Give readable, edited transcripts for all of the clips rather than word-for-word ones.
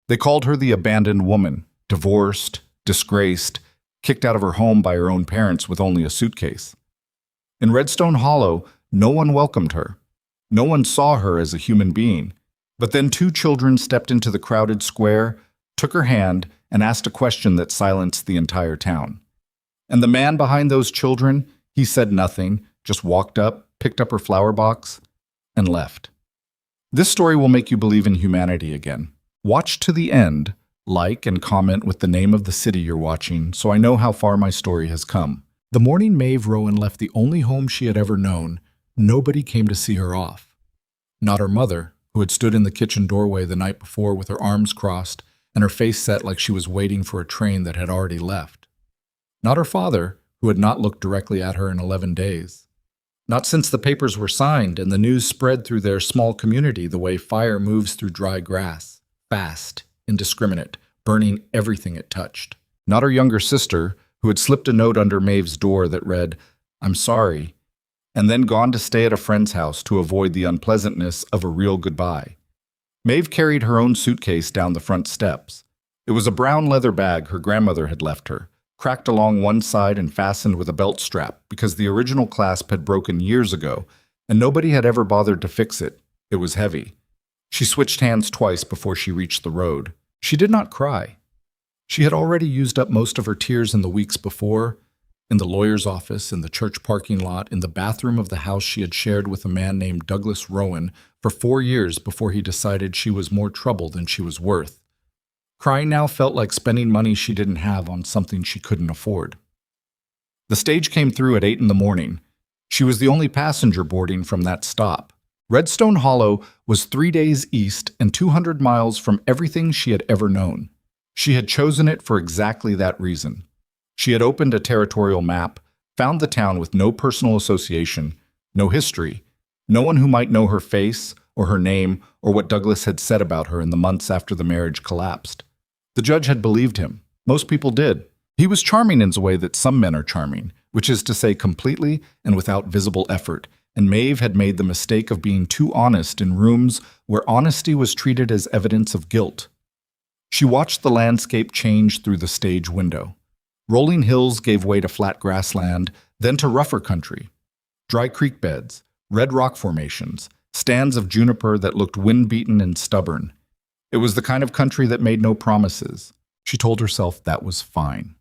They called her the abandoned woman, divorced, disgraced, kicked out of her home by her own parents with only a suitcase. In Redstone Hollow, no one welcomed her. No one saw her as a human being. But then two children stepped into the crowded square, took her hand, and asked a question that silenced the entire town. And the man behind those children, he said nothing, just walked up, picked up her flower box, and left. This story will make you believe in humanity again. Watch to the end, like and comment with the name of the city you're watching so I know how far my story has come. The morning Maeve Rowan left the only home she had ever known, nobody came to see her off. Not her mother, who had stood in the kitchen doorway the night before with her arms crossed and her face set like she was waiting for a train that had already left. Not her father, who had not looked directly at her in 11 days. Not since the papers were signed and the news spread through their small community the way fire moves through dry grass, fast, indiscriminate, burning everything it touched. Not her younger sister, who had slipped a note under Maeve's door that read, "I'm sorry," and then gone to stay at a friend's house to avoid the unpleasantness of a real goodbye. Maeve carried her own suitcase down the front steps. It was a brown leather bag her grandmother had left her, cracked along one side and fastened with a belt strap because the original clasp had broken years ago, and nobody had ever bothered to fix it. It was heavy. She switched hands twice before she reached the road. She did not cry. She had already used up most of her tears in the weeks before, in the lawyer's office, in the church parking lot, in the bathroom of the house she had shared with a man named Douglas Rowan for 4 years before he decided she was more trouble than she was worth. Crying now felt like spending money she didn't have on something she couldn't afford. The stage came through at 8 in the morning. She was the only passenger boarding from that stop. Redstone Hollow was 3 days east and 200 miles from everything she had ever known. She had chosen it for exactly that reason. She had opened a territorial map, found the town with no personal association, no history, no one who might know her face or her name or what Douglas had said about her in the months after the marriage collapsed. The judge had believed him. Most people did. He was charming in the way that some men are charming, which is to say completely and without visible effort, and Maeve had made the mistake of being too honest in rooms where honesty was treated as evidence of guilt. She watched the landscape change through the stage window. Rolling hills gave way to flat grassland, then to rougher country. Dry creek beds, red rock formations, stands of juniper that looked wind-beaten and stubborn. It was the kind of country that made no promises. She told herself that was fine.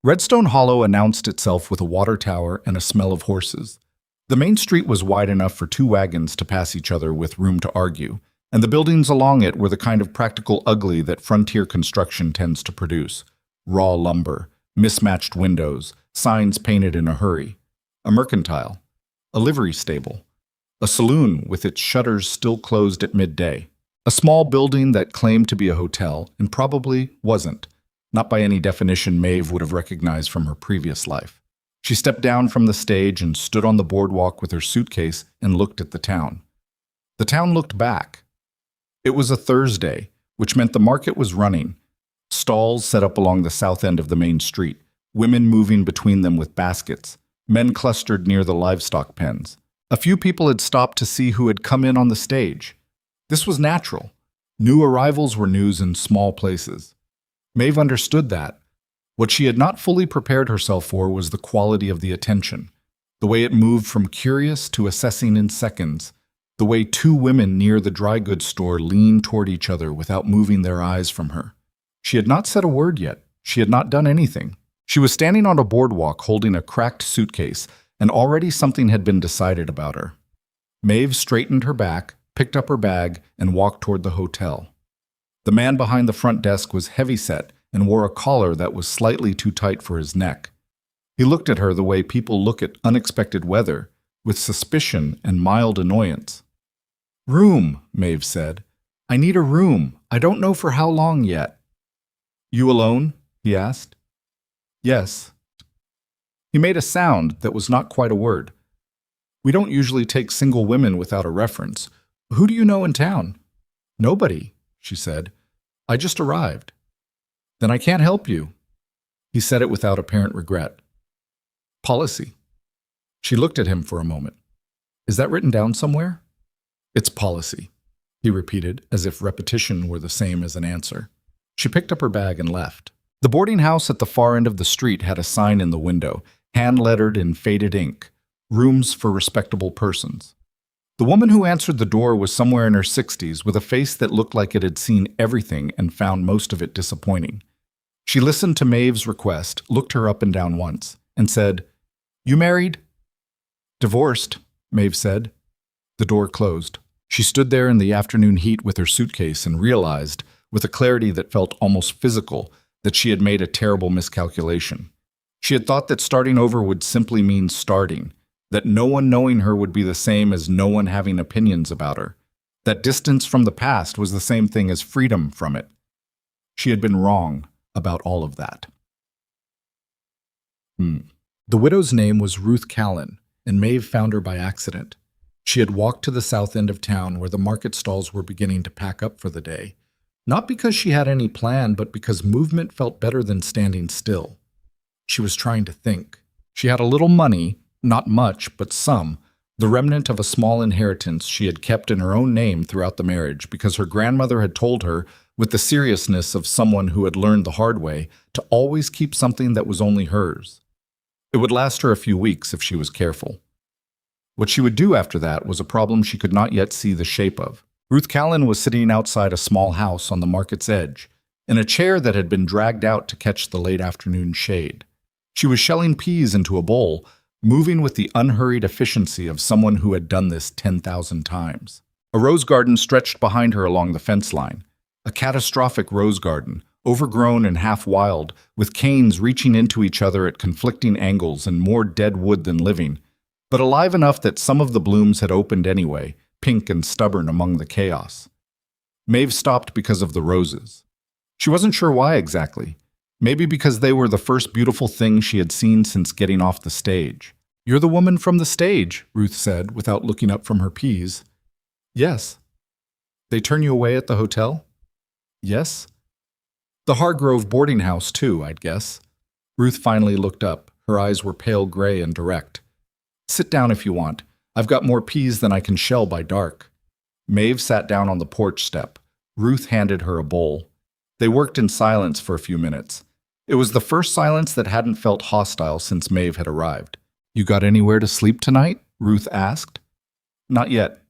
Redstone Hollow announced itself with a water tower and a smell of horses. The main street was wide enough for 2 wagons to pass each other with room to argue, and the buildings along it were the kind of practical ugly that frontier construction tends to produce. Raw lumber, mismatched windows, signs painted in a hurry. A mercantile. A livery stable. A saloon with its shutters still closed at midday. A small building that claimed to be a hotel and probably wasn't. Not by any definition Maeve would have recognized from her previous life. She stepped down from the stage and stood on the boardwalk with her suitcase and looked at the town. The town looked back. It was a Thursday, which meant the market was running. Stalls set up along the south end of the main street, women moving between them with baskets, men clustered near the livestock pens. A few people had stopped to see who had come in on the stage. This was natural. New arrivals were news in small places. Maeve understood that. What she had not fully prepared herself for was the quality of the attention, the way it moved from curious to assessing in seconds, the way 2 women near the dry goods store leaned toward each other without moving their eyes from her. She had not said a word yet. She had not done anything. She was standing on a boardwalk holding a cracked suitcase, and already something had been decided about her. Maeve straightened her back, picked up her bag, and walked toward the hotel. The man behind the front desk was heavy-set and wore a collar that was slightly too tight for his neck. He looked at her the way people look at unexpected weather, with suspicion and mild annoyance. "Room," Maeve said. "I need a room. I don't know for how long yet." "You alone?" he asked. "Yes." He made a sound that was not quite a word. "We don't usually take single women without a reference. Who do you know in town?" "Nobody," she said. "I just arrived." "Then I can't help you." He said it without apparent regret. "Policy." She looked at him for a moment. "Is that written down somewhere?" "It's policy." He he repeated, as if repetition were the same as an answer. She picked up her bag and left. The boarding house at the far end of the street had a sign in the window, hand-lettered in faded ink, "Rooms for respectable persons." The woman who answered the door was somewhere in her 60s, with a face that looked like it had seen everything and found most of it disappointing. She listened to Maeve's request, looked her up and down once, and said, "You married?" "Divorced," Maeve said. The door closed. She stood there in the afternoon heat with her suitcase and realized, with a clarity that felt almost physical, that she had made a terrible miscalculation. She had thought that starting over would simply mean starting, that no one knowing her would be the same as no one having opinions about her, that distance from the past was the same thing as freedom from it. She had been wrong about all of that. The widow's name was Ruth Callan, and Maeve found her by accident. She had walked to the south end of town where the market stalls were beginning to pack up for the day, not because she had any plan, but because movement felt better than standing still. She was trying to think. She had a little money, not much, but some, the remnant of a small inheritance she had kept in her own name throughout the marriage because her grandmother had told her, with the seriousness of someone who had learned the hard way, to always keep something that was only hers. It would last her a few weeks if she was careful. What she would do after that was a problem she could not yet see the shape of. Ruth Callan was sitting outside a small house on the market's edge, in a chair that had been dragged out to catch the late afternoon shade. She was shelling peas into a bowl, moving with the unhurried efficiency of someone who had done this 10,000 times. A rose garden stretched behind her along the fence line, a catastrophic rose garden, overgrown and half-wild, with canes reaching into each other at conflicting angles and more dead wood than living, but alive enough that some of the blooms had opened anyway, pink and stubborn among the chaos. Maeve stopped because of the roses. She wasn't sure why exactly. Maybe because they were the first beautiful thing she had seen since getting off the stage. "You're the woman from the stage," Ruth said, without looking up from her peas. "Yes." "They turn you away at the hotel?" "Yes." "The Hargrove boarding house, too, I'd guess." Ruth finally looked up. Her eyes were pale gray and direct. "Sit down if you want. I've got more peas than I can shell by dark." Maeve sat down on the porch step. Ruth handed her a bowl. They worked in silence for a few minutes. It was the first silence that hadn't felt hostile since Maeve had arrived. "You got anywhere to sleep tonight?" Ruth asked. "Not yet.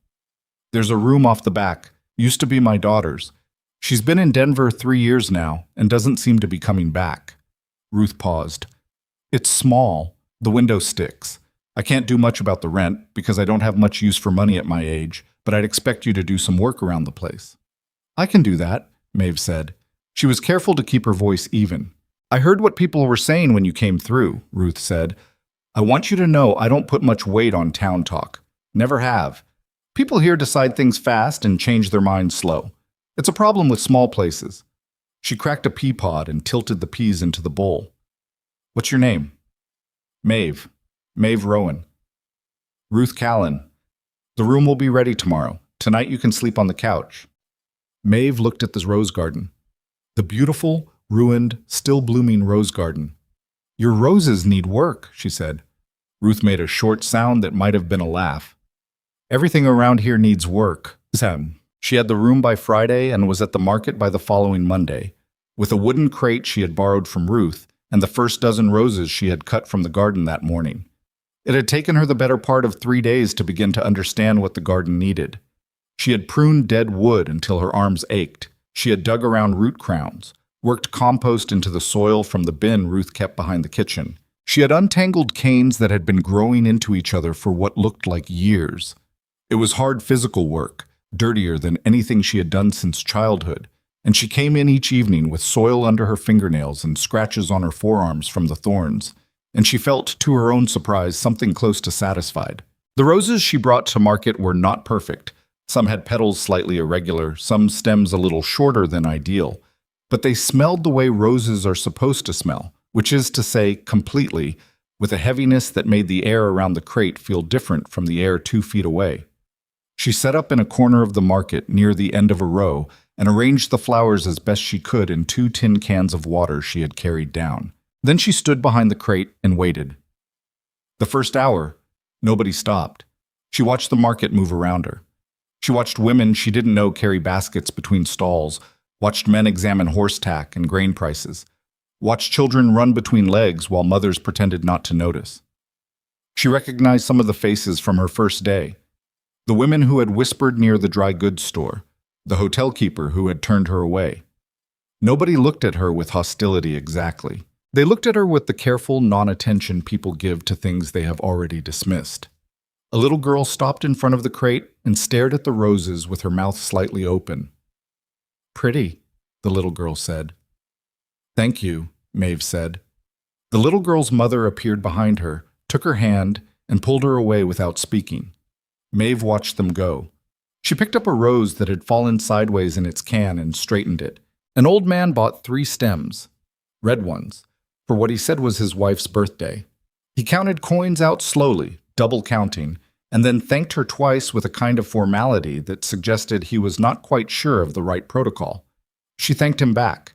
There's a room off the back. Used to be my daughter's. She's been in Denver 3 years now and doesn't seem to be coming back." Ruth paused. "It's small. The window sticks. I can't do much about the rent because I don't have much use for money at my age, but I'd expect you to do some work around the place." "I can do that," Maeve said. She was careful to keep her voice even. "I heard what people were saying when you came through," Ruth said. "I want you to know I don't put much weight on town talk. Never have. People here decide things fast and change their minds slow. It's a problem with small places." She cracked a pea pod and tilted the peas into the bowl. "What's your name?" "Maeve. Maeve Rowan." "Ruth Callan. The room will be ready tomorrow. Tonight you can sleep on the couch." Maeve looked at the rose garden. The beautiful, ruined, still-blooming rose garden. "Your roses need work," she said. Ruth made a short sound that might have been a laugh. "Everything around here needs work." She had the room by Friday and was at the market by the following Monday, with a wooden crate she had borrowed from Ruth and the first dozen roses she had cut from the garden that morning. It had taken her the better part of 3 days to begin to understand what the garden needed. She had pruned dead wood until her arms ached. She had dug around root crowns, worked compost into the soil from the bin Ruth kept behind the kitchen. She had untangled canes that had been growing into each other for what looked like years. It was hard physical work, dirtier than anything she had done since childhood, and she came in each evening with soil under her fingernails and scratches on her forearms from the thorns, and she felt, to her own surprise, something close to satisfied. The roses she brought to market were not perfect. Some had petals slightly irregular, some stems a little shorter than ideal, but they smelled the way roses are supposed to smell, which is to say, completely, with a heaviness that made the air around the crate feel different from the air 2 feet away. She set up in a corner of the market near the end of a row and arranged the flowers as best she could in 2 tin cans of water she had carried down. Then she stood behind the crate and waited. The first hour, nobody stopped. She watched the market move around her. She watched women she didn't know carry baskets between stalls, watched men examine horse tack and grain prices, watched children run between legs while mothers pretended not to notice. She recognized some of the faces from her first day. The women who had whispered near the dry goods store, the hotel keeper who had turned her away. Nobody looked at her with hostility exactly. They looked at her with the careful non-attention people give to things they have already dismissed. A little girl stopped in front of the crate and stared at the roses with her mouth slightly open. "Pretty," the little girl said. "Thank you," Maeve said. The little girl's mother appeared behind her, took her hand, and pulled her away without speaking. Maeve watched them go. She picked up a rose that had fallen sideways in its can and straightened it. An old man bought 3 stems, red ones, for what he said was his wife's birthday. He counted coins out slowly, double counting, and then thanked her twice with a kind of formality that suggested he was not quite sure of the right protocol. She thanked him back.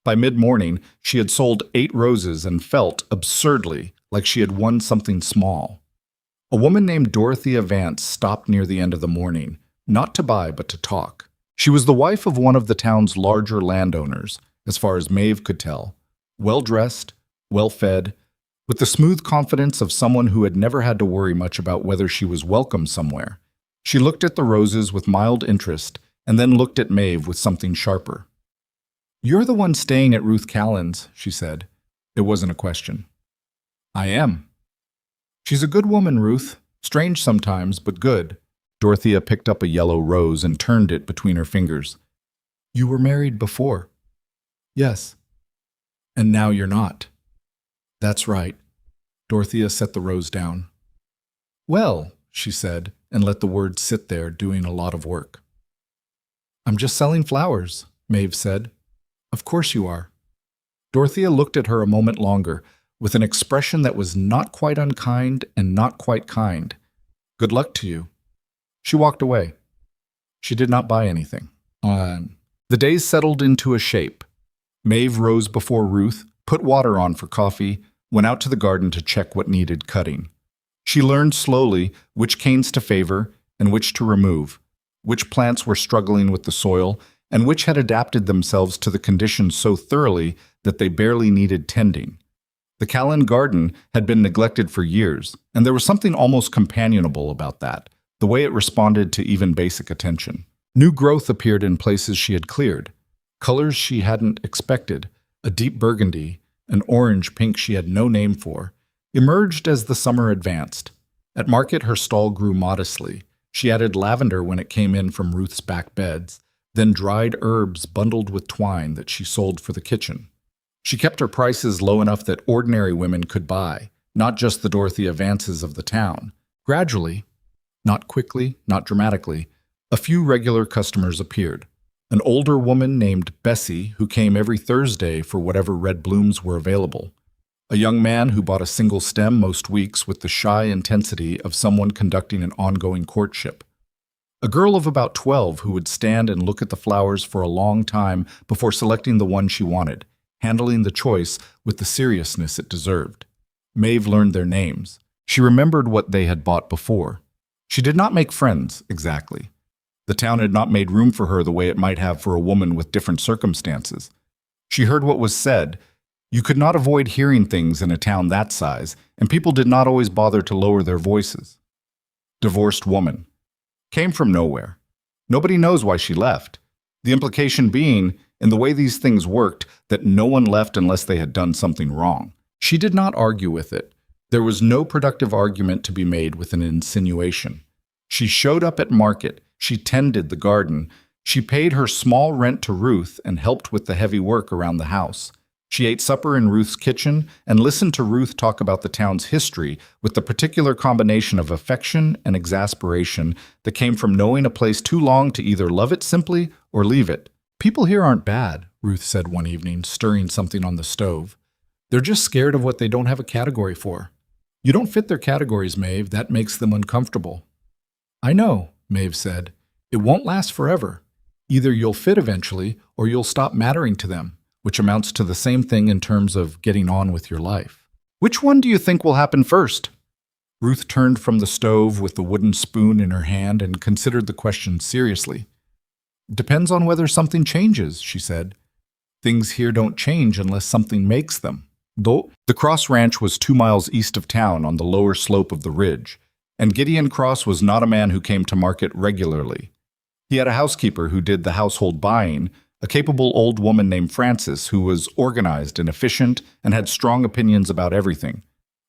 By mid-morning, she had sold 8 roses and felt, absurdly, like she had won something small. A woman named Dorothea Vance stopped near the end of the morning, not to buy but to talk. She was the wife of one of the town's larger landowners, as far as Maeve could tell, well-dressed, well-fed, with the smooth confidence of someone who had never had to worry much about whether she was welcome somewhere. She looked at the roses with mild interest and then looked at Maeve with something sharper. "You're the one staying at Ruth Callan's," she said. It wasn't a question. "I am." "She's a good woman, Ruth. Strange sometimes, but good." Dorothea picked up a yellow rose and turned it between her fingers. "You were married before." "Yes." "And now you're not." "That's right." Dorothea set the rose down. "Well," she said, and let the words sit there, doing a lot of work. "I'm just selling flowers," Maeve said. "Of course you are." Dorothea looked at her a moment longer, with an expression that was not quite unkind and not quite kind. "Good luck to you." She walked away. She did not buy anything. The days settled into a shape. Maeve rose before Ruth, put water on for coffee, went out to the garden to check what needed cutting. She learned slowly which canes to favor and which to remove, which plants were struggling with the soil, and which had adapted themselves to the conditions so thoroughly that they barely needed tending. The Callan garden had been neglected for years, and there was something almost companionable about that, the way it responded to even basic attention. New growth appeared in places she had cleared, colors she hadn't expected, a deep burgundy, an orange-pink she had no name for, emerged as the summer advanced. At market, her stall grew modestly. She added lavender when it came in from Ruth's back beds, then dried herbs bundled with twine that she sold for the kitchen. She kept her prices low enough that ordinary women could buy, not just the Dorothea Vances of the town. Gradually, not quickly, not dramatically, a few regular customers appeared. An older woman named Bessie who came every Thursday for whatever red blooms were available. A young man who bought a single stem most weeks with the shy intensity of someone conducting an ongoing courtship. A girl of about 12 who would stand and look at the flowers for a long time before selecting the one she wanted, handling the choice with the seriousness it deserved. Maeve learned their names. She remembered what they had bought before. She did not make friends, exactly. The town had not made room for her the way it might have for a woman with different circumstances. She heard what was said. You could not avoid hearing things in a town that size, and people did not always bother to lower their voices. Divorced woman. Came from nowhere. Nobody knows why she left. The implication being, in the way these things worked, that no one left unless they had done something wrong. She did not argue with it. There was no productive argument to be made with an insinuation. She showed up at market. She tended the garden. She paid her small rent to Ruth and helped with the heavy work around the house. She ate supper in Ruth's kitchen and listened to Ruth talk about the town's history with the particular combination of affection and exasperation that came from knowing a place too long to either love it simply or leave it. "People here aren't bad," Ruth said one evening, stirring something on the stove. "They're just scared of what they don't have a category for." "You don't fit their categories, Maeve. That makes them uncomfortable." "I know," Maeve said. "It won't last forever. Either you'll fit eventually or you'll stop mattering to them, which amounts to the same thing in terms of getting on with your life." "Which one do you think will happen first?" Ruth turned from the stove with the wooden spoon in her hand and considered the question seriously. Depends on whether something changes, she said. Things here don't change unless something makes them. Though the Cross Ranch was 2 miles east of town on the lower slope of the ridge, and Gideon Cross was not a man who came to market regularly. He had a housekeeper who did the household buying, a capable old woman named Frances who was organized and efficient and had strong opinions about everything.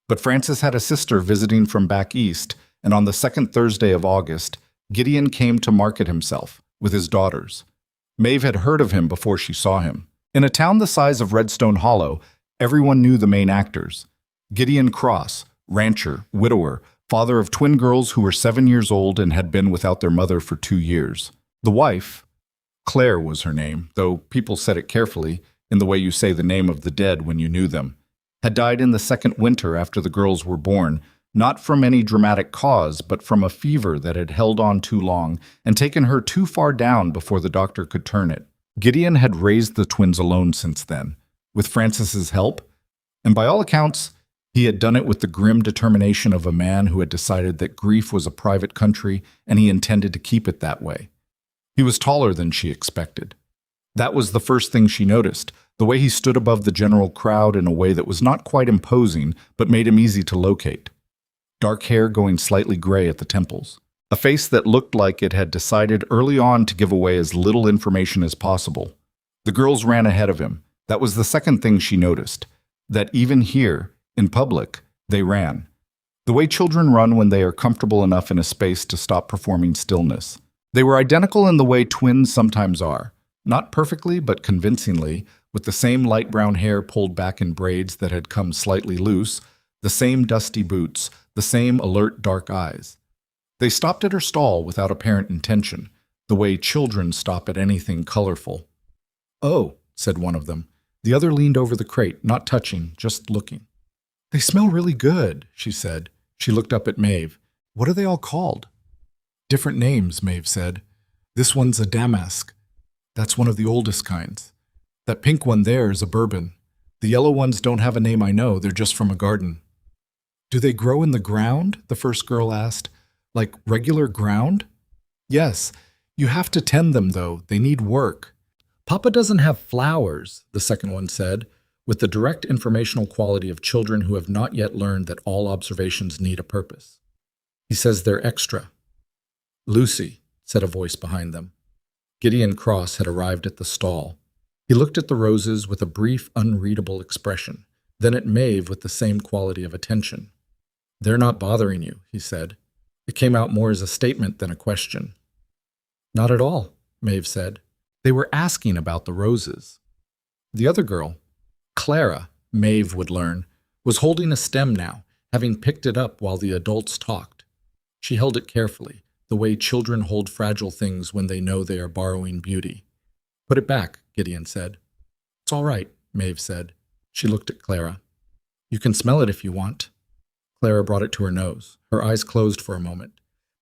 But Frances had a sister visiting from back east, and on the second Thursday of August, Gideon came to market himself with his daughters. Maeve had heard of him before she saw him. In a town the size of Redstone Hollow, everyone knew the main actors. Gideon Cross, rancher, widower, father of twin girls who were 7 years old and had been without their mother for 2 years. The wife, Claire was her name, though people said it carefully, in the way you say the name of the dead when you knew them, had died in the second winter after the girls were born, not from any dramatic cause, but from a fever that had held on too long and taken her too far down before the doctor could turn it. Gideon had raised the twins alone since then, with Frances's help, and by all accounts, he had done it with the grim determination of a man who had decided that grief was a private country and he intended to keep it that way. He was taller than she expected. That was the first thing she noticed, the way he stood above the general crowd in a way that was not quite imposing, but made him easy to locate. Dark hair going slightly gray at the temples. A face that looked like it had decided early on to give away as little information as possible. The girls ran ahead of him. That was the second thing she noticed, that even here, in public, they ran. The way children run when they are comfortable enough in a space to stop performing stillness. They were identical in the way twins sometimes are, not perfectly but convincingly, with the same light brown hair pulled back in braids that had come slightly loose, the same dusty boots, the same alert dark eyes. They stopped at her stall without apparent intention, the way children stop at anything colorful. "Oh," said one of them. The other leaned over the crate, not touching, just looking. "They smell really good," she said. She looked up at Maeve. "What are they all called?" "Different names," Maeve said. "This one's a damask. That's one of the oldest kinds. That pink one there is a bourbon. The yellow ones don't have a name I know, they're just from a garden." "Do they grow in the ground?" the first girl asked. "Like regular ground?" "Yes. You have to tend them, though. They need work." "Papa doesn't have flowers," the second one said, with the direct informational quality of children who have not yet learned that all observations need a purpose. "He says they're extra." "Lucy," said a voice behind them. Gideon Cross had arrived at the stall. He looked at the roses with a brief, unreadable expression, then at Maeve with the same quality of attention. "They're not bothering you," he said. It came out more as a statement than a question. "Not at all," Maeve said. "They were asking about the roses." The other girl, Clara, Maeve would learn, was holding a stem now, having picked it up while the adults talked. She held it carefully, the way children hold fragile things when they know they are borrowing beauty. "Put it back," Gideon said. "It's all right," Maeve said. She looked at Clara. "You can smell it if you want." Clara brought it to her nose. Her eyes closed for a moment.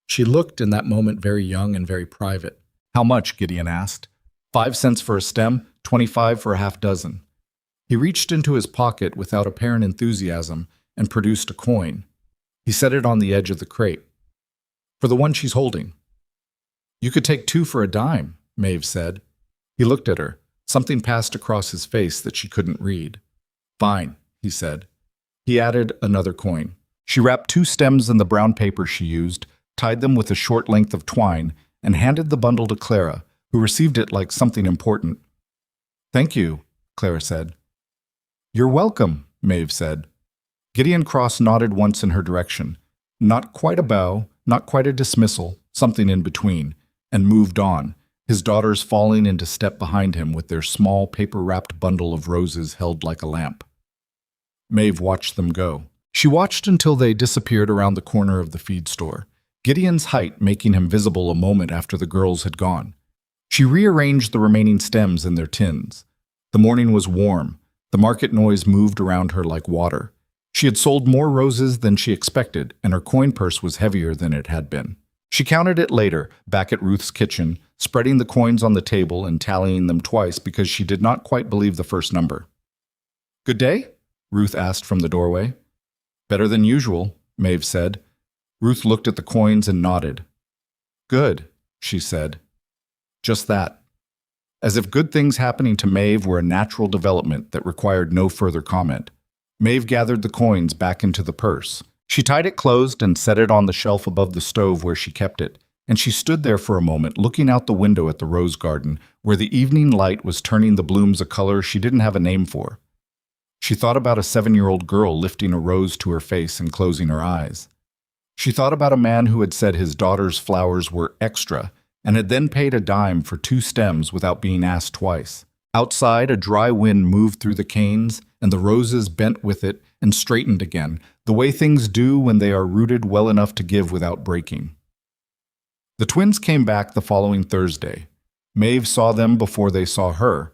She looked in that moment very young and very private. "How much?" Gideon asked. 5 cents for a stem, 25 for a half dozen. He reached into his pocket without apparent enthusiasm and produced a coin. He set it on the edge of the crate. "For the one she's holding." "You could take 2 for a dime," Maeve said. He looked at her. Something passed across his face that she couldn't read. "Fine," he said. He added another coin. She wrapped 2 stems in the brown paper she used, tied them with a short length of twine, and handed the bundle to Clara, who received it like something important. "Thank you," Clara said. "You're welcome," Maeve said. Gideon Cross nodded once in her direction. Not quite a bow, not quite a dismissal, something in between, and moved on, his daughters falling into step behind him with their small paper-wrapped bundle of roses held like a lamp. Maeve watched them go. She watched until they disappeared around the corner of the feed store, Gideon's height making him visible a moment after the girls had gone. She rearranged the remaining stems in their tins. The morning was warm. The market noise moved around her like water. She had sold more roses than she expected, and her coin purse was heavier than it had been. She counted it later, back at Ruth's kitchen, spreading the coins on the table and tallying them twice because she did not quite believe the first number. "Good day?" Ruth asked from the doorway. "Better than usual," Maeve said. Ruth looked at the coins and nodded. Good, she said. Just that. As if good things happening to Maeve were a natural development that required no further comment. Maeve gathered the coins back into the purse. She tied it closed and set it on the shelf above the stove where she kept it, and she stood there for a moment looking out the window at the rose garden, where the evening light was turning the blooms a color she didn't have a name for. She thought about a 7-year-old girl lifting a rose to her face and closing her eyes. She thought about a man who had said his daughter's flowers were extra and had then paid a dime for 2 stems without being asked twice. Outside, a dry wind moved through the canes, and the roses bent with it and straightened again, the way things do when they are rooted well enough to give without breaking. The twins came back the following Thursday. Maeve saw them before they saw her.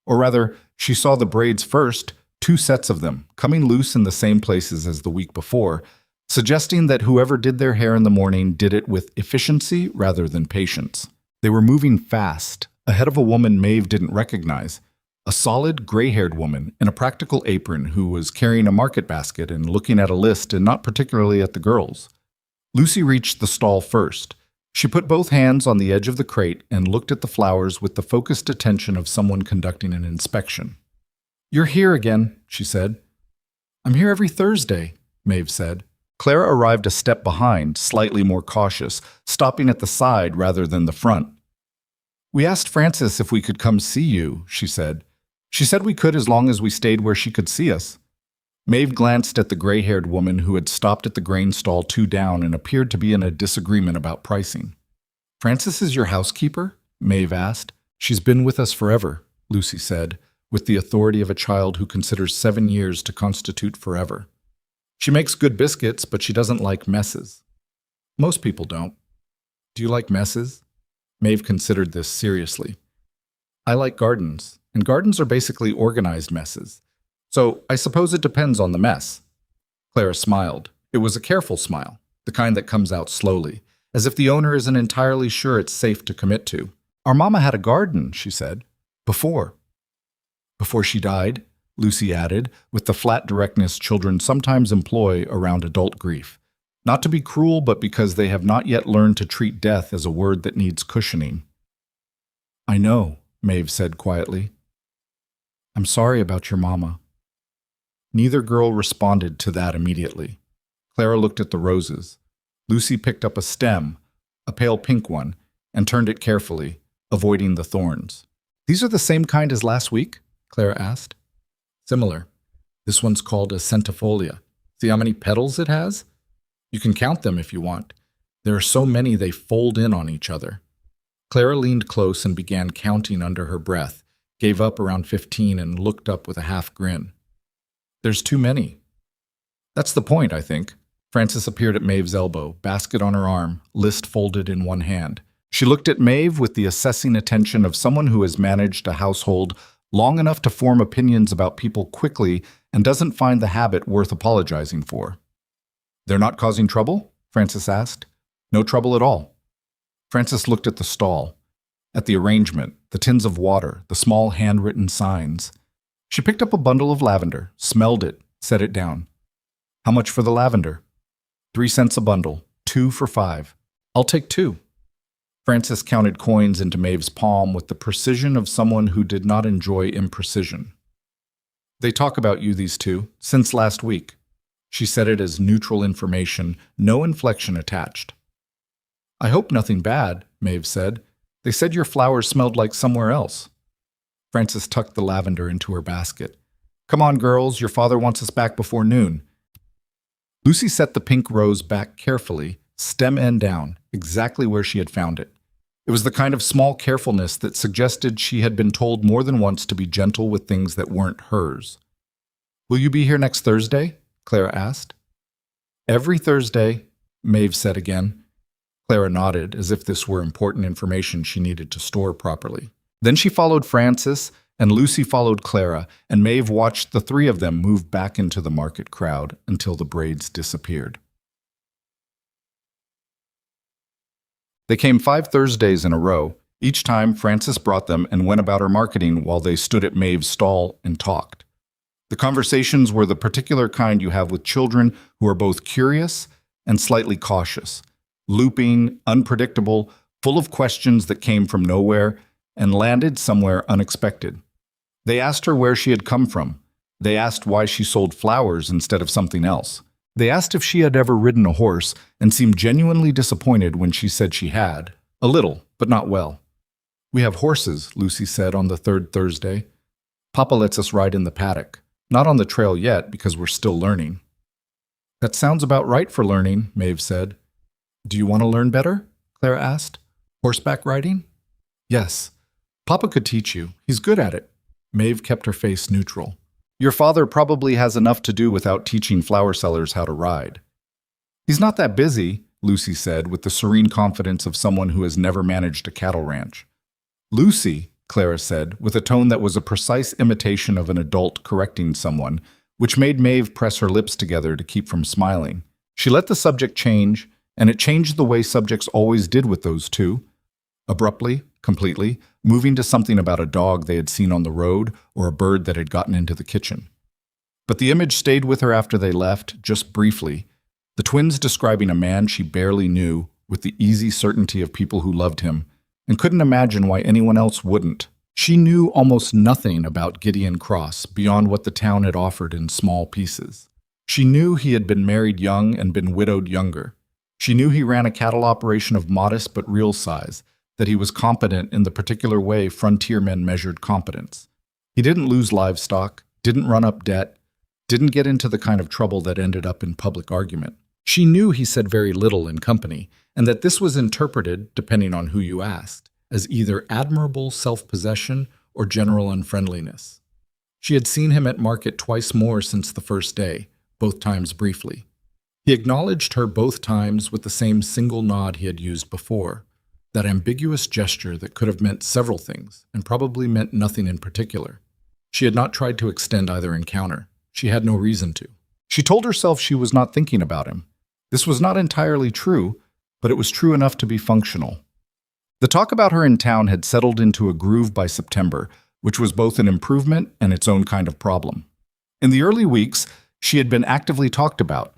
Or rather, she saw the braids first, 2 sets of them, coming loose in the same places as the week before, suggesting that whoever did their hair in the morning did it with efficiency rather than patience. They were moving fast, ahead of a woman Maeve didn't recognize, a solid, gray-haired woman in a practical apron who was carrying a market basket and looking at a list and not particularly at the girls. Lucy reached the stall first. She put both hands on the edge of the crate and looked at the flowers with the focused attention of someone conducting an inspection. "You're here again," she said. "I'm here every Thursday," Maeve said. Clara arrived a step behind, slightly more cautious, stopping at the side rather than the front. "We asked Frances if we could come see you," she said. "She said we could as long as we stayed where she could see us." Maeve glanced at the gray-haired woman who had stopped at the grain stall 2 down and appeared to be in a disagreement about pricing. "Frances is your housekeeper?" Maeve asked. "She's been with us forever," Lucy said, with the authority of a child who considers 7 years to constitute forever. "She makes good biscuits, but she doesn't like messes." "Most people don't." "Do you like messes?" Maeve considered this seriously. "I like gardens, and gardens are basically organized messes. So I suppose it depends on the mess." Clara smiled. It was a careful smile, the kind that comes out slowly, as if the owner isn't entirely sure it's safe to commit to. "Our mama had a garden," she said. "Before." "Before she died?" Lucy added, with the flat directness children sometimes employ around adult grief. Not to be cruel, but because they have not yet learned to treat death as a word that needs cushioning. "I know," Maeve said quietly. "I'm sorry about your mama." Neither girl responded to that immediately. Clara looked at the roses. Lucy picked up a stem, a pale pink one, and turned it carefully, avoiding the thorns. "These are the same kind as last week?" Clara asked. "Similar. This one's called a centifolia. See how many petals it has? You can count them if you want. There are so many they fold in on each other." Clara leaned close and began counting under her breath, gave up around 15 and looked up with a half grin. "There's too many." "That's the point, I think." Frances appeared at Maeve's elbow, basket on her arm, list folded in one hand. She looked at Maeve with the assessing attention of someone who has managed a household long enough to form opinions about people quickly and doesn't find the habit worth apologizing for. "They're not causing trouble?" Frances asked. "No trouble at all." Frances looked at the stall, at the arrangement, the tins of water, the small handwritten signs. She picked up a bundle of lavender, smelled it, set it down. "How much for the lavender?" 3 cents a bundle, 2 for 5. "I'll take 2. Frances counted coins into Maeve's palm with the precision of someone who did not enjoy imprecision. "They talk about you, these two, since last week." She said it as neutral information, no inflection attached. "I hope nothing bad," Maeve said. "They said your flowers smelled like somewhere else." Frances tucked the lavender into her basket. "Come on, girls, your father wants us back before noon." Lucy set the pink rose back carefully, stem end down, exactly where she had found it. It was the kind of small carefulness that suggested she had been told more than once to be gentle with things that weren't hers. "Will you be here next Thursday?" Clara asked. "Every Thursday," Maeve said again. Clara nodded, as if this were important information she needed to store properly. Then she followed Frances, and Lucy followed Clara, and Maeve watched the 3 of them move back into the market crowd until the braids disappeared. They came 5 Thursdays in a row. Each time, Frances brought them and went about her marketing while they stood at Maeve's stall and talked. The conversations were the particular kind you have with children who are both curious and slightly cautious, looping, unpredictable, full of questions that came from nowhere and landed somewhere unexpected. They asked her where she had come from. They asked why she sold flowers instead of something else. They asked if she had ever ridden a horse and seemed genuinely disappointed when she said she had. A little, but not well. "We have horses," Lucy said on the third Thursday. "Papa lets us ride in the paddock. Not on the trail yet because we're still learning." "That sounds about right for learning," Maeve said. "Do you want to learn better?" Clara asked. "Horseback riding?" "Yes. Papa could teach you. He's good at it." Maeve kept her face neutral. "Your father probably has enough to do without teaching flower sellers how to ride." "He's not that busy," Lucy said with the serene confidence of someone who has never managed a cattle ranch. "Lucy," Clara said, with a tone that was a precise imitation of an adult correcting someone, which made Maeve press her lips together to keep from smiling. She let the subject change, and it changed the way subjects always did with those two. Abruptly, completely, moving to something about a dog they had seen on the road or a bird that had gotten into the kitchen. But the image stayed with her after they left, just briefly, the twins describing a man she barely knew with the easy certainty of people who loved him and couldn't imagine why anyone else wouldn't. She knew almost nothing about Gideon Cross beyond what the town had offered in small pieces. She knew he had been married young and been widowed younger. She knew he ran a cattle operation of modest but real size, that he was competent in the particular way frontiermen measured competence. He didn't lose livestock, didn't run up debt, didn't get into the kind of trouble that ended up in public argument. She knew he said very little in company, and that this was interpreted, depending on who you asked, as either admirable self-possession or general unfriendliness. She had seen him at market twice more since the first day, both times briefly. He acknowledged her both times with the same single nod he had used before, that ambiguous gesture that could have meant several things and probably meant nothing in particular. She had not tried to extend either encounter. She had no reason to. She told herself she was not thinking about him. This was not entirely true, but it was true enough to be functional. The talk about her in town had settled into a groove by September, which was both an improvement and its own kind of problem. In the early weeks, she had been actively talked about,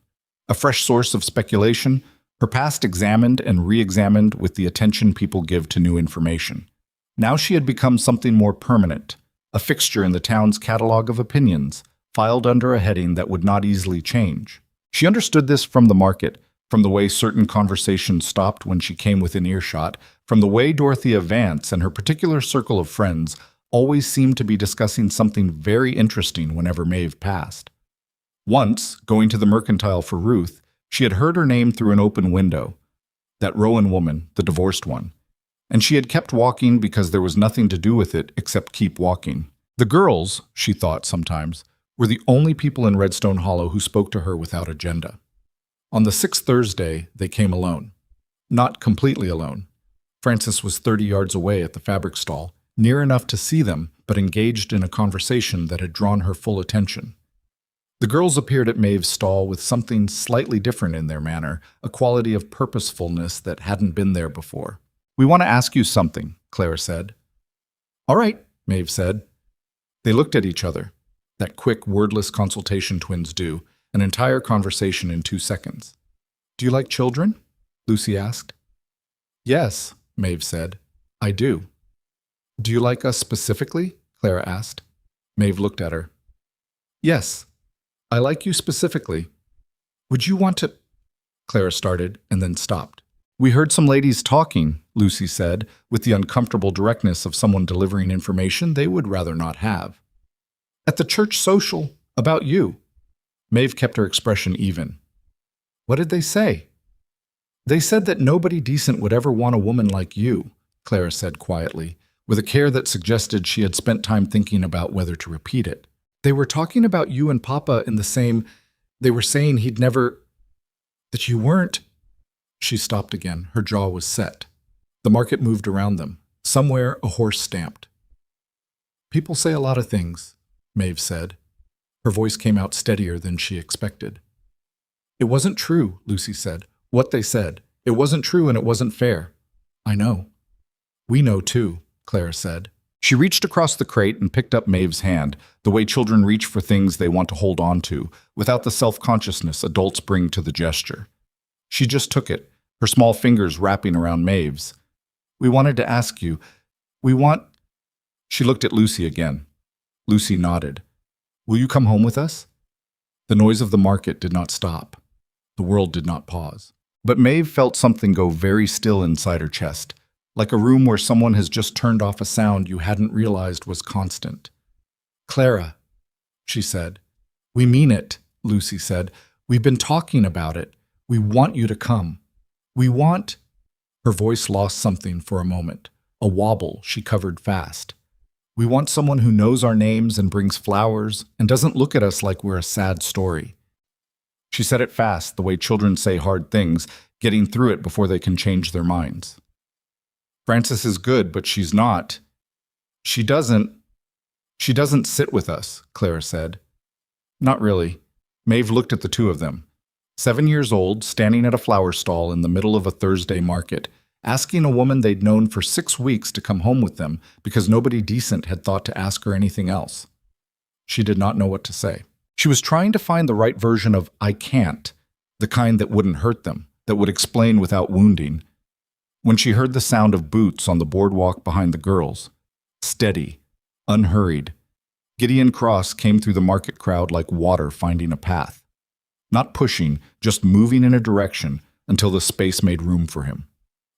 a fresh source of speculation, her past examined and re-examined with the attention people give to new information. Now she had become something more permanent, a fixture in the town's catalog of opinions, filed under a heading that would not easily change. She understood this from the market, from the way certain conversations stopped when she came within earshot, from the way Dorothea Vance and her particular circle of friends always seemed to be discussing something very interesting whenever Maeve passed. Once, going to the mercantile for Ruth, she had heard her name through an open window, that Rowan woman, the divorced one, and she had kept walking because there was nothing to do with it except keep walking. The girls, she thought sometimes, were the only people in Redstone Hollow who spoke to her without agenda. On the sixth Thursday, they came alone. Not completely alone. Frances was 30 yards away at the fabric stall, near enough to see them, but engaged in a conversation that had drawn her full attention. The girls appeared at Maeve's stall with something slightly different in their manner, a quality of purposefulness that hadn't been there before. "We want to ask you something," Clara said. "All right," Maeve said. They looked at each other. That quick, wordless consultation twins do, an entire conversation in 2 seconds. "Do you like children?" Lucy asked. "Yes," Maeve said. "I do." "Do you like us specifically?" Clara asked. Maeve looked at her. "Yes, I like you specifically. Would you want to—" Clara started and then stopped. "We heard some ladies talking," Lucy said, with the uncomfortable directness of someone delivering information they would rather not have. "At the church social, about you." Maeve kept her expression even. "What did they say?" "They said that nobody decent would ever want a woman like you," Clara said quietly, with a care that suggested she had spent time thinking about whether to repeat it. "They were talking about you and Papa in the same— They were saying he'd never— that you weren't—" She stopped again. Her jaw was set. The market moved around them. Somewhere a horse stamped. "People say a lot of things," Maeve said. Her voice came out steadier than she expected. "It wasn't true," Lucy said. "What they said. It wasn't true and it wasn't fair." "I know." "We know too," Clara said. She reached across the crate and picked up Maeve's hand, the way children reach for things they want to hold on to, without the self-consciousness adults bring to the gesture. She just took it, her small fingers wrapping around Maeve's. "We wanted to ask you. We want—" She looked at Lucy again. Lucy nodded. "Will you come home with us?" The noise of the market did not stop. The world did not pause. But Maeve felt something go very still inside her chest, like a room where someone has just turned off a sound you hadn't realized was constant. "Clara," she said. "We mean it," Lucy said. "We've been talking about it. We want you to come. We want—" Her voice lost something for a moment. A wobble she covered fast. "We want someone who knows our names and brings flowers and doesn't look at us like we're a sad story." She said it fast, the way children say hard things, getting through it before they can change their minds. "Frances is good, but she's not. She doesn't sit with us," Clara said. "Not really." Maeve looked at the two of them. 7 years old, standing at a flower stall in the middle of a Thursday market, asking a woman they'd known for 6 weeks to come home with them because nobody decent had thought to ask her anything else. She did not know what to say. She was trying to find the right version of "I can't," the kind that wouldn't hurt them, that would explain without wounding, when she heard the sound of boots on the boardwalk behind the girls. Steady, unhurried. Gideon Cross came through the market crowd like water finding a path. Not pushing, just moving in a direction until the space made room for him.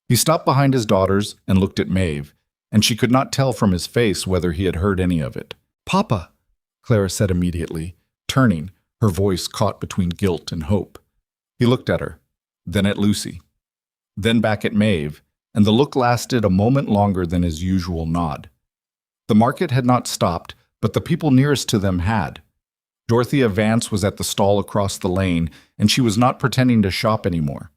He stopped behind his daughters and looked at Maeve, and she could not tell from his face whether he had heard any of it. "Papa," Clara said immediately, turning, her voice caught between guilt and hope. He looked at her, then at Lucy, then back at Maeve, and the look lasted a moment longer than his usual nod. The market had not stopped, but the people nearest to them had. Dorothea Vance was at the stall across the lane, and she was not pretending to shop anymore.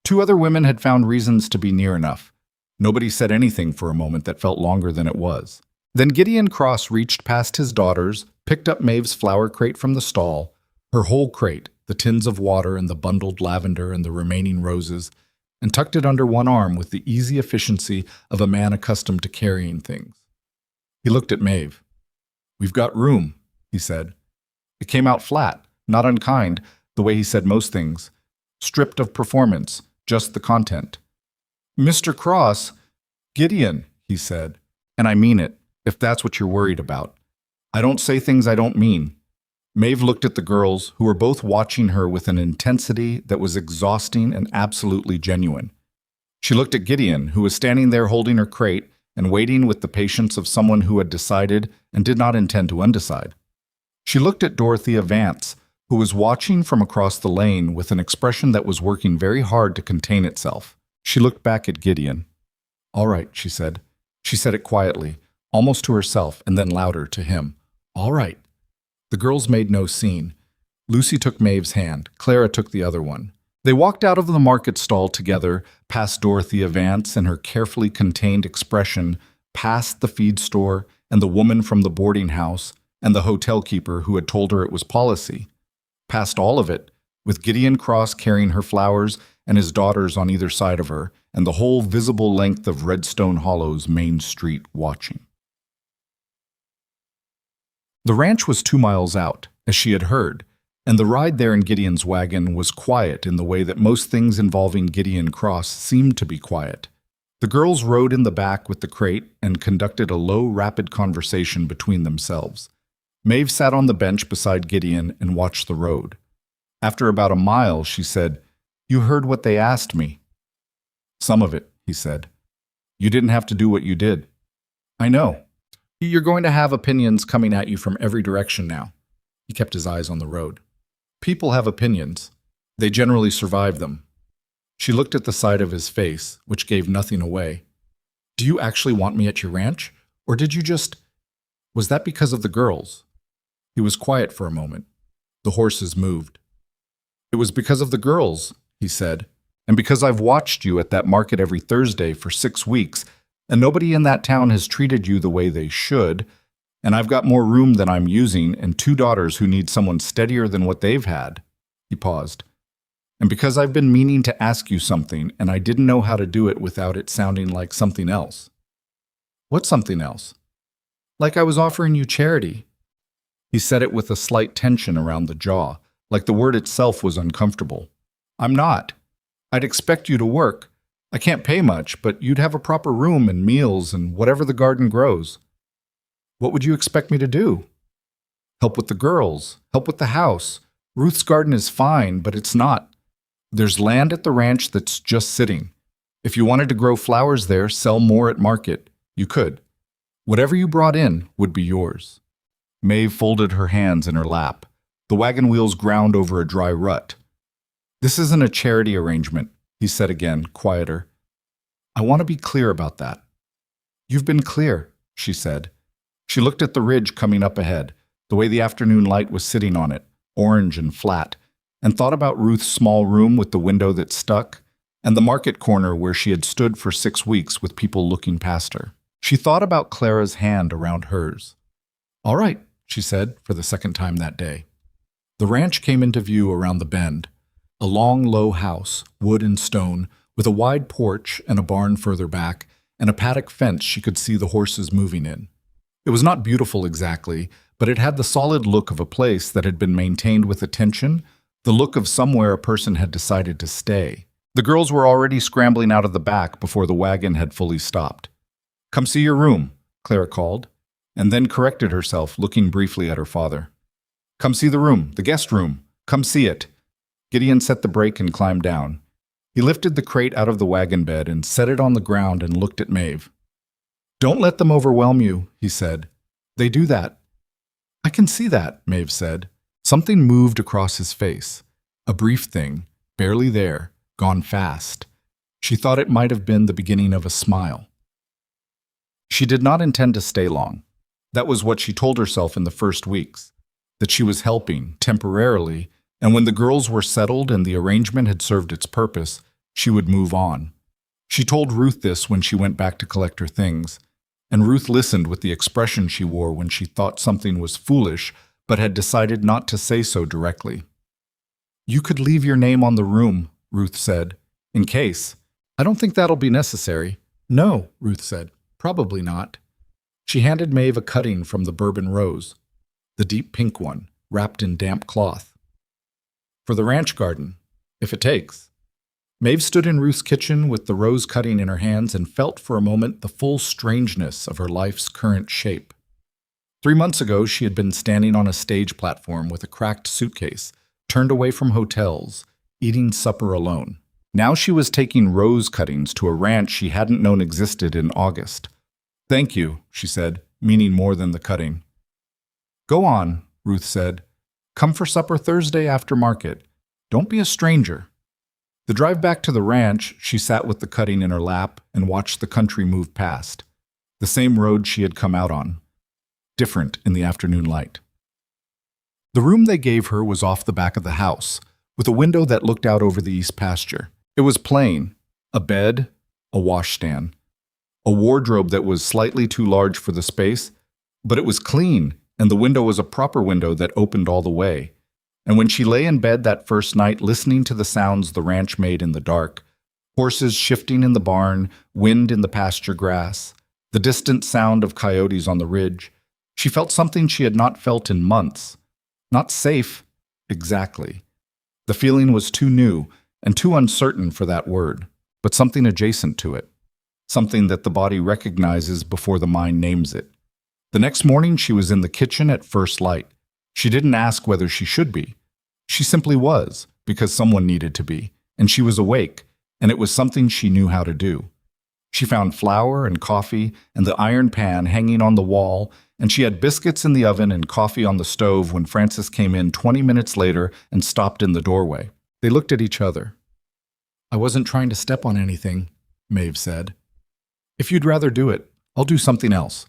2 other women had found reasons to be near enough. Nobody said anything for a moment that felt longer than it was. Then Gideon Cross reached past his daughters, picked up Maeve's flower crate from the stall, her whole crate, the tins of water and the bundled lavender and the remaining roses, and tucked it under one arm with the easy efficiency of a man accustomed to carrying things. He looked at Maeve. "We've got room," he said. It came out flat, not unkind, the way he said most things. Stripped of performance, just the content. "Mr. Cross, Gideon," he said, "and I mean it, if that's what you're worried about. I don't say things I don't mean." Maeve looked at the girls, who were both watching her with an intensity that was exhausting and absolutely genuine. She looked at Gideon, who was standing there holding her crate and waiting with the patience of someone who had decided and did not intend to undecide. She looked at Dorothea Vance, who was watching from across the lane with an expression that was working very hard to contain itself. She looked back at Gideon. "All right," she said. She said it quietly, almost to herself, and then louder to him. "All right." The girls made no scene. Lucy took Maeve's hand. Clara took the other one. They walked out of the market stall together, past Dorothea Vance and her carefully contained expression, past the feed store and the woman from the boarding house and the hotel keeper who had told her it was policy. Past all of it, with Gideon Cross carrying her flowers and his daughters on either side of her, and the whole visible length of Redstone Hollow's main street watching. The ranch was 2 miles out, as she had heard, and the ride there in Gideon's wagon was quiet in the way that most things involving Gideon Cross seemed to be quiet. The girls rode in the back with the crate and conducted a low, rapid conversation between themselves. Maeve sat on the bench beside Gideon and watched the road. After about a mile, she said, "You heard what they asked me." "Some of it," he said. "You didn't have to do what you did." "I know. You're going to have opinions coming at you from every direction now." He kept his eyes on the road. "People have opinions. They generally survive them." She looked at the side of his face, which gave nothing away. "Do you actually want me at your ranch? Or did you just— Was that because of the girls?" He was quiet for a moment. The horses moved. "It was because of the girls," he said, "and because I've watched you at that market every Thursday for 6 weeks, and nobody in that town has treated you the way they should, and I've got more room than I'm using and 2 daughters who need someone steadier than what they've had." He paused. "And because I've been meaning to ask you something, and I didn't know how to do it without it sounding like something else." "What's something else?" Like I was offering you charity. He said it with a slight tension around the jaw, like the word itself was uncomfortable. I'm not. I'd expect you to work. I can't pay much, but you'd have a proper room and meals and whatever the garden grows. What would you expect me to do? Help with the girls, help with the house. Ruth's garden is fine, but it's not. There's land at the ranch that's just sitting. If you wanted to grow flowers there, sell more at market, you could. Whatever you brought in would be yours. Maeve folded her hands in her lap. The wagon wheels ground over a dry rut. This isn't a charity arrangement, he said again, quieter. I want to be clear about that. You've been clear, she said. She looked at the ridge coming up ahead, the way the afternoon light was sitting on it, orange and flat, and thought about Ruth's small room with the window that stuck, and the market corner where she had stood for 6 weeks with people looking past her. She thought about Clara's hand around hers. All right, she said for the second time that day. The ranch came into view around the bend. A long, low house, wood and stone, with a wide porch and a barn further back, and a paddock fence she could see the horses moving in. It was not beautiful exactly, but it had the solid look of a place that had been maintained with attention, the look of somewhere a person had decided to stay. The girls were already scrambling out of the back before the wagon had fully stopped. Come see your room, Clara called, and then corrected herself, looking briefly at her father. Come see the room, the guest room. Come see it. Gideon set the brake and climbed down. He lifted the crate out of the wagon bed and set it on the ground and looked at Maeve. Don't let them overwhelm you, he said. They do that. I can see that, Maeve said. Something moved across his face. A brief thing, barely there, gone fast. She thought it might have been the beginning of a smile. She did not intend to stay long. That was what she told herself in the first weeks, that she was helping, temporarily, and when the girls were settled and the arrangement had served its purpose, she would move on. She told Ruth this when she went back to collect her things, and Ruth listened with the expression she wore when she thought something was foolish but had decided not to say so directly. You could leave your name on the room, Ruth said, in case. I don't think that'll be necessary. No, Ruth said, probably not. She handed Maeve a cutting from the bourbon rose, the deep pink one, wrapped in damp cloth. For the ranch garden, if it takes. Maeve stood in Ruth's kitchen with the rose cutting in her hands and felt for a moment the full strangeness of her life's current shape. 3 months ago, she had been standing on a stage platform with a cracked suitcase, turned away from hotels, eating supper alone. Now she was taking rose cuttings to a ranch she hadn't known existed in August. Thank you, she said, meaning more than the cutting. Go on, Ruth said. Come for supper Thursday after market. Don't be a stranger. The drive back to the ranch, she sat with the cutting in her lap and watched the country move past. The same road she had come out on. Different in the afternoon light. The room they gave her was off the back of the house, with a window that looked out over the east pasture. It was plain, a bed, a washstand, a wardrobe that was slightly too large for the space, but it was clean, and the window was a proper window that opened all the way. And when she lay in bed that first night listening to the sounds the ranch made in the dark, horses shifting in the barn, wind in the pasture grass, the distant sound of coyotes on the ridge, she felt something she had not felt in months. Not safe, exactly. The feeling was too new and too uncertain for that word, but something adjacent to it, something that the body recognizes before the mind names it. The next morning she was in the kitchen at first light. She didn't ask whether she should be. She simply was, because someone needed to be, and she was awake, and it was something she knew how to do. She found flour and coffee and the iron pan hanging on the wall, and she had biscuits in the oven and coffee on the stove when Frances came in 20 minutes later and stopped in the doorway. They looked at each other. I wasn't trying to step on anything, Maeve said. If you'd rather do it, I'll do something else.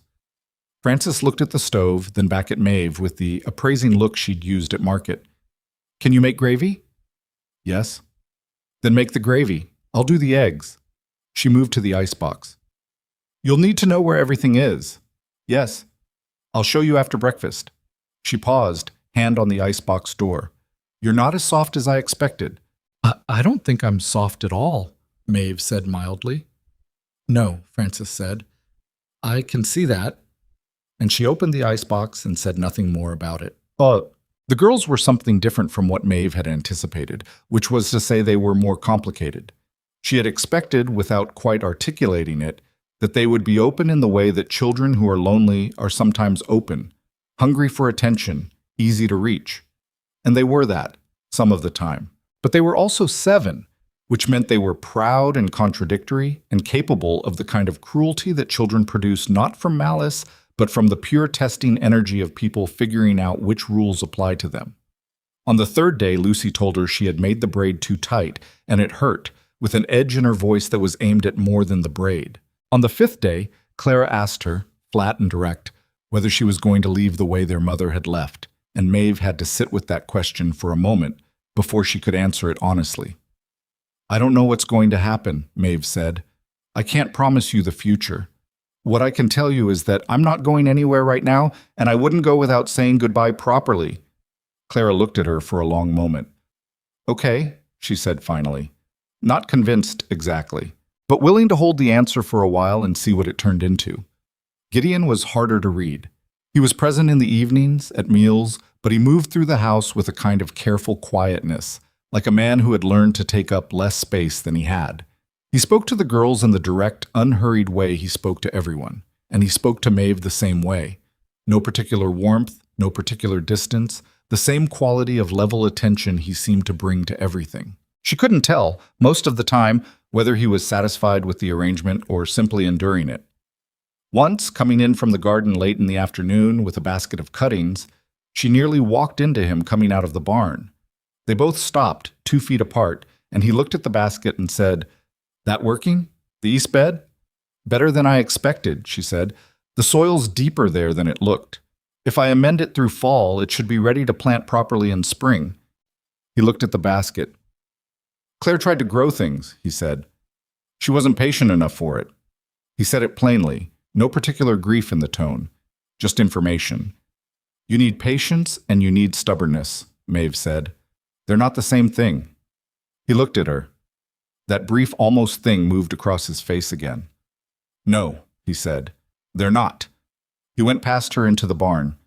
Frances looked at the stove, then back at Maeve with the appraising look she'd used at market. Can you make gravy? Yes. Then make the gravy. I'll do the eggs. She moved to the icebox. You'll need to know where everything is. Yes. I'll show you after breakfast. She paused, hand on the icebox door. You're not as soft as I expected. I don't think I'm soft at all, Maeve said mildly. No, Frances said. I can see that. and she opened the icebox and said nothing more about it. The girls were something different from what Maeve had anticipated, which was to say they were more complicated. She had expected, without quite articulating it, that they would be open in the way that children who are lonely are sometimes open, hungry for attention, easy to reach. And they were that, some of the time. But they were also 7, which meant they were proud and contradictory and capable of the kind of cruelty that children produce not from malice, but from the pure testing energy of people figuring out which rules apply to them. On the 3rd day, Lucy told her she had made the braid too tight, and it hurt, with an edge in her voice that was aimed at more than the braid. On the 5th day, Clara asked her, flat and direct, whether she was going to leave the way their mother had left, and Maeve had to sit with that question for a moment before she could answer it honestly. "I don't know what's going to happen," Maeve said. "I can't promise you the future. What I can tell you is that I'm not going anywhere right now, and I wouldn't go without saying goodbye properly." Clara looked at her for a long moment. "Okay," she said finally. Not convinced exactly, but willing to hold the answer for a while and see what it turned into. Gideon was harder to read. He was present in the evenings, at meals, but he moved through the house with a kind of careful quietness, like a man who had learned to take up less space than he had. He spoke to the girls in the direct, unhurried way he spoke to everyone, and he spoke to Maeve the same way. No particular warmth, no particular distance, the same quality of level attention he seemed to bring to everything. She couldn't tell, most of the time, whether he was satisfied with the arrangement or simply enduring it. Once, coming in from the garden late in the afternoon with a basket of cuttings, she nearly walked into him coming out of the barn. They both stopped, 2 feet apart, and he looked at the basket and said, "That working? The east bed?" "Better than I expected," she said. "The soil's deeper there than it looked. If I amend it through fall, it should be ready to plant properly in spring." He looked at the basket. "Claire tried to grow things," he said. "She wasn't patient enough for it." He said it plainly, no particular grief in the tone, just information. "You need patience and you need stubbornness," Maeve said. "They're not the same thing." He looked at her. That brief almost thing moved across his face again. "No," he said, "they're not." He went past her into the barn.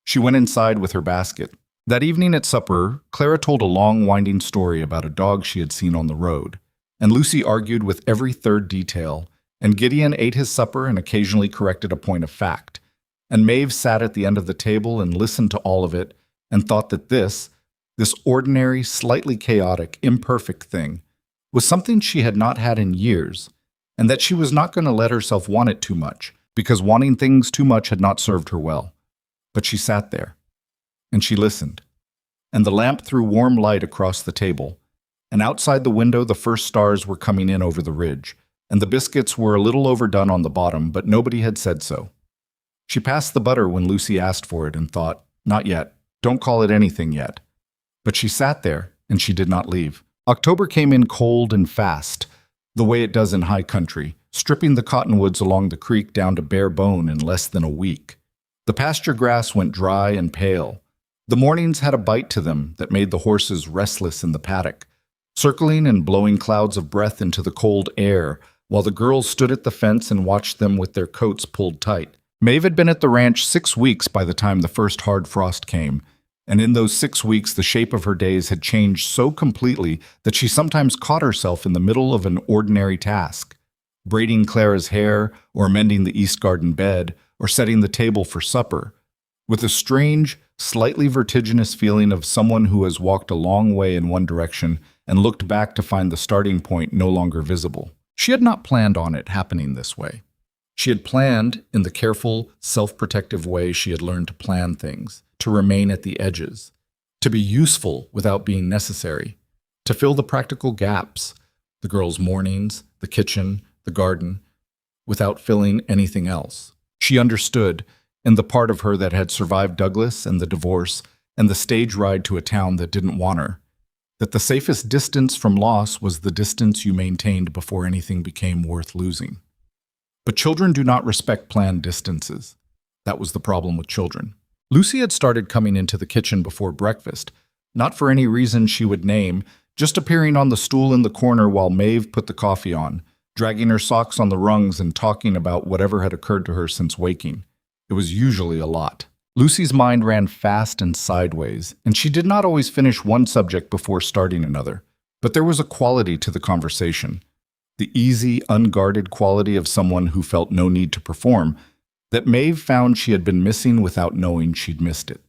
She went inside with her basket. That evening at supper, Clara told a long, winding story about a dog she had seen on the road, and Lucy argued with every third detail, and Gideon ate his supper and occasionally corrected a point of fact, and Maeve sat at the end of the table and listened to all of it and thought that this ordinary, slightly chaotic, imperfect thing was something she had not had in years, and that she was not going to let herself want it too much, because wanting things too much had not served her well. But she sat there, and she listened, and the lamp threw warm light across the table, and outside the window the first stars were coming in over the ridge, and the biscuits were a little overdone on the bottom, but nobody had said so. She passed the butter when Lucy asked for it and thought, "Not yet, don't call it anything yet." But she sat there, and she did not leave. October came in cold and fast, the way it does in high country, stripping the cottonwoods along the creek down to bare bone in less than a week. The pasture grass went dry and pale. The mornings had a bite to them that made the horses restless in the paddock, circling and blowing clouds of breath into the cold air, while the girls stood at the fence and watched them with their coats pulled tight. Maeve had been at the ranch 6 weeks by the time the first hard frost came, and in those 6 weeks the shape of her days had changed so completely that she sometimes caught herself in the middle of an ordinary task, braiding Clara's hair, or mending the east garden bed, or setting the table for supper, with a strange, slightly vertiginous feeling of someone who has walked a long way in one direction and looked back to find the starting point no longer visible. She had not planned on it happening this way. She had planned, in the careful, self-protective way she had learned to plan things, to remain at the edges, to be useful without being necessary, to fill the practical gaps, the girls' mornings, the kitchen, the garden, without filling anything else. She understood, in the part of her that had survived Douglas and the divorce and the stage ride to a town that didn't want her, that the safest distance from loss was the distance you maintained before anything became worth losing. But children do not respect planned distances. That was the problem with children. Lucy had started coming into the kitchen before breakfast, not for any reason she would name, just appearing on the stool in the corner while Maeve put the coffee on, dragging her socks on the rungs and talking about whatever had occurred to her since waking. It was usually a lot. Lucy's mind ran fast and sideways, and she did not always finish one subject before starting another. But there was a quality to the conversation, the easy, unguarded quality of someone who felt no need to perform, that Maeve found she had been missing without knowing she'd missed it.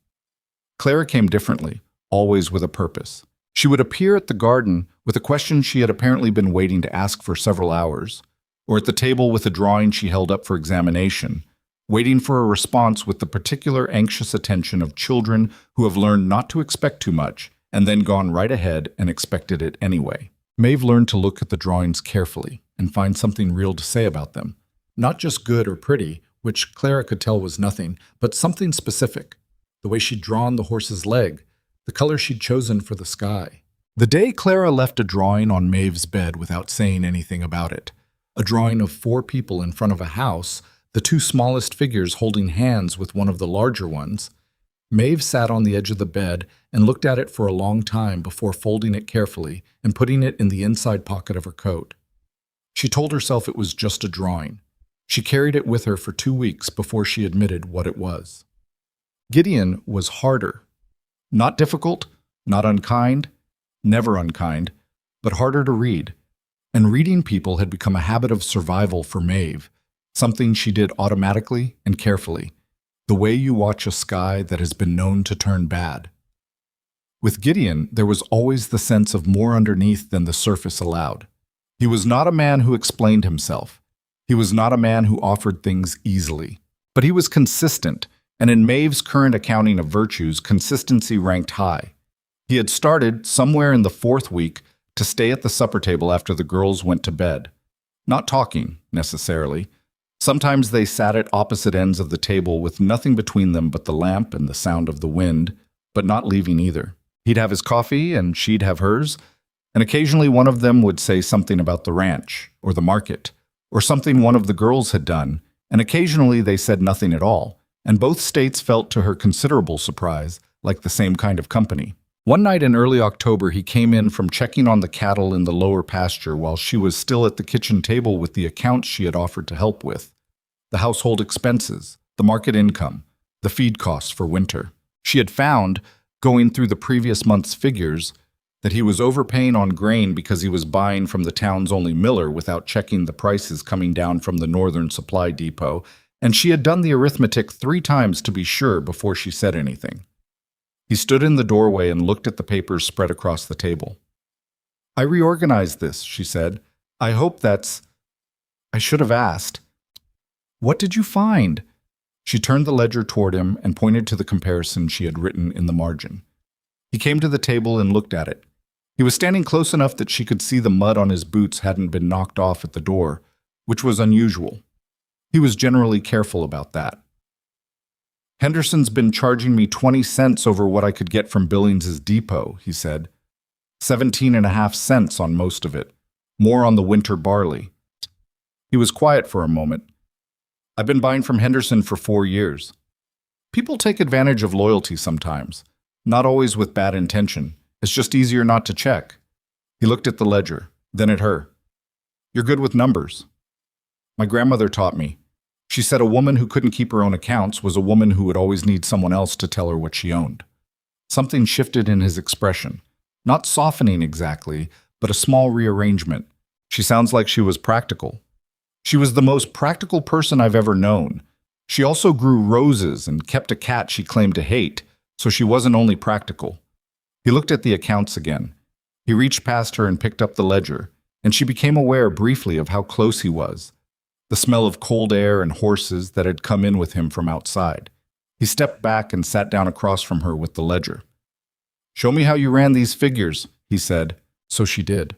Clara came differently, always with a purpose. She would appear at the garden with a question she had apparently been waiting to ask for several hours, or at the table with a drawing she held up for examination, waiting for a response with the particular anxious attention of children who have learned not to expect too much and then gone right ahead and expected it anyway. Maeve learned to look at the drawings carefully and find something real to say about them. Not just good or pretty, which Clara could tell was nothing, but something specific. The way she'd drawn the horse's leg, the color she'd chosen for the sky. The day Clara left a drawing on Maeve's bed without saying anything about it, a drawing of 4 people in front of a house, the 2 smallest figures holding hands with one of the larger ones, Maeve sat on the edge of the bed and looked at it for a long time before folding it carefully and putting it in the inside pocket of her coat. She told herself it was just a drawing. She carried it with her for 2 weeks before she admitted what it was. Gideon was harder. Not difficult, not unkind, never unkind, but harder to read. And reading people had become a habit of survival for Maeve, something she did automatically and carefully, the way you watch a sky that has been known to turn bad. With Gideon, there was always the sense of more underneath than the surface allowed. He was not a man who explained himself. He was not a man who offered things easily. But he was consistent, and in Maeve's current accounting of virtues, consistency ranked high. He had started, somewhere in the 4th week, to stay at the supper table after the girls went to bed. Not talking, necessarily. Sometimes they sat at opposite ends of the table with nothing between them but the lamp and the sound of the wind, but not leaving either. He'd have his coffee and she'd have hers, and occasionally one of them would say something about the ranch, or the market, or something one of the girls had done, and occasionally they said nothing at all, and both states felt to her considerable surprise like the same kind of company. One night in early October, he came in from checking on the cattle in the lower pasture while she was still at the kitchen table with the accounts she had offered to help with. The household expenses, the market income, the feed costs for winter. She had found, going through the previous month's figures, that he was overpaying on grain because he was buying from the town's only miller without checking the prices coming down from the northern supply depot, and she had done the arithmetic 3 times to be sure before she said anything. He stood in the doorway and looked at the papers spread across the table. "I reorganized this," she said. "I hope that's—" "I should have asked." "What did you find?" She turned the ledger toward him and pointed to the comparison she had written in the margin. He came to the table and looked at it. He was standing close enough that she could see the mud on his boots hadn't been knocked off at the door, which was unusual. He was generally careful about that. "Henderson's been charging me 20 cents over what I could get from Billings's depot," he said. 17.5 cents on most of it, more on the winter barley. He was quiet for a moment. "I've been buying from Henderson for 4 years. People take advantage of loyalty sometimes, not always with bad intention. It's just easier not to check." He looked at the ledger, then at her. "You're good with numbers." "My grandmother taught me. She said a woman who couldn't keep her own accounts was a woman who would always need someone else to tell her what she owned." Something shifted in his expression. Not softening exactly, but a small rearrangement. "She sounds like she was practical." "She was the most practical person I've ever known. She also grew roses and kept a cat she claimed to hate, so she wasn't only practical." He looked at the accounts again. He reached past her and picked up the ledger, and she became aware briefly of how close he was. The smell of cold air and horses that had come in with him from outside. He stepped back and sat down across from her with the ledger. "Show me how you ran these figures," he said. So she did.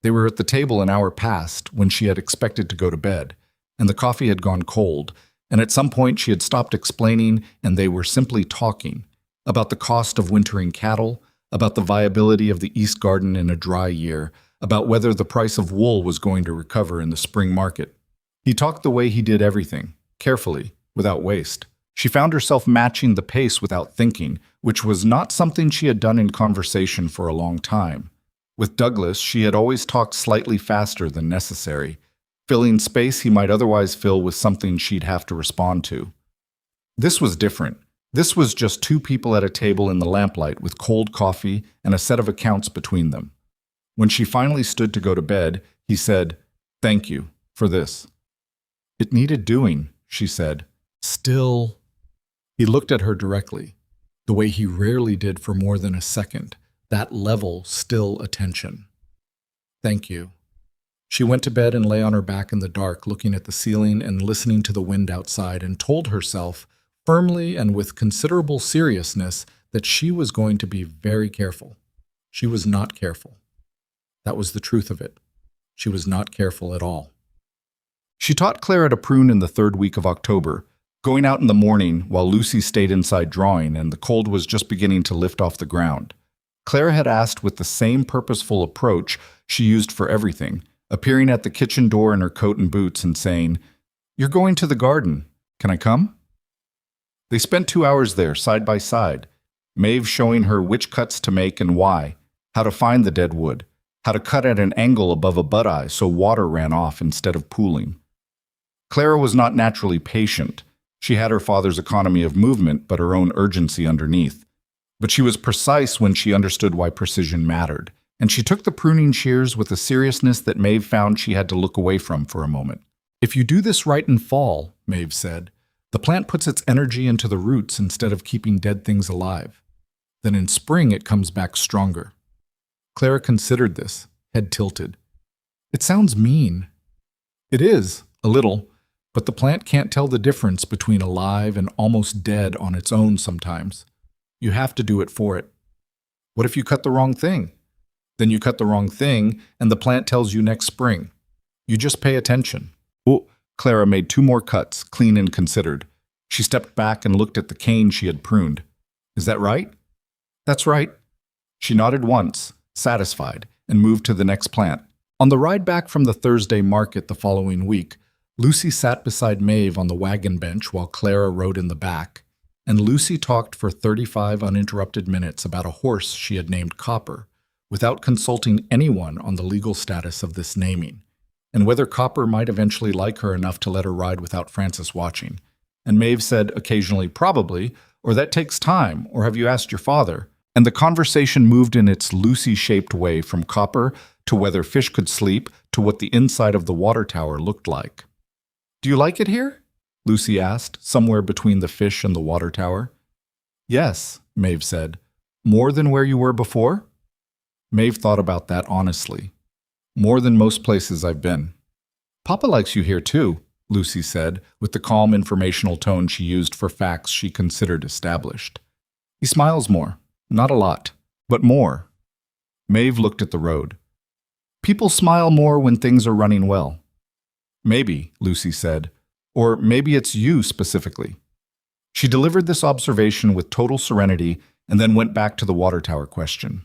They were at the table an hour past when she had expected to go to bed, and the coffee had gone cold, and at some point she had stopped explaining and they were simply talking about the cost of wintering cattle, about the viability of the East Garden in a dry year, about whether the price of wool was going to recover in the spring market. He talked the way he did everything, carefully, without waste. She found herself matching the pace without thinking, which was not something she had done in conversation for a long time. With Douglas, she had always talked slightly faster than necessary, filling space he might otherwise fill with something she'd have to respond to. This was different. This was just two people at a table in the lamplight with cold coffee and a set of accounts between them. When she finally stood to go to bed, he said, "Thank you for this." "It needed doing," she said. Still. He looked at her directly, the way he rarely did for more than a second, that level, still attention. "Thank you." She went to bed and lay on her back in the dark, looking at the ceiling and listening to the wind outside, and told herself, firmly and with considerable seriousness, that she was going to be very careful. She was not careful. That was the truth of it. She was not careful at all. She taught Clara to prune in the third week of October, going out in the morning while Lucy stayed inside drawing and the cold was just beginning to lift off the ground. Clara had asked with the same purposeful approach she used for everything, appearing at the kitchen door in her coat and boots and saying, "You're going to the garden. Can I come?" They spent 2 hours there, side by side, Maeve showing her which cuts to make and why, how to find the dead wood, how to cut at an angle above a butt-eye so water ran off instead of pooling. Clara was not naturally patient. She had her father's economy of movement, but her own urgency underneath. But she was precise when she understood why precision mattered, and she took the pruning shears with a seriousness that Maeve found she had to look away from for a moment. "If you do this right in fall," Maeve said, "the plant puts its energy into the roots instead of keeping dead things alive. Then in spring it comes back stronger." Clara considered this, head tilted. "It sounds mean." "It is, a little, but the plant can't tell the difference between alive and almost dead on its own sometimes. You have to do it for it." "What if you cut the wrong thing?" "Then you cut the wrong thing, and the plant tells you next spring. You just pay attention." Oh, Clara made 2 more cuts, clean and considered. She stepped back and looked at the cane she had pruned. "Is that right?" "That's right." She nodded once, satisfied, and moved to the next plant. On the ride back from the Thursday market the following week, Lucy sat beside Maeve on the wagon bench while Clara rode in the back, and Lucy talked for 35 uninterrupted minutes about a horse she had named Copper, without consulting anyone on the legal status of this naming, and whether Copper might eventually like her enough to let her ride without Francis watching. And Maeve said occasionally, "Probably," or "That takes time," or "Have you asked your father?" And the conversation moved in its Lucy-shaped way from Copper to whether fish could sleep to what the inside of the water tower looked like. "Do you like it here?" Lucy asked, somewhere between the fish and the water tower. "Yes," Maeve said. "More than where you were before?" Maeve thought about that honestly. "More than most places I've been." "Papa likes you here too," Lucy said, with the calm informational tone she used for facts she considered established. "He smiles more. Not a lot, but more." Maeve looked at the road. "People smile more when things are running well." "Maybe," Lucy said. "Or maybe it's you specifically." She delivered this observation with total serenity and then went back to the water tower question.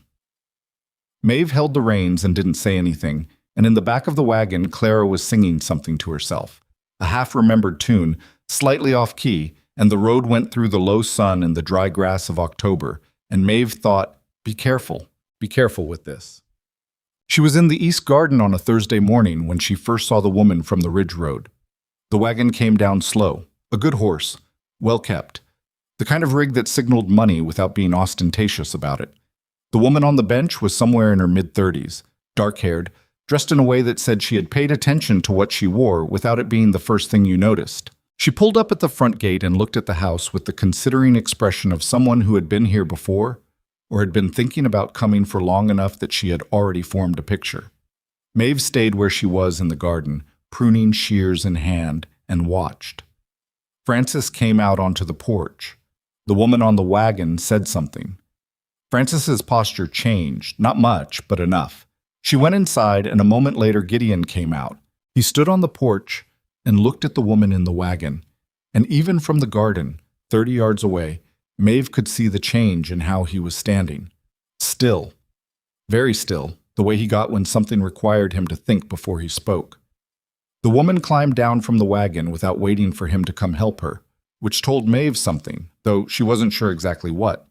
Maeve held the reins and didn't say anything, and in the back of the wagon, Clara was singing something to herself, a half-remembered tune, slightly off-key, and the road went through the low sun and the dry grass of October, and Maeve thought, be careful with this. She was in the East Garden on a Thursday morning when she first saw the woman from the Ridge Road. The wagon came down slow, a good horse, well kept, the kind of rig that signaled money without being ostentatious about it. The woman on the bench was somewhere in her mid-30s, dark-haired, dressed in a way that said she had paid attention to what she wore without it being the first thing you noticed. She pulled up at the front gate and looked at the house with the considering expression of someone who had been here before or had been thinking about coming for long enough that she had already formed a picture. Maeve stayed where she was in the garden, pruning shears in hand, and watched. Francis came out onto the porch. The woman on the wagon said something. Francis's posture changed, not much, but enough. She went inside, and a moment later Gideon came out. He stood on the porch and looked at the woman in the wagon, and even from the garden, 30 yards away, Maeve could see the change in how he was standing. Still, very still, the way he got when something required him to think before he spoke. The woman climbed down from the wagon without waiting for him to come help her, which told Maeve something, though she wasn't sure exactly what.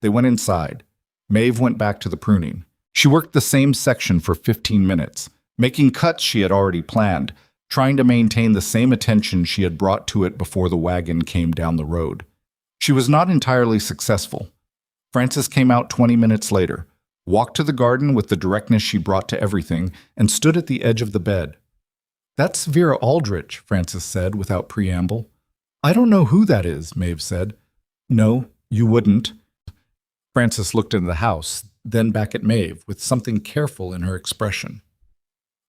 They went inside. Maeve went back to the pruning. She worked the same section for 15 minutes, making cuts she had already planned, trying to maintain the same attention she had brought to it before the wagon came down the road. She was not entirely successful. Frances came out 20 minutes later, walked to the garden with the directness she brought to everything, and stood at the edge of the bed. "That's Vera Aldrich," Frances said without preamble. "I don't know who that is," Maeve said. "No, you wouldn't." Frances looked into the house, then back at Maeve, with something careful in her expression.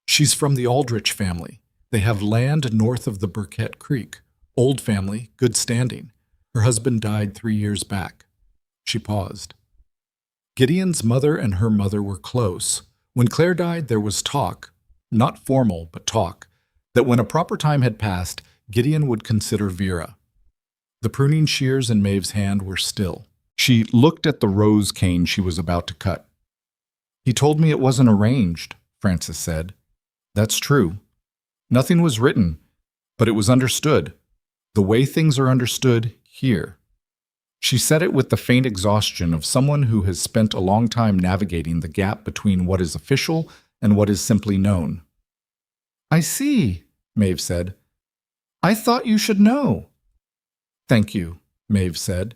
"She's from the Aldrich family. They have land north of the Burkett Creek. Old family, good standing. Her husband died 3 years back." She paused. Gideon's mother and her mother were close. When Claire died, there was talk, not formal, but talk, that when a proper time had passed, Gideon would consider Vera. The pruning shears in Maeve's hand were still. She looked at the rose cane she was about to cut. "He told me it wasn't arranged," Frances said. "That's true. Nothing was written, but it was understood. The way things are understood here." She said it with the faint exhaustion of someone who has spent a long time navigating the gap between what is official and what is simply known. "I see," Maeve said. "I thought you should know." "Thank you," Maeve said.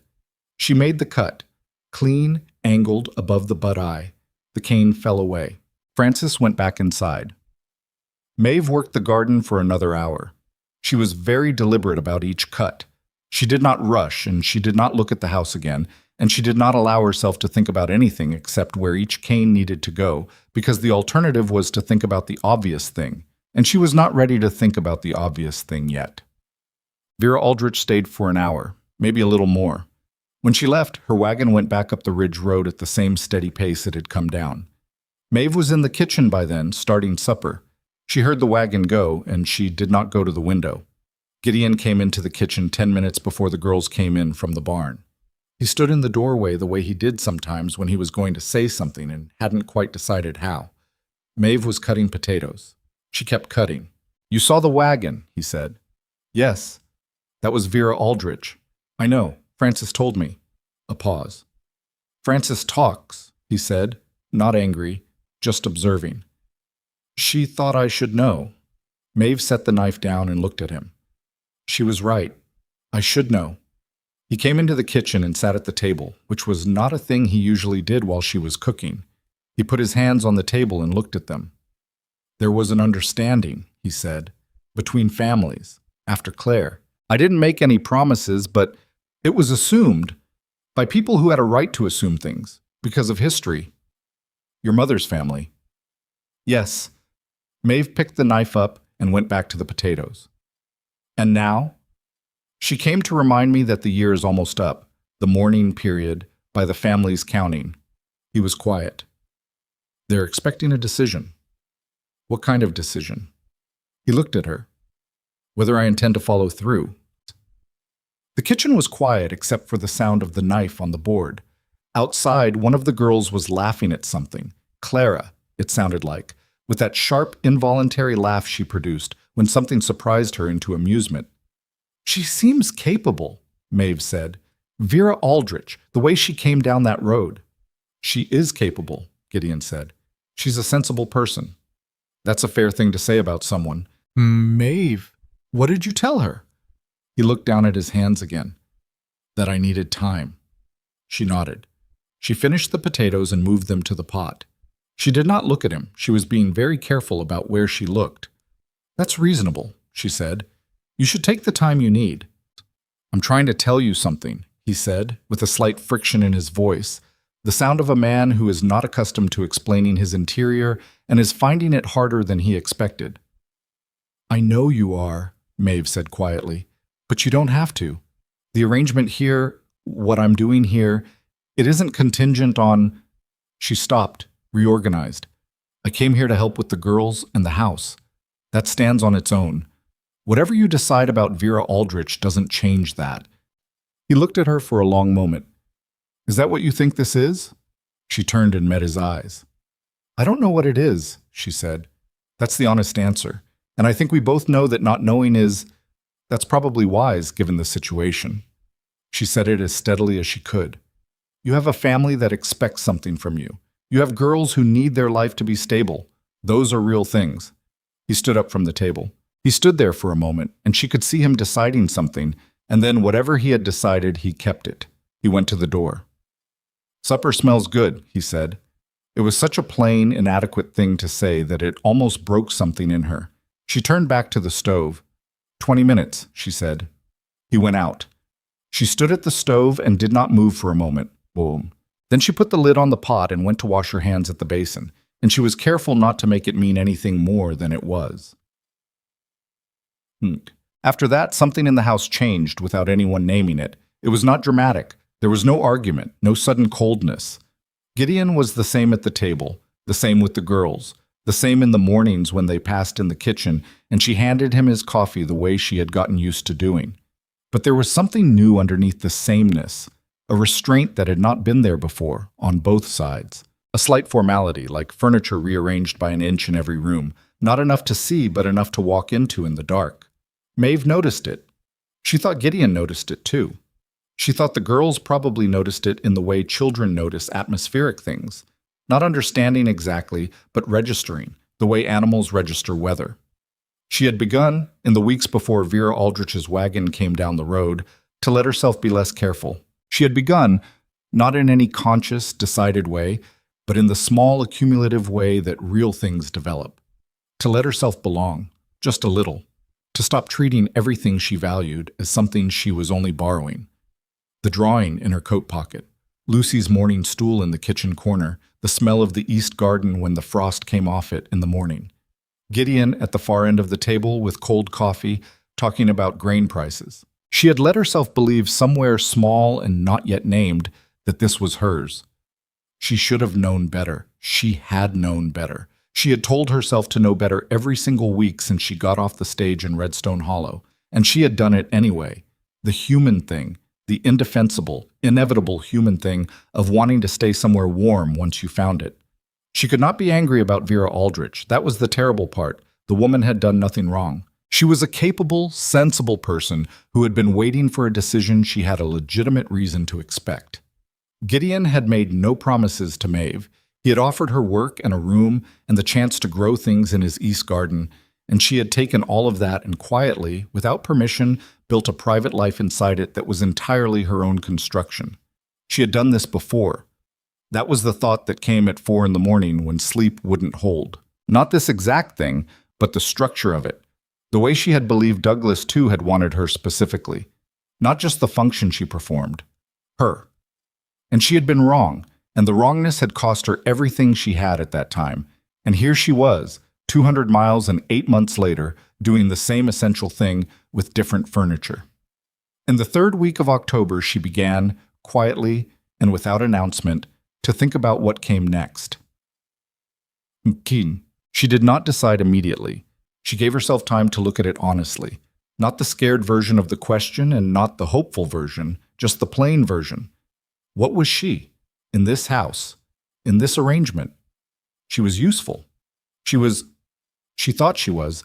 She made the cut, clean, angled above the butt eye. The cane fell away. Frances went back inside. Maeve worked the garden for another hour. She was very deliberate about each cut. She did not rush, and she did not look at the house again, and she did not allow herself to think about anything except where each cane needed to go, because the alternative was to think about the obvious thing, and she was not ready to think about the obvious thing yet. Vera Aldrich stayed for an hour, maybe a little more. When she left, her wagon went back up the ridge road at the same steady pace it had come down. Maeve was in the kitchen by then, starting supper. She heard the wagon go, and she did not go to the window. Gideon came into the kitchen 10 minutes before the girls came in from the barn. He stood in the doorway the way he did sometimes when he was going to say something and hadn't quite decided how. Maeve was cutting potatoes. She kept cutting. "You saw the wagon," he said. "Yes. That was Vera Aldrich. I know. Frances told me." A pause. "Frances talks," he said, not angry, just observing. "She thought I should know." Maeve set the knife down and looked at him. She was right. I should know. He came into the kitchen and sat at the table, which was not a thing he usually did while she was cooking. He put his hands on the table and looked at them. "There was an understanding," he said, "between families, after Claire. I didn't make any promises, but it was assumed, by people who had a right to assume things, because of history. Your mother's family." "Yes." Maeve picked the knife up and went back to the potatoes. "And now?" "She came to remind me that the year is almost up, the mourning period, by the family's counting." He was quiet. "They're expecting a decision." "What kind of decision?" He looked at her. "Whether I intend to follow through." The kitchen was quiet except for the sound of the knife on the board. Outside, one of the girls was laughing at something. Clara, it sounded like, with that sharp, involuntary laugh she produced when something surprised her into amusement. "She seems capable," Maeve said. "Vera Aldrich, the way she came down that road." "She is capable," Gideon said. "She's a sensible person." "That's a fair thing to say about someone." "Maeve, what did you tell her?" He looked down at his hands again. "That I needed time." She nodded. She finished the potatoes and moved them to the pot. She did not look at him. She was being very careful about where she looked. "That's reasonable," she said. "You should take the time you need." "I'm trying to tell you something," he said, with a slight friction in his voice, the sound of a man who is not accustomed to explaining his interior and is finding it harder than he expected. "I know you are," Maeve said quietly, "but you don't have to. The arrangement here, what I'm doing here, it isn't contingent on—" She stopped, reorganized. "I came here to help with the girls and the house. That stands on its own. Whatever you decide about Vera Aldrich doesn't change that." He looked at her for a long moment. "Is that what you think this is?" She turned and met his eyes. "I don't know what it is," she said. "That's the honest answer. And I think we both know that not knowing that's probably wise, given the situation." She said it as steadily as she could. "You have a family that expects something from you. You have girls who need their life to be stable. Those are real things." He stood up from the table. He stood there for a moment, and she could see him deciding something, and then whatever he had decided, he kept it. He went to the door. "Supper smells good," he said. It was such a plain, inadequate thing to say that it almost broke something in her. She turned back to the stove. 20 minutes, she said. He went out. She stood at the stove and did not move for a moment. Boom. Then she put the lid on the pot and went to wash her hands at the basin, and she was careful not to make it mean anything more than it was. After that, something in the house changed without anyone naming it. It was not dramatic. There was no argument, no sudden coldness. Gideon was the same at the table, the same with the girls, the same in the mornings when they passed in the kitchen, and she handed him his coffee the way she had gotten used to doing. But there was something new underneath the sameness, a restraint that had not been there before, on both sides. A slight formality, like furniture rearranged by an inch in every room, not enough to see but enough to walk into in the dark. Maeve noticed it. She thought Gideon noticed it too. She thought the girls probably noticed it in the way children notice atmospheric things, not understanding exactly, but registering, the way animals register weather. She had begun, in the weeks before Vera Aldrich's wagon came down the road, to let herself be less careful. She had begun, not in any conscious, decided way, but in the small, accumulative way that real things develop. To let herself belong, just a little. To stop treating everything she valued as something she was only borrowing. The drawing in her coat pocket, Lucy's morning stool in the kitchen corner, the smell of the east garden when the frost came off it in the morning. Gideon at the far end of the table with cold coffee, talking about grain prices. She had let herself believe somewhere small and not yet named that this was hers. She should have known better. She had known better. She had told herself to know better every single week since she got off the stage in Redstone Hollow, and she had done it anyway. The human thing, the indefensible, inevitable human thing of wanting to stay somewhere warm once you found it. She could not be angry about Vera Aldrich. That was the terrible part. The woman had done nothing wrong. She was a capable, sensible person who had been waiting for a decision she had a legitimate reason to expect. Gideon had made no promises to Maeve. He had offered her work and a room and the chance to grow things in his east garden, and she had taken all of that and quietly, without permission, built a private life inside it that was entirely her own construction. She had done this before. That was the thought that came at 4 a.m. when sleep wouldn't hold. Not this exact thing, but the structure of it. The way she had believed Douglas, too, had wanted her specifically. Not just the function she performed. Her. And she had been wrong, and the wrongness had cost her everything she had at that time. And here she was, 200 miles and 8 months later, doing the same essential thing with different furniture. In the 3rd week of October, she began, quietly and without announcement, to think about what came next. Keen. She did not decide immediately. She gave herself time to look at it honestly. Not the scared version of the question and not the hopeful version, just the plain version. What was she? In this house? In this arrangement? She was useful. She thought she was,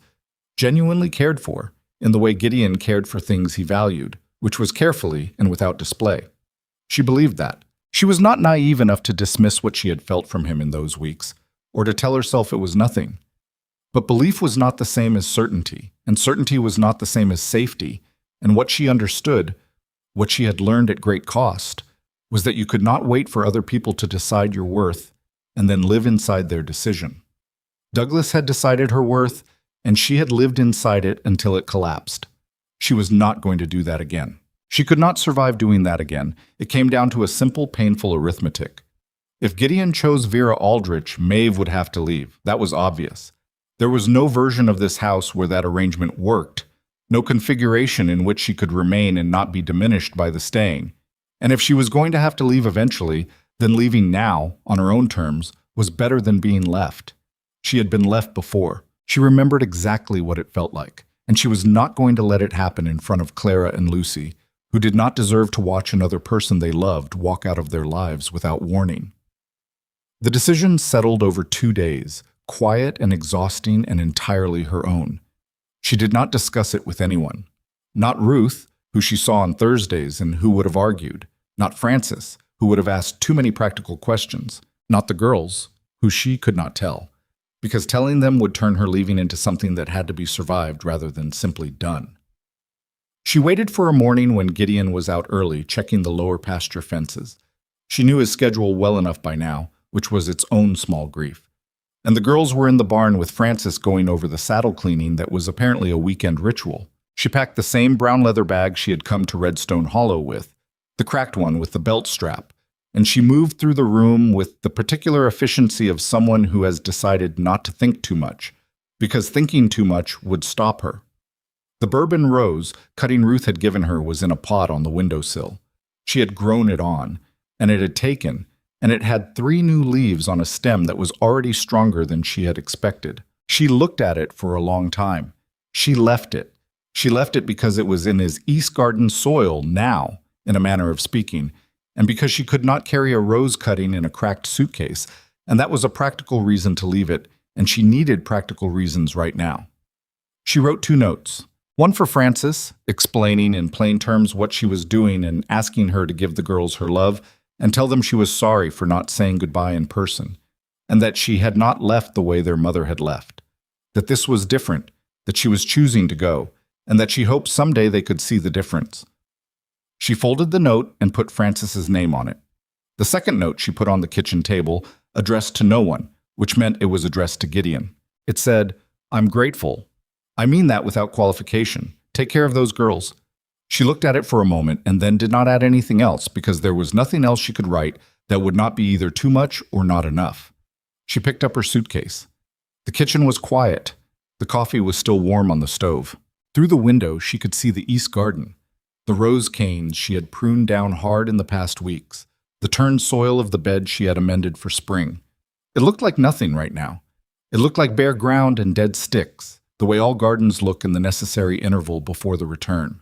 genuinely cared for, in the way Gideon cared for things he valued, which was carefully and without display. She believed that. She was not naive enough to dismiss what she had felt from him in those weeks, or to tell herself it was nothing. But belief was not the same as certainty, and certainty was not the same as safety, and what she understood, what she had learned at great cost, was that you could not wait for other people to decide your worth and then live inside their decision. Douglas had decided her worth, and she had lived inside it until it collapsed. She was not going to do that again. She could not survive doing that again. It came down to a simple, painful arithmetic. If Gideon chose Vera Aldrich, Maeve would have to leave. That was obvious. There was no version of this house where that arrangement worked, no configuration in which she could remain and not be diminished by the staying. And if she was going to have to leave eventually, then leaving now, on her own terms, was better than being left. She had been left before. She remembered exactly what it felt like, and she was not going to let it happen in front of Clara and Lucy, who did not deserve to watch another person they loved walk out of their lives without warning. The decision settled over 2 days, quiet and exhausting and entirely her own. She did not discuss it with anyone. Not Ruth, who she saw on Thursdays and who would have argued. Not Frances, who would have asked too many practical questions. Not the girls, who she could not tell. because telling them would turn her leaving into something that had to be survived rather than simply done. She waited for a morning when Gideon was out early, checking the lower pasture fences. She knew his schedule well enough by now, which was its own small grief. And the girls were in the barn with Frances going over the saddle cleaning that was apparently a weekend ritual. She packed the same brown leather bag she had come to Redstone Hollow with, the cracked one with the belt strap, and she moved through the room with the particular efficiency of someone who has decided not to think too much, because thinking too much would stop her. The bourbon rose cutting Ruth had given her was in a pot on the windowsill. She had grown it on, and it had taken, and it had 3 new leaves on a stem that was already stronger than she had expected. She looked at it for a long time. She left it. She left it because it was in his East Garden soil now, in a manner of speaking, and because she could not carry a rose cutting in a cracked suitcase, and that was a practical reason to leave it, and she needed practical reasons right now. She wrote 2 notes. One for Frances, explaining in plain terms what she was doing and asking her to give the girls her love and tell them she was sorry for not saying goodbye in person, and that she had not left the way their mother had left, that this was different, that she was choosing to go, and that she hoped someday they could see the difference. She folded the note and put Frances's name on it. The second note she put on the kitchen table, addressed to no one, which meant it was addressed to Gideon. It said, "I'm grateful. I mean that without qualification. Take care of those girls." She looked at it for a moment and then did not add anything else because there was nothing else she could write that would not be either too much or not enough. She picked up her suitcase. The kitchen was quiet. The coffee was still warm on the stove. Through the window, she could see the East Garden, the rose canes she had pruned down hard in the past weeks, the turned soil of the bed she had amended for spring. It looked like nothing right now. It looked like bare ground and dead sticks, the way all gardens look in the necessary interval before the return.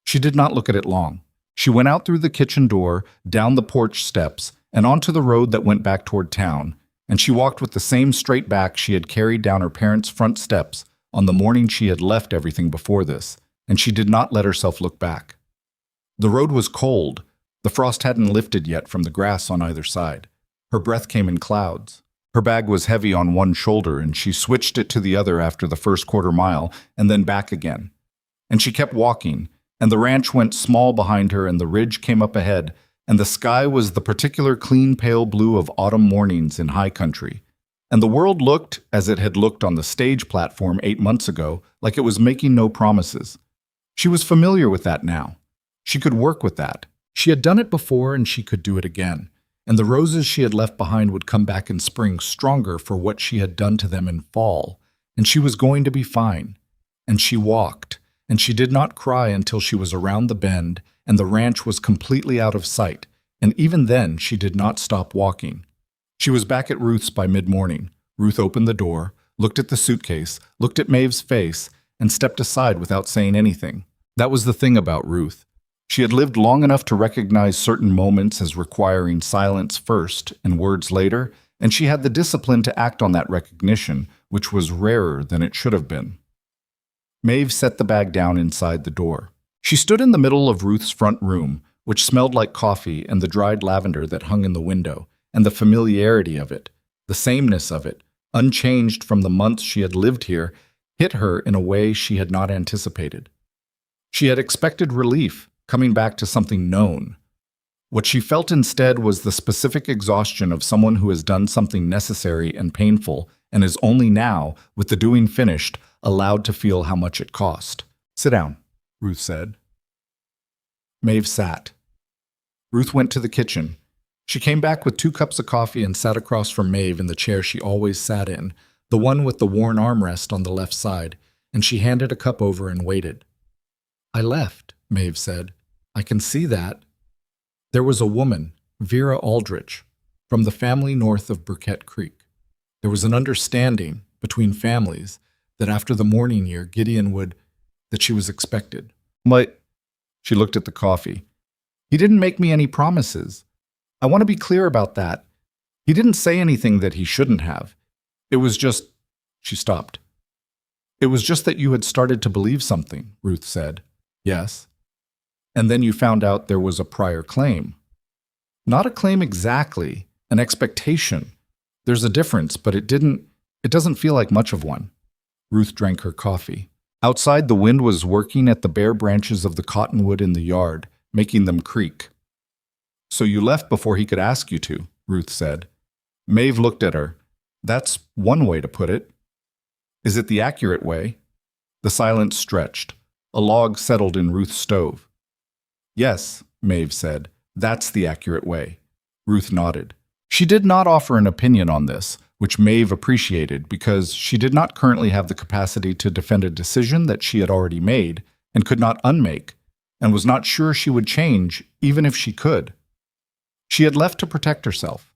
She did not look at it long. She went out through the kitchen door, down the porch steps, and onto the road that went back toward town, and she walked with the same straight back she had carried down her parents' front steps on the morning she had left everything before this, and she did not let herself look back. The road was cold. The frost hadn't lifted yet from the grass on either side. Her breath came in clouds. Her bag was heavy on one shoulder, and she switched it to the other after the first quarter mile, and then back again. And she kept walking, and the ranch went small behind her, and the ridge came up ahead, and the sky was the particular clean pale blue of autumn mornings in high country. And the world looked, as it had looked on the stage platform 8 months ago, like it was making no promises. She was familiar with that now. She could work with that. She had done it before, and she could do it again. And the roses she had left behind would come back in spring stronger for what she had done to them in fall, and she was going to be fine. And she walked, and she did not cry until she was around the bend, and the ranch was completely out of sight, and even then she did not stop walking. She was back at Ruth's by mid-morning. Ruth opened the door, looked at the suitcase, looked at Maeve's face, and stepped aside without saying anything. That was the thing about Ruth. She had lived long enough to recognize certain moments as requiring silence first and words later, and she had the discipline to act on that recognition, which was rarer than it should have been. Maeve set the bag down inside the door. She stood in the middle of Ruth's front room, which smelled like coffee and the dried lavender that hung in the window, and the familiarity of it, the sameness of it, unchanged from the months she had lived here, hit her in a way she had not anticipated. She had expected relief, coming back to something known. What she felt instead was the specific exhaustion of someone who has done something necessary and painful and is only now, with the doing finished, allowed to feel how much it cost. "Sit down," Ruth said. Maeve sat. Ruth went to the kitchen. She came back with 2 cups of coffee and sat across from Maeve in the chair she always sat in, the one with the worn armrest on the left side, and she handed a cup over and waited. "I left," Maeve said. "I can see that." There was a woman, Vera Aldrich, from the family north of Burkett Creek. There was an understanding between families that after the mourning year, Gideon would, that she was expected. But she looked at the coffee. "He didn't make me any promises. I want to be clear about that. He didn't say anything that he shouldn't have. It was just—" She stopped. "It was just that you had started to believe something," Ruth said. "Yes. And then you found out there was a prior claim." "Not a claim exactly, an expectation. There's a difference, but it didn't—" It doesn't feel like much of one. Ruth drank her coffee. Outside, the wind was working at the bare branches of the cottonwood in the yard, making them creak. So you left before he could ask you to, Ruth said. Maeve looked at her. That's one way to put it. Is it the accurate way? The silence stretched. A log settled in Ruth's stove. Yes, Maeve said. That's the accurate way. Ruth nodded. She did not offer an opinion on this, which Maeve appreciated because she did not currently have the capacity to defend a decision that she had already made and could not unmake, and was not sure she would change even if she could. She had left to protect herself,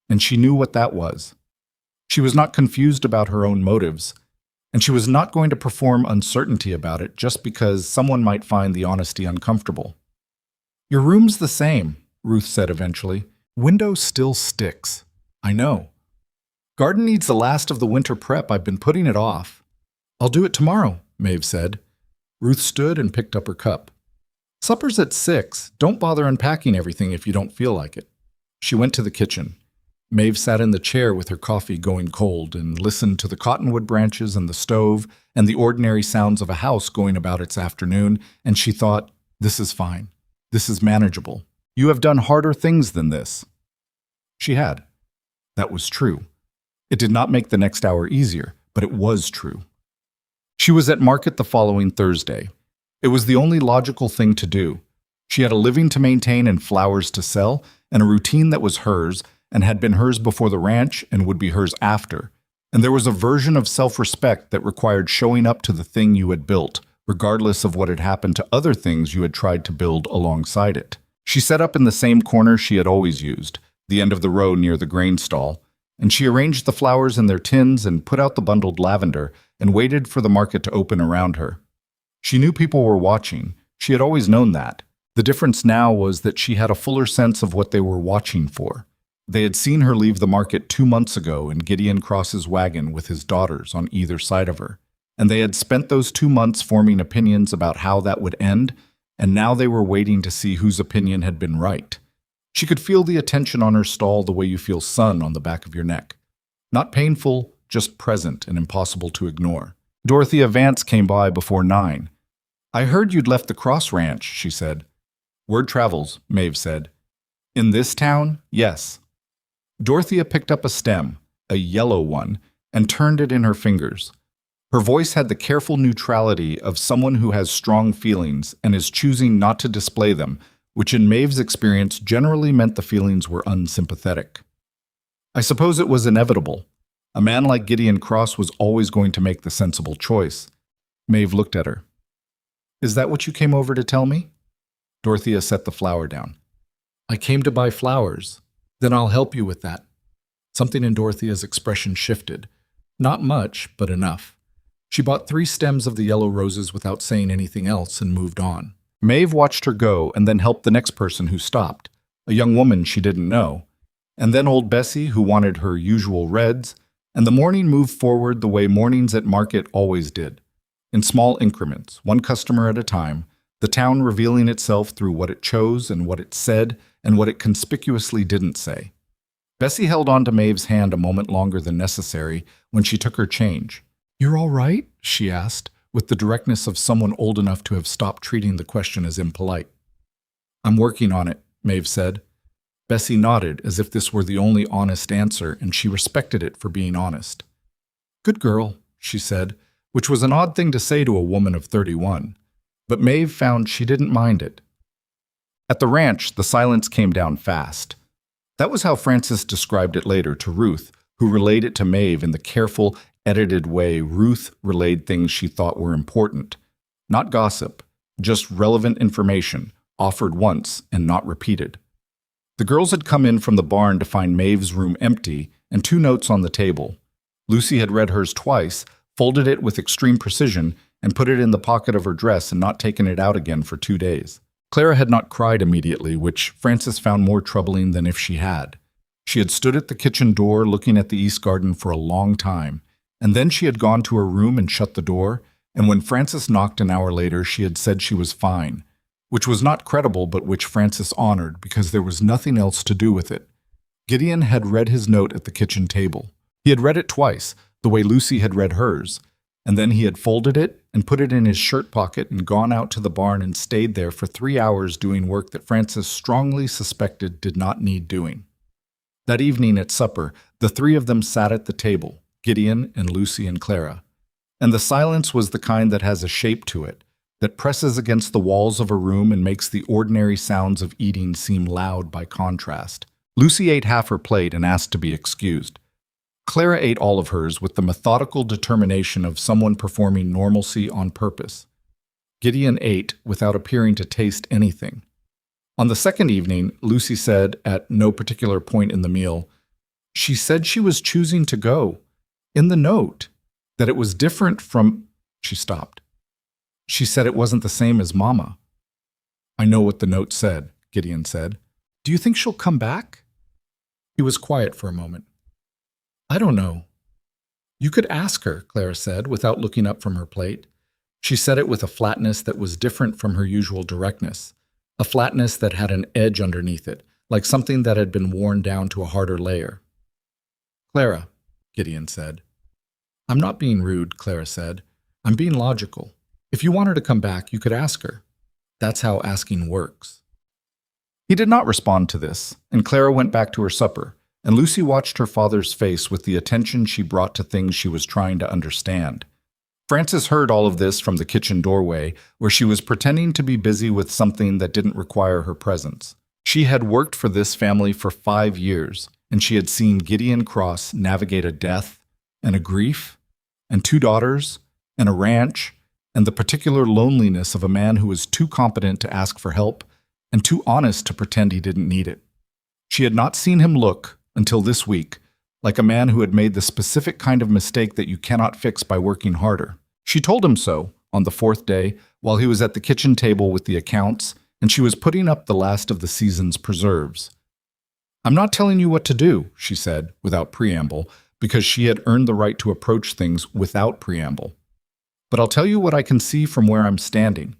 and she knew what that was. She was not confused about her own motives, and she was not going to perform uncertainty about it just because someone might find the honesty uncomfortable. Your room's the same, Ruth said eventually. Window still sticks. I know. Garden needs the last of the winter prep. I've been putting it off. I'll do it tomorrow, Maeve said. Ruth stood and picked up her cup. Supper's at 6. Don't bother unpacking everything if you don't feel like it. She went to the kitchen. Maeve sat in the chair with her coffee going cold and listened to the cottonwood branches and the stove and the ordinary sounds of a house going about its afternoon, and she thought, this is fine. This is manageable. You have done harder things than this. She had. That was true. It did not make the next hour easier, but it was true. She was at market the following Thursday. It was the only logical thing to do. She had a living to maintain and flowers to sell, and a routine that was hers, and had been hers before the ranch and would be hers after. And there was a version of self-respect that required showing up to the thing you had built, regardless of what had happened to other things you had tried to build alongside it. She set up in the same corner she had always used, the end of the row near the grain stall, and she arranged the flowers in their tins and put out the bundled lavender and waited for the market to open around her. She knew people were watching. She had always known that. The difference now was that she had a fuller sense of what they were watching for. They had seen her leave the market 2 months ago in Gideon Cross's wagon with his daughters on either side of her, and they had spent those 2 months forming opinions about how that would end, and now they were waiting to see whose opinion had been right. She could feel the attention on her stall the way you feel sun on the back of your neck. Not painful, just present and impossible to ignore. Dorothea Vance came by before 9. I heard you'd left the Cross Ranch, she said. Word travels, Maeve said. In this town, yes. Dorothea picked up a stem, a yellow one, and turned it in her fingers. Her voice had the careful neutrality of someone who has strong feelings and is choosing not to display them, which in Maeve's experience generally meant the feelings were unsympathetic. I suppose it was inevitable. A man like Gideon Cross was always going to make the sensible choice. Maeve looked at her. Is that what you came over to tell me? Dorothea set the flower down. I came to buy flowers. Then I'll help you with that. Something in Dorothea's expression shifted. Not much, but enough. She bought 3 stems of the yellow roses without saying anything else and moved on. Maeve watched her go and then helped the next person who stopped, a young woman she didn't know, and then old Bessie who wanted her usual reds, and the morning moved forward the way mornings at market always did, in small increments, one customer at a time, the town revealing itself through what it chose and what it said and what it conspicuously didn't say. Bessie held on to Maeve's hand a moment longer than necessary when she took her change. You're all right? She asked, with the directness of someone old enough to have stopped treating the question as impolite. I'm working on it, Maeve said. Bessie nodded as if this were the only honest answer, and she respected it for being honest. Good girl, she said, which was an odd thing to say to a woman of 31, but Maeve found she didn't mind it. At the ranch, the silence came down fast. That was how Frances described it later to Ruth, who relayed it to Maeve in the careful, edited way Ruth relayed things she thought were important. Not gossip, just relevant information, offered once and not repeated. The girls had come in from the barn to find Maeve's room empty and 2 notes on the table. Lucy had read hers twice, folded it with extreme precision, and put it in the pocket of her dress and not taken it out again for 2 days. Clara had not cried immediately, which Frances found more troubling than if she had. She had stood at the kitchen door looking at the east garden for a long time, and then she had gone to her room and shut the door, and when Frances knocked an hour later, she had said she was fine, which was not credible but which Frances honored because there was nothing else to do with it. Gideon had read his note at the kitchen table. He had read it twice, the way Lucy had read hers, and then he had folded it and put it in his shirt pocket and gone out to the barn and stayed there for 3 hours doing work that Frances strongly suspected did not need doing. That evening at supper, the three of them sat at the table, Gideon and Lucy and Clara, and the silence was the kind that has a shape to it, that presses against the walls of a room and makes the ordinary sounds of eating seem loud by contrast. Lucy ate half her plate and asked to be excused. Clara ate all of hers with the methodical determination of someone performing normalcy on purpose. Gideon ate without appearing to taste anything. On the second evening, Lucy said, at no particular point in the meal, she said she was choosing to go. In the note, that it was different from... She stopped. She said it wasn't the same as Mama. I know what the note said, Gideon said. Do you think she'll come back? He was quiet for a moment. I don't know. You could ask her, Clara said, without looking up from her plate. She said it with a flatness that was different from her usual directness, a flatness that had an edge underneath it, like something that had been worn down to a harder layer. Clara, Gideon said. I'm not being rude, Clara said. I'm being logical. If you want her to come back, you could ask her. That's how asking works. He did not respond to this, and Clara went back to her supper, and Lucy watched her father's face with the attention she brought to things she was trying to understand. Frances heard all of this from the kitchen doorway, where she was pretending to be busy with something that didn't require her presence. She had worked for this family for 5 years, and she had seen Gideon Cross navigate a death, and a grief, and 2 daughters, and a ranch, and the particular loneliness of a man who was too competent to ask for help, and too honest to pretend he didn't need it. She had not seen him look, until this week, like a man who had made the specific kind of mistake that you cannot fix by working harder. She told him so, on the 4th day, while he was at the kitchen table with the accounts, and she was putting up the last of the season's preserves. I'm not telling you what to do, she said, without preamble, because she had earned the right to approach things without preamble. But I'll tell you what I can see from where I'm standing.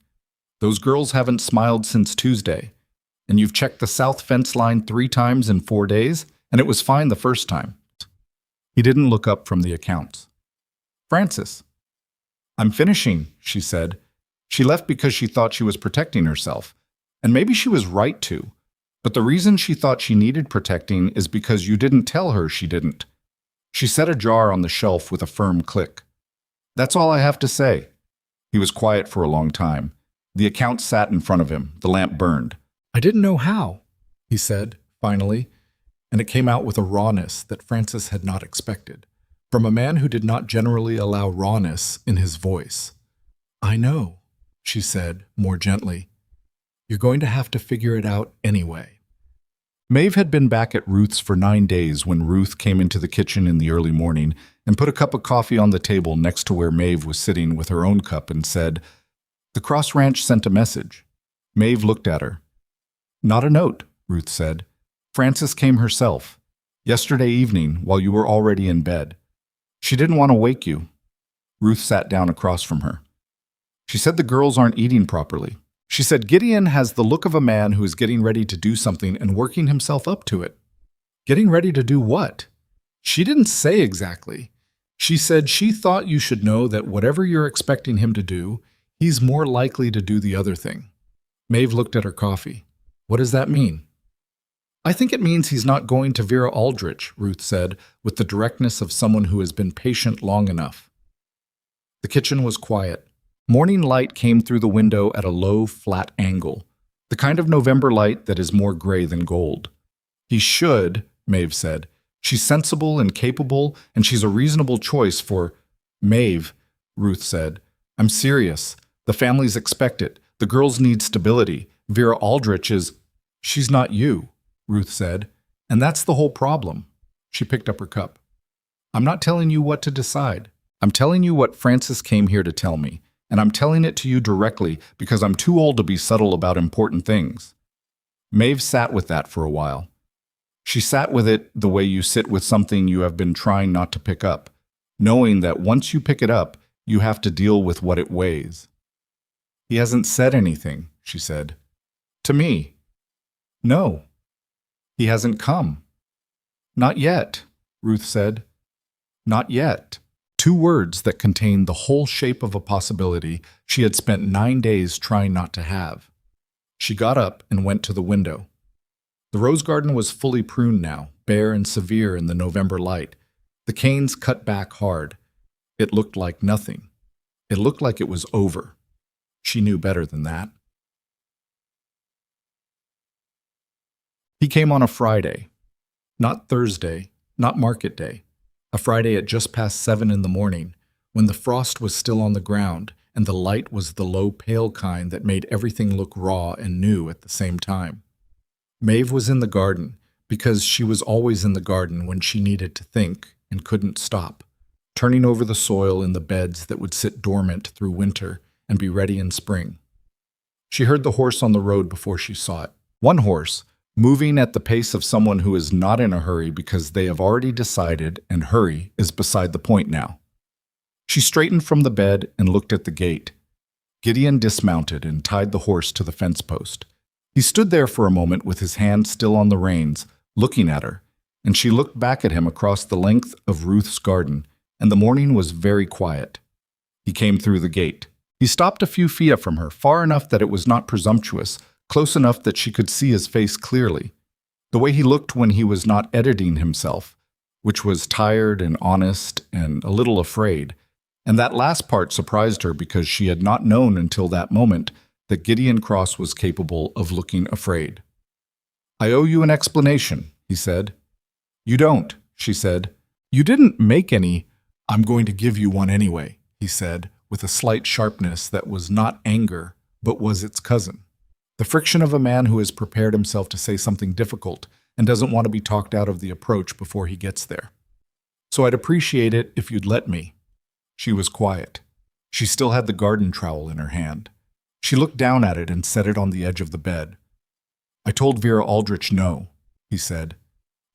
Those girls haven't smiled since Tuesday, and you've checked the south fence line 3 times in 4 days, and it was fine the first time. He didn't look up from the accounts. Frances. I'm finishing, she said. She left because she thought she was protecting herself, and maybe she was right to. But the reason she thought she needed protecting is because you didn't tell her she didn't. She set a jar on the shelf with a firm click. That's all I have to say. He was quiet for a long time. The account sat in front of him. The lamp burned. I didn't know how, he said, finally, and it came out with a rawness that Frances had not expected, from a man who did not generally allow rawness in his voice. I know, she said, more gently. You're going to have to figure it out anyway. Maeve had been back at Ruth's for 9 days when Ruth came into the kitchen in the early morning and put a cup of coffee on the table next to where Maeve was sitting with her own cup and said, The Cross Ranch sent a message. Maeve looked at her. Not a note, Ruth said. Frances came herself, yesterday evening while you were already in bed. She didn't want to wake you. Ruth sat down across from her. She said the girls aren't eating properly. She said Gideon has the look of a man who is getting ready to do something and working himself up to it. Getting ready to do what? She didn't say exactly. She said she thought you should know that whatever you're expecting him to do, he's more likely to do the other thing. Maeve looked at her coffee. What does that mean? I think it means he's not going to Vera Aldrich, Ruth said, with the directness of someone who has been patient long enough. The kitchen was quiet. Morning light came through the window at a low, flat angle, the kind of November light that is more gray than gold. He should, Maeve said. She's sensible and capable, and she's a reasonable choice for... Maeve, Ruth said. I'm serious. The families expect it. The girls need stability. Vera Aldrich is... She's not you, Ruth said, and that's the whole problem. She picked up her cup. I'm not telling you what to decide. I'm telling you what Frances came here to tell me, and I'm telling it to you directly because I'm too old to be subtle about important things. Maeve sat with that for a while. She sat with it the way you sit with something you have been trying not to pick up, knowing that once you pick it up, you have to deal with what it weighs. He hasn't said anything, she said. To me. No. He hasn't come. Not yet, Ruth said. Not yet. 2 words that contained the whole shape of a possibility she had spent 9 days trying not to have. She got up and went to the window. The rose garden was fully pruned now, bare and severe in the November light. The canes cut back hard. It looked like nothing. It looked like it was over. She knew better than that. He came on a Friday. Not Thursday, not market day. A Friday at just past 7 in the morning, when the frost was still on the ground and the light was the low, pale kind that made everything look raw and new at the same time. Maeve was in the garden, because she was always in the garden when she needed to think and couldn't stop, turning over the soil in the beds that would sit dormant through winter and be ready in spring. She heard the horse on the road before she saw it. One horse, moving at the pace of someone who is not in a hurry because they have already decided, and hurry is beside the point now. She straightened from the bed and looked at the gate. Gideon dismounted and tied the horse to the fence post. He stood there for a moment with his hand still on the reins, looking at her, and she looked back at him across the length of Ruth's garden, and the morning was very quiet. He came through the gate. He stopped a few feet from her, far enough that it was not presumptuous, close enough that she could see his face clearly. The way he looked when he was not editing himself, which was tired and honest and a little afraid. And that last part surprised her because she had not known until that moment that Gideon Cross was capable of looking afraid. "I owe you an explanation," he said. "You don't," she said. "You didn't make any." "I'm going to give you one anyway," he said, with a slight sharpness that was not anger, but was its cousin. The friction of a man who has prepared himself to say something difficult and doesn't want to be talked out of the approach before he gets there. "So I'd appreciate it if you'd let me." She was quiet. She still had the garden trowel in her hand. She looked down at it and set it on the edge of the bed. "I told Vera Aldrich no," he said.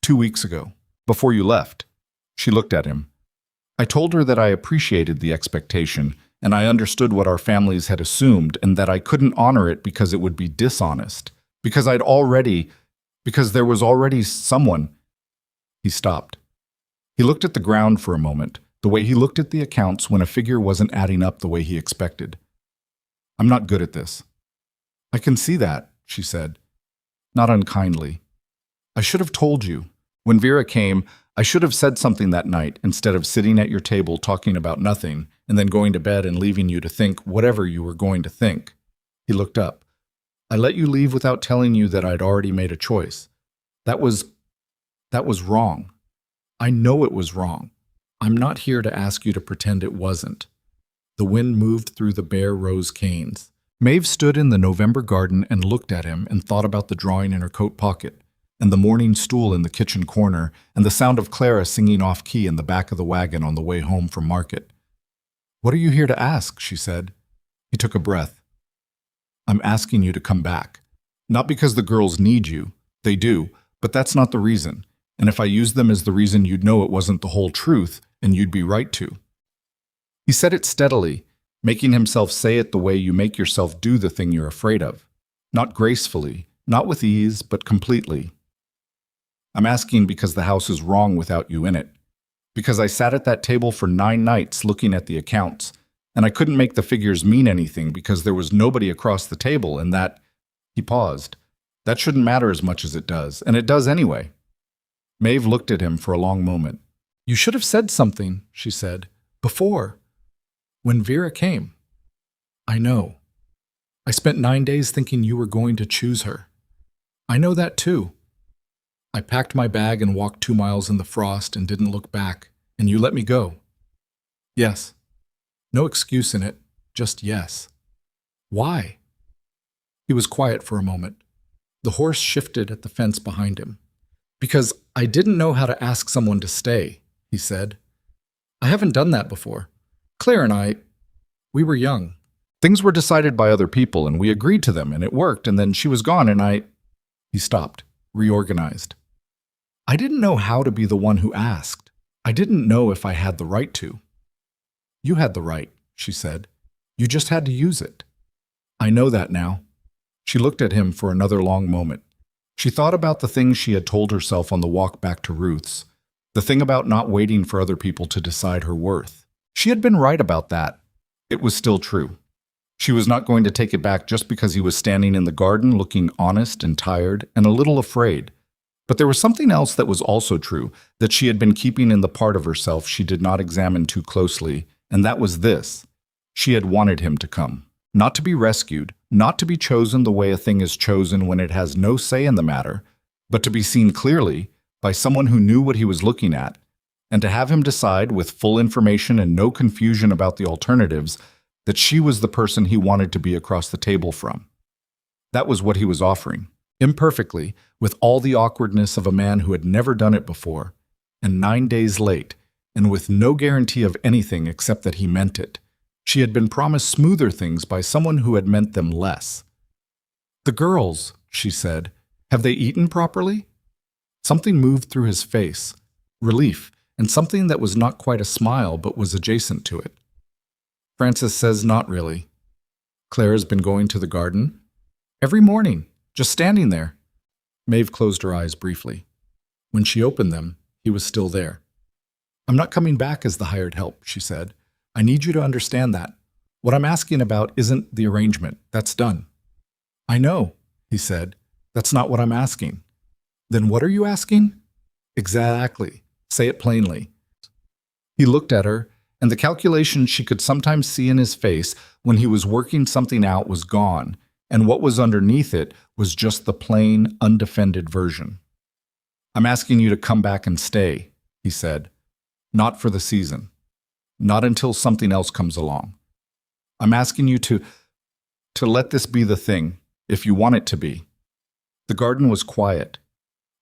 2 weeks ago, before you left." She looked at him. "I told her that I appreciated the expectation, and I understood what our families had assumed, and that I couldn't honor it because it would be dishonest, because there was already someone." He stopped. He looked at the ground for a moment, the way he looked at the accounts when a figure wasn't adding up the way he expected. "I'm not good at this." "I can see that," she said, not unkindly. "I should have told you. When Vera came, I should have said something that night instead of sitting at your table talking about nothing and then going to bed and leaving you to think whatever you were going to think." He looked up. "I let you leave without telling you that I'd already made a choice. That was wrong. I know it was wrong. I'm not here to ask you to pretend it wasn't." The wind moved through the bare rose canes. Maeve stood in the November garden and looked at him and thought about the drawing in her coat pocket, and the morning stool in the kitchen corner, and the sound of Clara singing off-key in the back of the wagon on the way home from market. "What are you here to ask?" she said. He took a breath. "I'm asking you to come back. Not because the girls need you. They do, but that's not the reason. And if I used them as the reason, you'd know it wasn't the whole truth, and you'd be right to." He said it steadily, making himself say it the way you make yourself do the thing you're afraid of. Not gracefully, not with ease, but completely. "I'm asking because the house is wrong without you in it. Because I sat at that table for 9 nights looking at the accounts, and I couldn't make the figures mean anything because there was nobody across the table, and that—" He paused. "That shouldn't matter as much as it does, and it does anyway." Maeve looked at him for a long moment. "You should have said something," she said, "before. When Vera came." "I know. I spent 9 days thinking you were going to choose her. I know that too. I packed my bag and walked 2 miles in the frost and didn't look back, and you let me go." "Yes." No excuse in it, just yes. "Why?" He was quiet for a moment. The horse shifted at the fence behind him. "Because I didn't know how to ask someone to stay," he said. "I haven't done that before. Claire and we were young. Things were decided by other people, and we agreed to them, and it worked, and then she was gone, and He stopped, reorganized. "I didn't know how to be the one who asked. I didn't know if I had the right to." "You had the right," she said. "You just had to use it." "I know that now." She looked at him for another long moment. She thought about the things she had told herself on the walk back to Ruth's, the thing about not waiting for other people to decide her worth. She had been right about that. It was still true. She was not going to take it back just because he was standing in the garden looking honest and tired and a little afraid. But there was something else that was also true, that she had been keeping in the part of herself she did not examine too closely, and that was this. She had wanted him to come. Not to be rescued, not to be chosen the way a thing is chosen when it has no say in the matter, but to be seen clearly by someone who knew what he was looking at, and to have him decide with full information and no confusion about the alternatives that she was the person he wanted to be across the table from. That was what he was offering, imperfectly, with all the awkwardness of a man who had never done it before, and 9 days late, and with no guarantee of anything except that he meant it. She had been promised smoother things by someone who had meant them less. "The girls," she said, "have they eaten properly?" Something moved through his face, relief, and something that was not quite a smile but was adjacent to it. Francis says not really. Clara's been going to the garden? Every morning, just standing there. Maeve closed her eyes briefly. When she opened them, he was still there. "I'm not coming back as the hired help," she said. "I need you to understand that. What I'm asking about isn't the arrangement. That's done." "I know," he said. "That's not what I'm asking." "Then what are you asking?" "Exactly. Say it plainly." He looked at her, and the calculation she could sometimes see in his face when he was working something out was gone, and what was underneath it was just the plain, undefended version. "I'm asking you to come back and stay," he said. "Not for the season. Not until something else comes along. I'm asking you to let this be the thing, if you want it to be." The garden was quiet.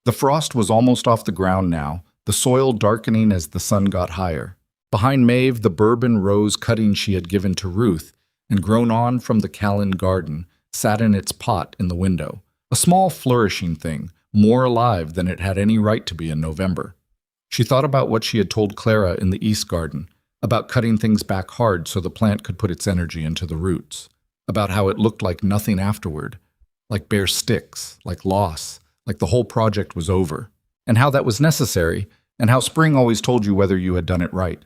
The frost was almost off the ground now, the soil darkening as the sun got higher. Behind Maeve, the bourbon rose cutting she had given to Ruth and grown on from the Callan garden sat in its pot in the window, a small flourishing thing, more alive than it had any right to be in November. She thought about what she had told Clara in the East Garden, about cutting things back hard so the plant could put its energy into the roots, about how it looked like nothing afterward, like bare sticks, like loss, like the whole project was over, and how that was necessary, and how spring always told you whether you had done it right.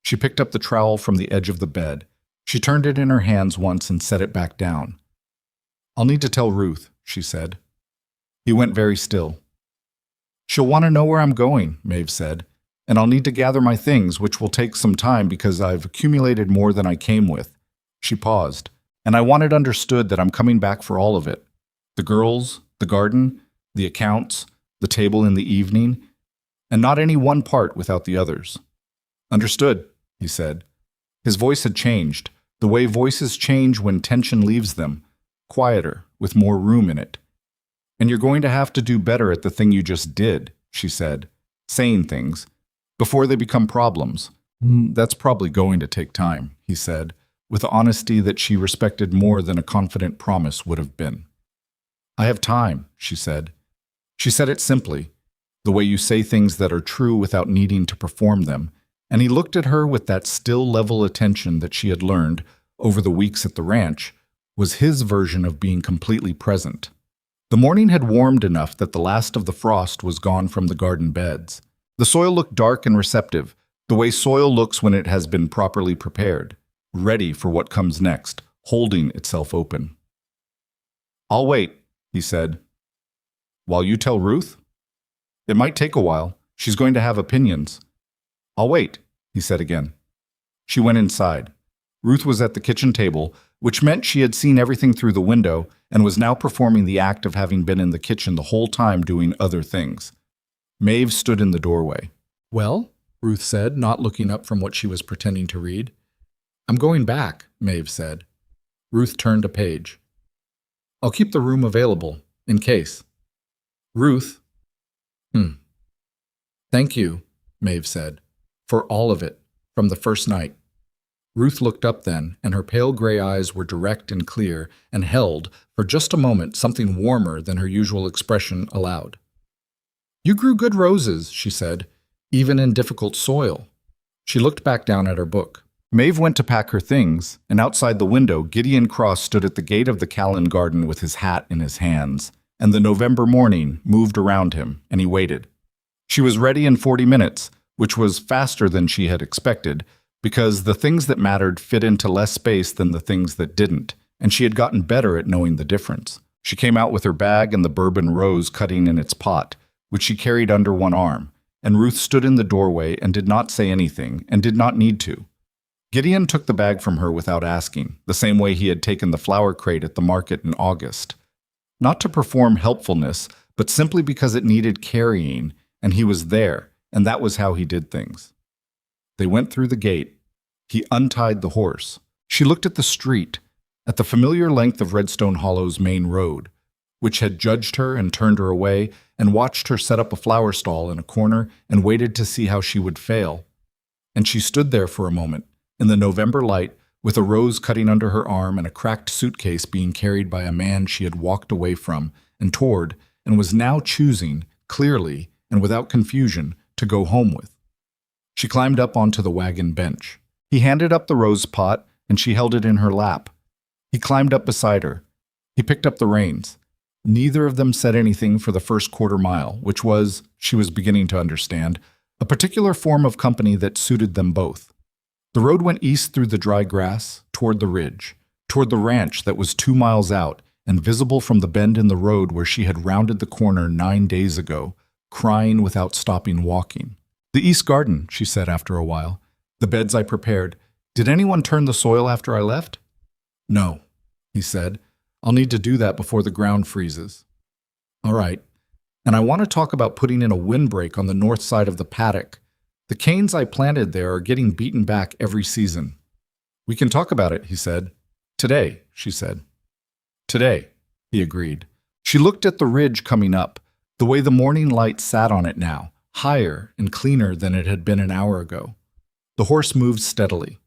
She picked up the trowel from the edge of the bed. She turned it in her hands once and set it back down. "I'll need to tell Ruth," she said. He went very still. "She'll want to know where I'm going," Maeve said, "and I'll need to gather my things, which will take some time because I've accumulated more than I came with." She paused, "And I want it understood that I'm coming back for all of it. The girls, the garden, the accounts, the table in the evening, and not any one part without the others." "Understood," he said. His voice had changed, the way voices change when tension leaves them, quieter, with more room in it. "And you're going to have to do better at the thing you just did," she said, saying things, "before they become problems." "That's probably going to take time," he said, with honesty that she respected more than a confident promise would have been. "I have time," she said. She said it simply, the way you say things that are true without needing to perform them, and he looked at her with that still level attention that she had learned, over the weeks at the ranch, was his version of being completely present. The morning had warmed enough that the last of the frost was gone from the garden beds. The soil looked dark and receptive, the way soil looks when it has been properly prepared, ready for what comes next, holding itself open. "I'll wait," he said. "While you tell Ruth?" "It might take a while. She's going to have opinions." "I'll wait," he said again. She went inside. Ruth was at the kitchen table, which meant she had seen everything through the window and was now performing the act of having been in the kitchen the whole time doing other things. Maeve stood in the doorway. "Well?" Ruth said, not looking up from what she was pretending to read. "I'm going back," Maeve said. Ruth turned a page. "I'll keep the room available, in case." "Ruth." "Thank you," Maeve said, "for all of it, from the first night." Ruth looked up then, and her pale gray eyes were direct and clear, and held, for just a moment, something warmer than her usual expression allowed. "You grew good roses," she said, "even in difficult soil." She looked back down at her book. Maeve went to pack her things, and outside the window, Gideon Cross stood at the gate of the Callan garden with his hat in his hands, and the November morning moved around him, and he waited. She was ready in 40 minutes, which was faster than she had expected, because the things that mattered fit into less space than the things that didn't, and she had gotten better at knowing the difference. She came out with her bag and the bourbon rose cutting in its pot, which she carried under one arm, and Ruth stood in the doorway and did not say anything, and did not need to. Gideon took the bag from her without asking, the same way he had taken the flower crate at the market in August. Not to perform helpfulness, but simply because it needed carrying, and he was there, and that was how he did things. They went through the gate. He untied the horse. She looked at the street, at the familiar length of Redstone Hollow's main road, which had judged her and turned her away, and watched her set up a flower stall in a corner and waited to see how she would fail. And she stood there for a moment, in the November light, with a rose cutting under her arm and a cracked suitcase being carried by a man she had walked away from and toward, and was now choosing, clearly and without confusion, to go home with. She climbed up onto the wagon bench. He handed up the rose pot, and she held it in her lap. He climbed up beside her. He picked up the reins. Neither of them said anything for the first quarter mile, which was, she was beginning to understand, a particular form of company that suited them both. The road went east through the dry grass, toward the ridge, toward the ranch that was 2 miles out and visible from the bend in the road where she had rounded the corner 9 days ago, crying without stopping walking. "The east garden," she said after a while. "The beds I prepared. Did anyone turn the soil after I left?" "No," he said. "I'll need to do that before the ground freezes." "All right. And I want to talk about putting in a windbreak on the north side of the paddock. The canes I planted there are getting beaten back every season." "We can talk about it," he said. "Today," she said. "Today," he agreed. She looked at the ridge coming up, the way the morning light sat on it now, higher and cleaner than it had been an hour ago. The horse moved steadily.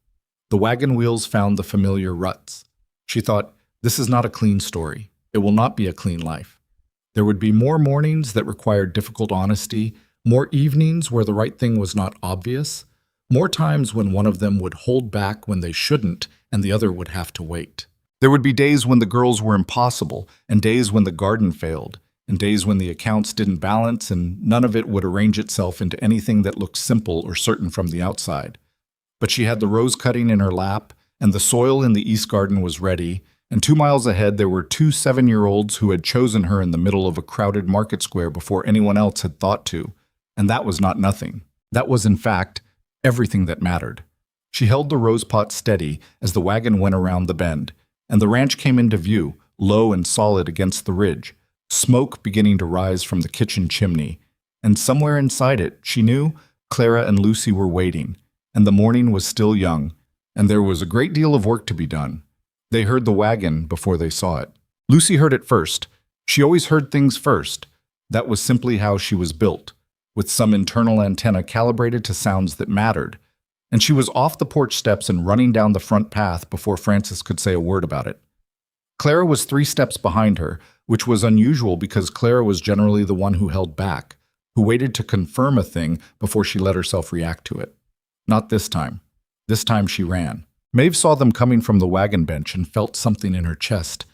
The wagon wheels found the familiar ruts. She thought, this is not a clean story. It will not be a clean life. There would be more mornings that required difficult honesty, more evenings where the right thing was not obvious, more times when one of them would hold back when they shouldn't and the other would have to wait. There would be days when the girls were impossible, and days when the garden failed, and days when the accounts didn't balance and none of it would arrange itself into anything that looked simple or certain from the outside. But she had the rose cutting in her lap, and the soil in the east garden was ready, and 2 miles ahead there were 2 7-year-olds who had chosen her in the middle of a crowded market square before anyone else had thought to. And that was not nothing. That was, in fact, everything that mattered. She held the rose pot steady as the wagon went around the bend, and the ranch came into view, low and solid against the ridge, smoke beginning to rise from the kitchen chimney. And somewhere inside it, she knew, Clara and Lucy were waiting, and the morning was still young, and there was a great deal of work to be done. They heard the wagon before they saw it. Lucy heard it first. She always heard things first. That was simply how she was built, with some internal antenna calibrated to sounds that mattered. And she was off the porch steps and running down the front path before Frances could say a word about it. Clara was 3 steps behind her, which was unusual because Clara was generally the one who held back, who waited to confirm a thing before she let herself react to it. Not this time. This time she ran. Maeve saw them coming from the wagon bench and felt something in her chest.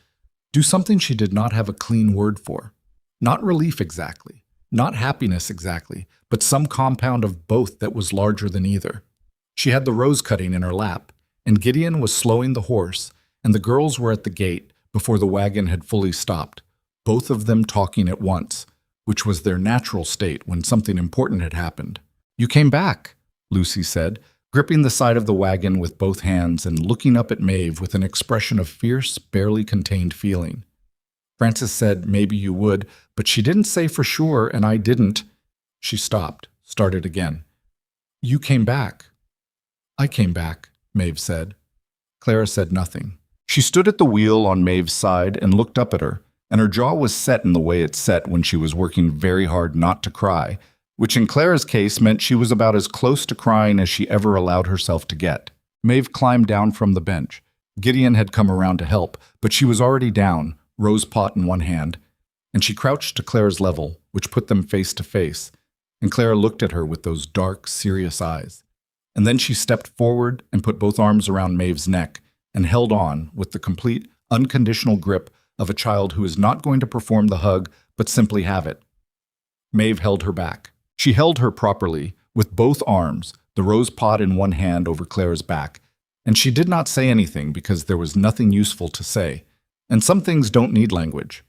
Do something she did not have a clean word for. Not relief exactly, not happiness exactly, but some compound of both that was larger than either. She had the rose cutting in her lap, and Gideon was slowing the horse, and the girls were at the gate before the wagon had fully stopped, both of them talking at once, which was their natural state when something important had happened. "You came back," Lucy said, gripping the side of the wagon with both hands and looking up at Maeve with an expression of fierce, barely contained feeling. Frances said maybe you would, but she didn't say for sure, and I didn't. She stopped, started again. "You came back." "I came back," Maeve said. Clara said nothing. She stood at the wheel on Maeve's side and looked up at her, and her jaw was set in the way it set when she was working very hard not to cry, which in Clara's case meant she was about as close to crying as she ever allowed herself to get. Maeve climbed down from the bench. Gideon had come around to help, but she was already down, rose pot in one hand, and she crouched to Clara's level, which put them face to face, and Clara looked at her with those dark, serious eyes. And then she stepped forward and put both arms around Maeve's neck and held on with the complete, unconditional grip of a child who is not going to perform the hug, but simply have it. Maeve held her back. She held her properly, with both arms, the rose pot in one hand over Clara's back, and she did not say anything because there was nothing useful to say, and some things don't need language.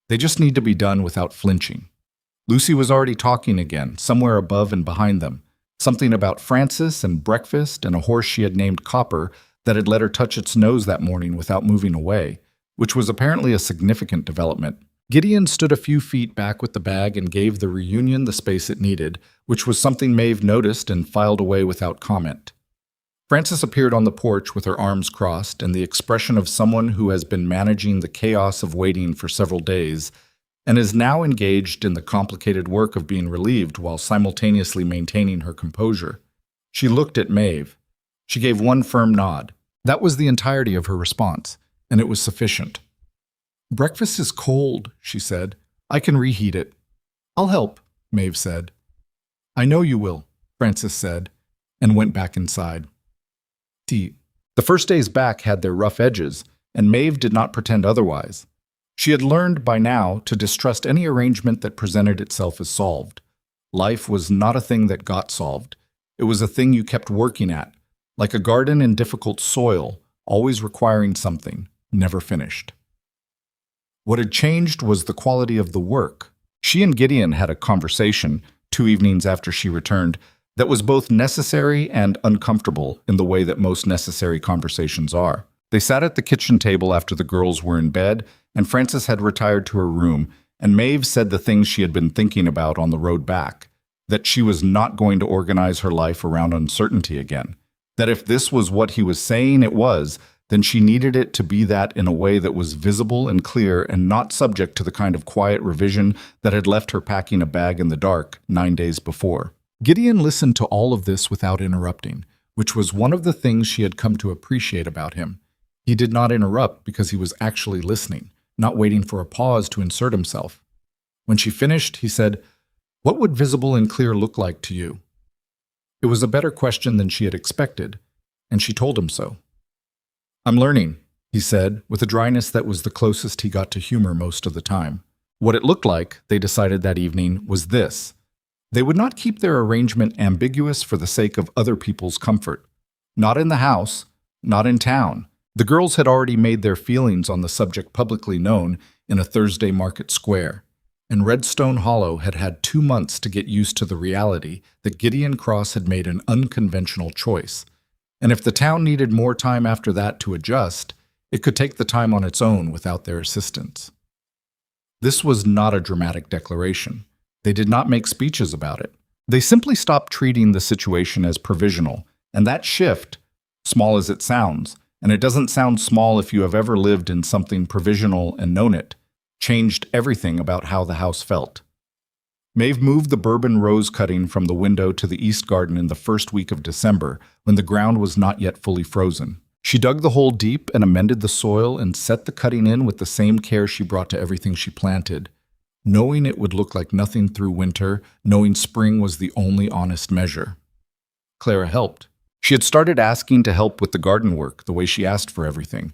They just need to be done without flinching. Lucy was already talking again, somewhere above and behind them, something about Francis and breakfast and a horse she had named Copper that had let her touch its nose that morning without moving away, which was apparently a significant development. Gideon stood a few feet back with the bag and gave the reunion the space it needed, which was something Maeve noticed and filed away without comment. Frances appeared on the porch with her arms crossed and the expression of someone who has been managing the chaos of waiting for several days and is now engaged in the complicated work of being relieved while simultaneously maintaining her composure. She looked at Maeve. She gave one firm nod. That was the entirety of her response, and it was sufficient. "Breakfast is cold," she said. "I can reheat it." "I'll help," Maeve said. "I know you will," Frances said, and went back inside. The first days back had their rough edges, and Maeve did not pretend otherwise. She had learned by now to distrust any arrangement that presented itself as solved. Life was not a thing that got solved. It was a thing you kept working at, like a garden in difficult soil, always requiring something, never finished. What had changed was the quality of the work. She and Gideon had a conversation, 2 evenings after she returned, that was both necessary and uncomfortable in the way that most necessary conversations are. They sat at the kitchen table after the girls were in bed, and Frances had retired to her room, and Maeve said the things she had been thinking about on the road back, that she was not going to organize her life around uncertainty again, that if this was what he was saying it was, then she needed it to be that in a way that was visible and clear and not subject to the kind of quiet revision that had left her packing a bag in the dark 9 days before. Gideon listened to all of this without interrupting, which was one of the things she had come to appreciate about him. He did not interrupt because he was actually listening, not waiting for a pause to insert himself. When she finished, he said, "What would visible and clear look like to you?" It was a better question than she had expected, and she told him so. "I'm learning," he said, with a dryness that was the closest he got to humor most of the time. What it looked like, they decided that evening, was this. They would not keep their arrangement ambiguous for the sake of other people's comfort. Not in the house, not in town. The girls had already made their feelings on the subject publicly known in a Thursday market square, and Redstone Hollow had had 2 months to get used to the reality that Gideon Cross had made an unconventional choice. And if the town needed more time after that to adjust, it could take the time on its own without their assistance. This was not a dramatic declaration. They did not make speeches about it. They simply stopped treating the situation as provisional, and that shift, small as it sounds, and it doesn't sound small if you have ever lived in something provisional and known it, changed everything about how the house felt. Maeve moved the bourbon rose cutting from the window to the east garden in the first week of December, when the ground was not yet fully frozen. She dug the hole deep and amended the soil and set the cutting in with the same care she brought to everything she planted, knowing it would look like nothing through winter, knowing spring was the only honest measure. Clara helped. She had started asking to help with the garden work the way she asked for everything,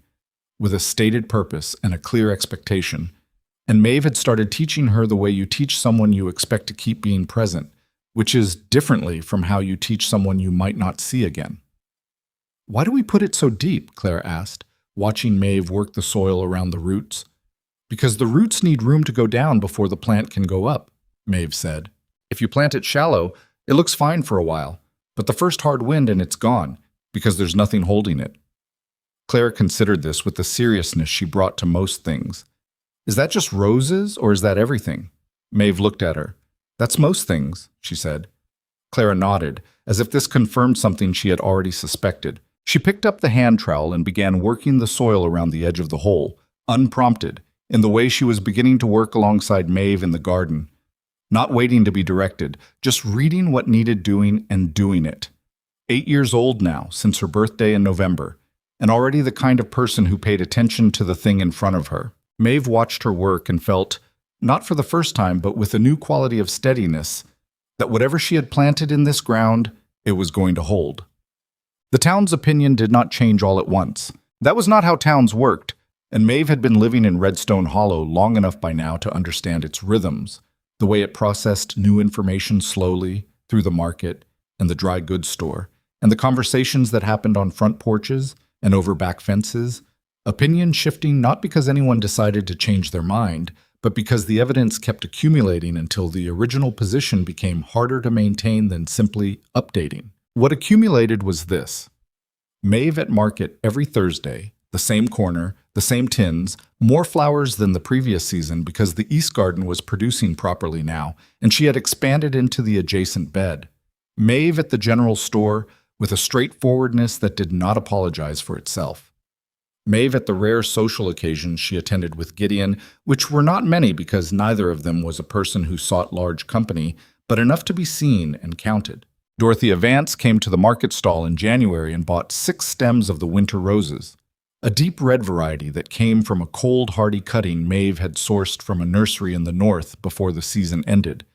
with a stated purpose and a clear expectation, and Maeve had started teaching her the way you teach someone you expect to keep being present, which is differently from how you teach someone you might not see again. "Why do we put it so deep?" Clara asked, watching Maeve work the soil around the roots. "Because the roots need room to go down before the plant can go up," Maeve said. "If you plant it shallow, it looks fine for a while, but the first hard wind and it's gone, because there's nothing holding it." Clara considered this with the seriousness she brought to most things. "Is that just roses, or is that everything?" Maeve looked at her. "That's most things," she said. Clara nodded, as if this confirmed something she had already suspected. She picked up the hand trowel and began working the soil around the edge of the hole, unprompted, in the way she was beginning to work alongside Maeve in the garden. Not waiting to be directed, just reading what needed doing and doing it. 8 years old now, since her birthday in November, and already the kind of person who paid attention to the thing in front of her. Maeve watched her work and felt, not for the first time but with a new quality of steadiness, that whatever she had planted in this ground, it was going to hold. The town's opinion did not change all at once. That was not how towns worked, and Maeve had been living in Redstone Hollow long enough by now to understand its rhythms, the way it processed new information slowly, through the market, and the dry goods store, and the conversations that happened on front porches and over back fences, opinion shifting not because anyone decided to change their mind, but because the evidence kept accumulating until the original position became harder to maintain than simply updating. What accumulated was this: Maeve at market every Thursday, the same corner, the same tins, more flowers than the previous season because the East Garden was producing properly now, and she had expanded into the adjacent bed. Maeve at the general store with a straightforwardness that did not apologize for itself. Maeve at the rare social occasions she attended with Gideon, which were not many because neither of them was a person who sought large company, but enough to be seen and counted. Dorothea Vance came to the market stall in January and bought 6 stems of the winter roses, a deep red variety that came from a cold, hardy cutting Maeve had sourced from a nursery in the north before the season ended,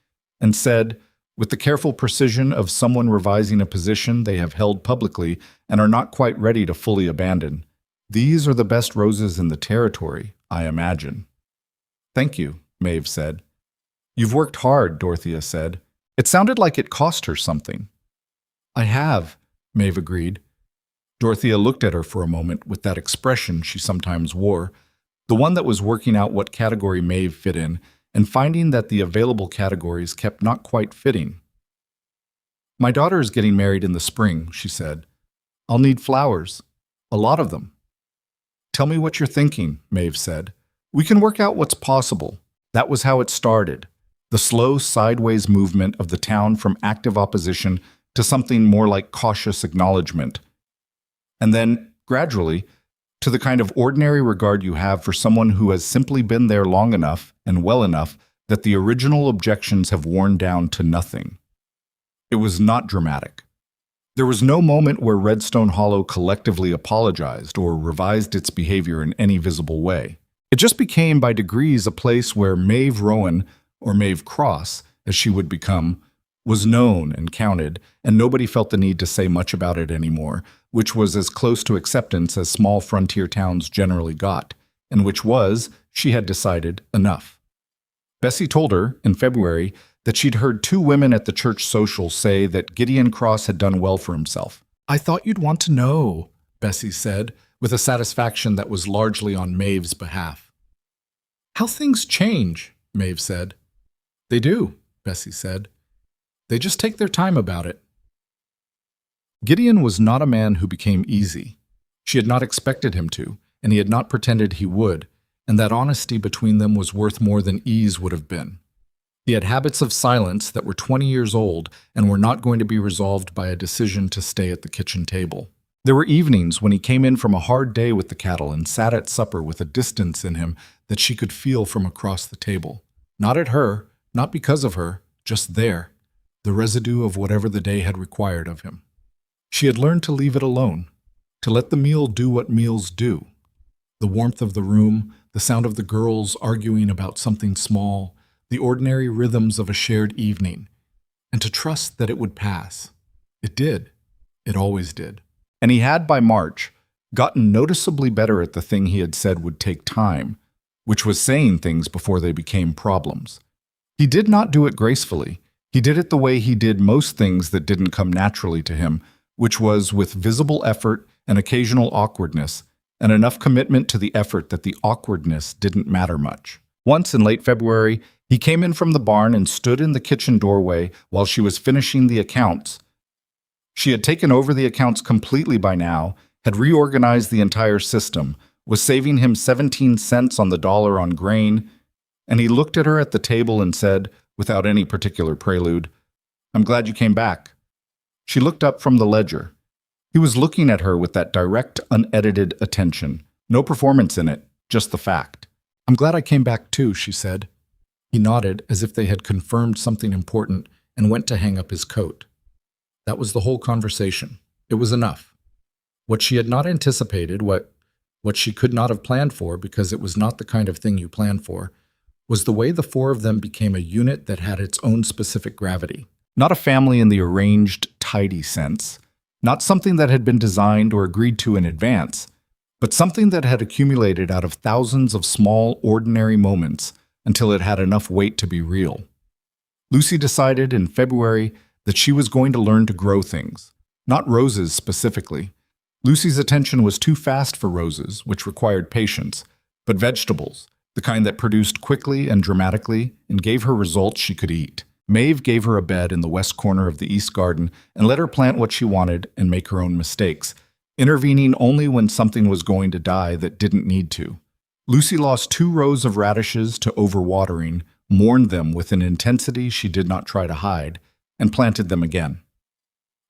and said, with the careful precision of someone revising a position they have held publicly and are not quite ready to fully abandon, "These are the best roses in the territory, I imagine." "Thank you," Maeve said. "You've worked hard," Dorothea said. It sounded like it cost her something. "I have," Maeve agreed. Dorothea looked at her for a moment with that expression she sometimes wore, the one that was working out what category Maeve fit in, and finding that the available categories kept not quite fitting. "My daughter is getting married in the spring," she said. "I'll need flowers, a lot of them." "Tell me what you're thinking," Maeve said. "We can work out what's possible." That was how it started, the slow sideways movement of the town from active opposition to something more like cautious acknowledgement. And then, gradually, to the kind of ordinary regard you have for someone who has simply been there long enough and well enough that the original objections have worn down to nothing. It was not dramatic. There was no moment where Redstone Hollow collectively apologized or revised its behavior in any visible way. It just became by degrees a place where Maeve Rowan, or Maeve Cross, as she would become, was known and counted, and nobody felt the need to say much about it anymore, which was as close to acceptance as small frontier towns generally got, and which was, she had decided, enough. Bessie told her, in February, that she'd heard 2 women at the church social say that Gideon Cross had done well for himself. "I thought you'd want to know," Bessie said, with a satisfaction that was largely on Maeve's behalf. "How things change," Maeve said. "They do," Bessie said. "They just take their time about it." Gideon was not a man who became easy. She had not expected him to, and he had not pretended he would, and that honesty between them was worth more than ease would have been. He had habits of silence that were 20 years old and were not going to be resolved by a decision to stay at the kitchen table. There were evenings when he came in from a hard day with the cattle and sat at supper with a distance in him that she could feel from across the table. Not at her, not because of her, just there, the residue of whatever the day had required of him. She had learned to leave it alone, to let the meal do what meals do. The warmth of the room, the sound of the girls arguing about something small, the ordinary rhythms of a shared evening, and to trust that it would pass. It did. It always did. And he had, by March, gotten noticeably better at the thing he had said would take time, which was saying things before they became problems. He did not do it gracefully. He did it the way he did most things that didn't come naturally to him, which was with visible effort and occasional awkwardness, and enough commitment to the effort that the awkwardness didn't matter much. Once in late February, he came in from the barn and stood in the kitchen doorway while she was finishing the accounts. She had taken over the accounts completely by now, had reorganized the entire system, was saving him 17 cents on the dollar on grain, and he looked at her at the table and said, without any particular prelude, "I'm glad you came back." She looked up from the ledger. He was looking at her with that direct, unedited attention. No performance in it, just the fact. "I'm glad I came back too," she said. He nodded as if they had confirmed something important and went to hang up his coat. That was the whole conversation. It was enough. What she had not anticipated, what she could not have planned for, because it was not the kind of thing you plan for, was the way the 4 of them became a unit that had its own specific gravity. Not a family in the arranged, tidy sense, not something that had been designed or agreed to in advance, but something that had accumulated out of thousands of small, ordinary moments until it had enough weight to be real. Lucy decided in February that she was going to learn to grow things, not roses specifically. Lucy's attention was too fast for roses, which required patience, but vegetables, the kind that produced quickly and dramatically and gave her results she could eat. Maeve gave her a bed in the west corner of the east garden and let her plant what she wanted and make her own mistakes, intervening only when something was going to die that didn't need to. Lucy lost 2 rows of radishes to overwatering, mourned them with an intensity she did not try to hide, and planted them again.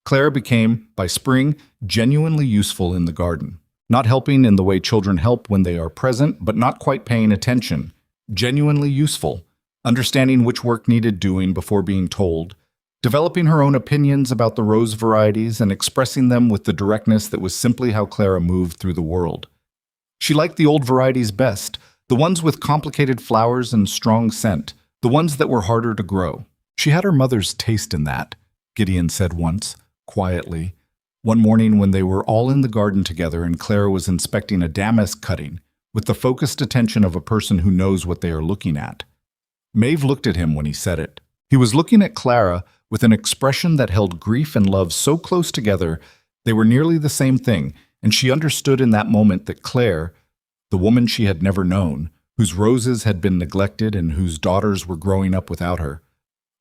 Clara became, by spring, genuinely useful in the garden, not helping in the way children help when they are present, but not quite paying attention. Genuinely useful, understanding which work needed doing before being told, developing her own opinions about the rose varieties and expressing them with the directness that was simply how Clara moved through the world. She liked the old varieties best, the ones with complicated flowers and strong scent, the ones that were harder to grow. She had her mother's taste in that, Gideon said once, quietly, one morning when they were all in the garden together and Clara was inspecting a damask cutting with the focused attention of a person who knows what they are looking at. Maeve looked at him when he said it. He was looking at Clara with an expression that held grief and love so close together they were nearly the same thing, and she understood in that moment that Claire, the woman she had never known, whose roses had been neglected and whose daughters were growing up without her,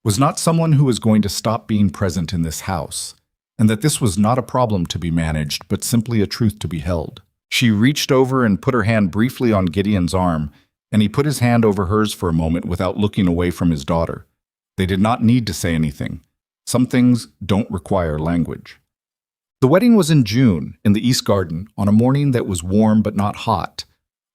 was not someone who was going to stop being present in this house, and that this was not a problem to be managed, but simply a truth to be held. She reached over and put her hand briefly on Gideon's arm, and he put his hand over hers for a moment without looking away from his daughter. They did not need to say anything. Some things don't require language. The wedding was in June, in the East Garden, on a morning that was warm but not hot,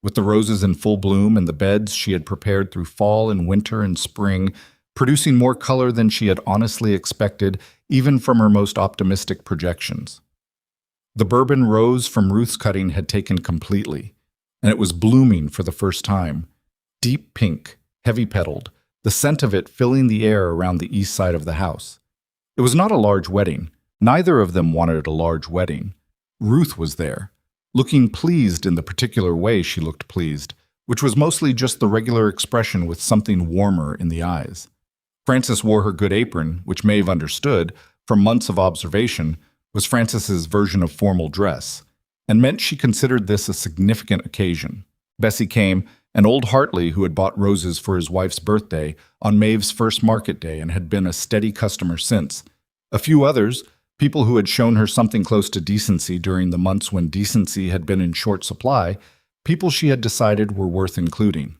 with the roses in full bloom and the beds she had prepared through fall and winter and spring, producing more color than she had honestly expected, even from her most optimistic projections. The bourbon rose from Ruth's cutting had taken completely, and it was blooming for the first time. Deep pink, heavy-petaled, the scent of it filling the air around the east side of the house. It was not a large wedding. Neither of them wanted a large wedding. Ruth was there, looking pleased in the particular way she looked pleased, which was mostly just the regular expression with something warmer in the eyes. Frances wore her good apron, which Maeve understood, from months of observation, was Frances's version of formal dress, and meant she considered this a significant occasion. Bessie came, and old Hartley, who had bought roses for his wife's birthday on Maeve's first market day and had been a steady customer since. A few others, people who had shown her something close to decency during the months when decency had been in short supply, people she had decided were worth including.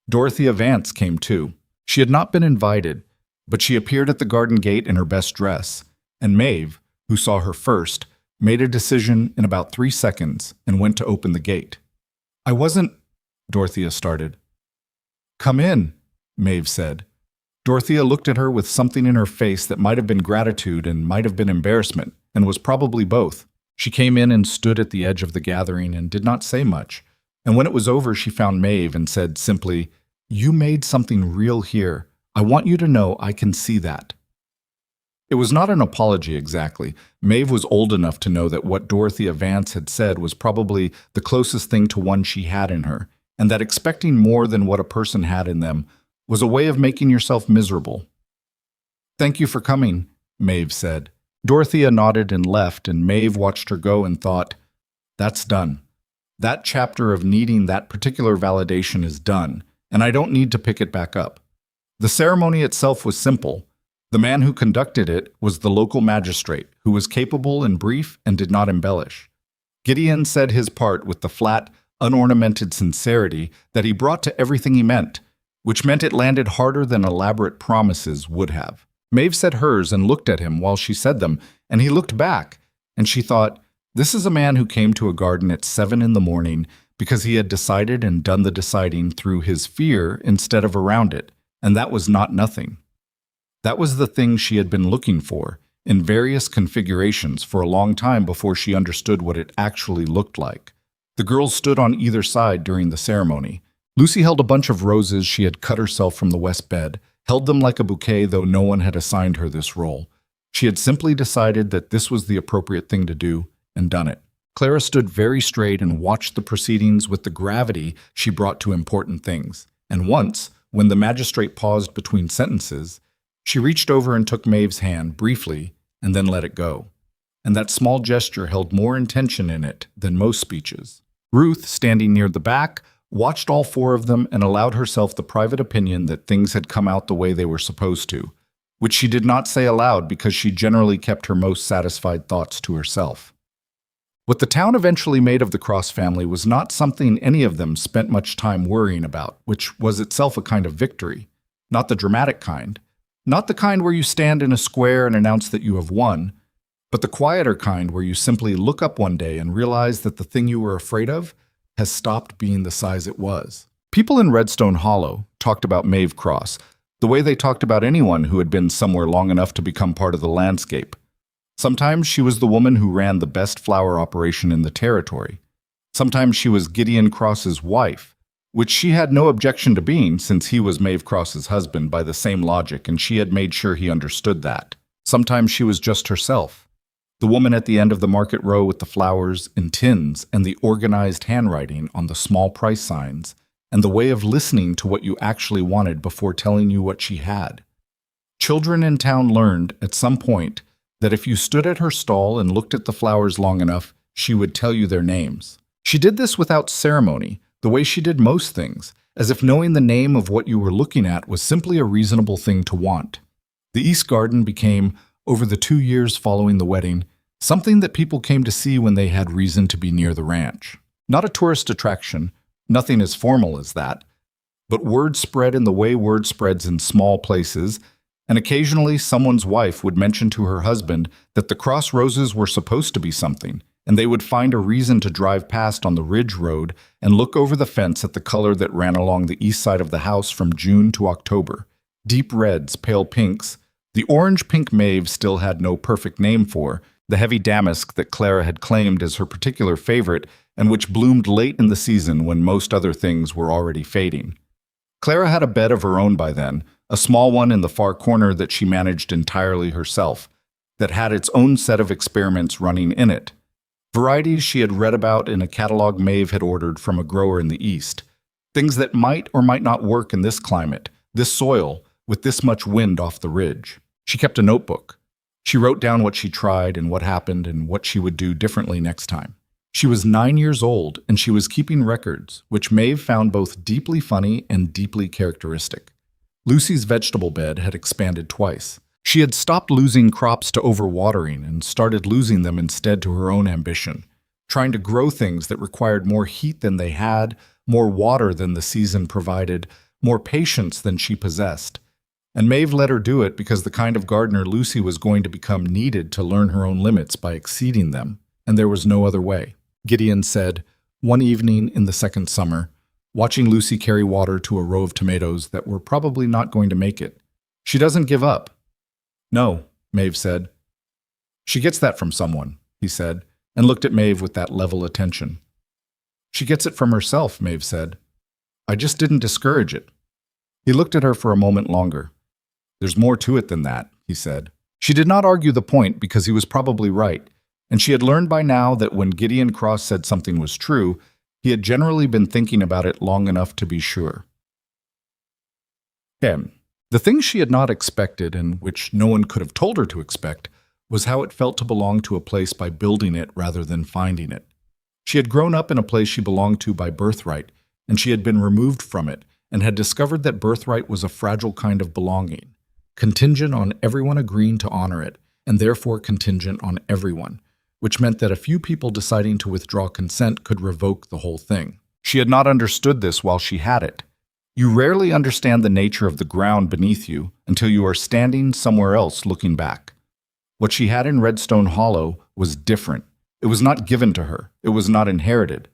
Dorothea Vance came too. She had not been invited, but she appeared at the garden gate in her best dress, and Maeve, who saw her first, made a decision in about 3 seconds and went to open the gate. "I wasn't," Dorothea started. "Come in," Maeve said. Dorothea looked at her with something in her face that might have been gratitude and might have been embarrassment, and was probably both. She came in and stood at the edge of the gathering and did not say much, and when it was over she found Maeve and said simply, "You made something real here. I want you to know I can see that." It was not an apology exactly. Maeve was old enough to know that what Dorothea Vance had said was probably the closest thing to one she had in her, and that expecting more than what a person had in them was a way of making yourself miserable. "Thank you for coming," Maeve said. Dorothea nodded and left, and Maeve watched her go and thought, "That's done. That chapter of needing that particular validation is done, and I don't need to pick it back up." The ceremony itself was simple. The man who conducted it was the local magistrate, who was capable and brief and did not embellish. Gideon said his part with the flat, unornamented sincerity that he brought to everything he meant, which meant it landed harder than elaborate promises would have. Maeve said hers and looked at him while she said them, and he looked back, and she thought, this is a man who came to a garden at 7 in the morning because he had decided and done the deciding through his fear instead of around it, and that was not nothing. That was the thing she had been looking for, in various configurations for a long time before she understood what it actually looked like. The girls stood on either side during the ceremony. Lucy held a bunch of roses she had cut herself from the west bed, held them like a bouquet though no one had assigned her this role. She had simply decided that this was the appropriate thing to do, and done it. Clara stood very straight and watched the proceedings with the gravity she brought to important things. And once, when the magistrate paused between sentences, She reached over and took Maeve's hand briefly and then let it go. And that small gesture held more intention in it than most speeches. Ruth, standing near the back, watched all four of them and allowed herself the private opinion that things had come out the way they were supposed to, which she did not say aloud because she generally kept her most satisfied thoughts to herself. What the town eventually made of the Cross family was not something any of them spent much time worrying about, which was itself a kind of victory. Not the dramatic kind, not the kind where you stand in a square and announce that you have won, but the quieter kind where you simply look up one day and realize that the thing you were afraid of has stopped being the size it was. People in Redstone Hollow talked about Maeve Cross the way they talked about anyone who had been somewhere long enough to become part of the landscape. Sometimes she was the woman who ran the best flower operation in the territory. Sometimes she was Gideon Cross's wife, which she had no objection to being since he was Maeve Cross's husband by the same logic, and she had made sure he understood that. Sometimes she was just herself. The woman at the end of the market row with the flowers in tins and the organized handwriting on the small price signs, and the way of listening to what you actually wanted before telling you what she had. Children in town learned, at some point, that if you stood at her stall and looked at the flowers long enough, she would tell you their names. She did this without ceremony, the way she did most things, as if knowing the name of what you were looking at was simply a reasonable thing to want. The East Garden became, over the 2 years following the wedding, something that people came to see when they had reason to be near the ranch. Not a tourist attraction, nothing as formal as that, but word spread in the way word spreads in small places, and occasionally someone's wife would mention to her husband that the Cross Roses were supposed to be something, and they would find a reason to drive past on the Ridge Road and look over the fence at the color that ran along the east side of the house from June to October. Deep reds, pale pinks, the orange-pink Maeve still had no perfect name for, the heavy damask that Clara had claimed as her particular favorite and which bloomed late in the season when most other things were already fading. Clara had a bed of her own by then, a small one in the far corner that she managed entirely herself, that had its own set of experiments running in it. Varieties she had read about in a catalog Maeve had ordered from a grower in the east. Things that might or might not work in this climate, this soil, with this much wind off the ridge. She kept a notebook. She wrote down what she tried and what happened and what she would do differently next time. She was 9 years old and she was keeping records, which Maeve found both deeply funny and deeply characteristic. Lucy's vegetable bed had expanded twice. She had stopped losing crops to overwatering and started losing them instead to her own ambition, trying to grow things that required more heat than they had, more water than the season provided, more patience than she possessed. And Maeve let her do it because the kind of gardener Lucy was going to become needed to learn her own limits by exceeding them, and there was no other way. Gideon said, one evening in the second summer, watching Lucy carry water to a row of tomatoes that were probably not going to make it. She doesn't give up. No, Maeve said. She gets that from someone, he said, and looked at Maeve with that level attention. She gets it from herself, Maeve said. I just didn't discourage it. He looked at her for a moment longer. There's more to it than that, he said. She did not argue the point because he was probably right, and she had learned by now that when Gideon Cross said something was true, he had generally been thinking about it long enough to be sure. The thing she had not expected, and which no one could have told her to expect, was how it felt to belong to a place by building it rather than finding it. She had grown up in a place she belonged to by birthright, and she had been removed from it, and had discovered that birthright was a fragile kind of belonging, contingent on everyone agreeing to honor it, and therefore contingent on everyone, which meant that a few people deciding to withdraw consent could revoke the whole thing. She had not understood this while she had it. You rarely understand the nature of the ground beneath you until you are standing somewhere else looking back. What she had in Redstone Hollow was different. It was not given to her. It was not inherited.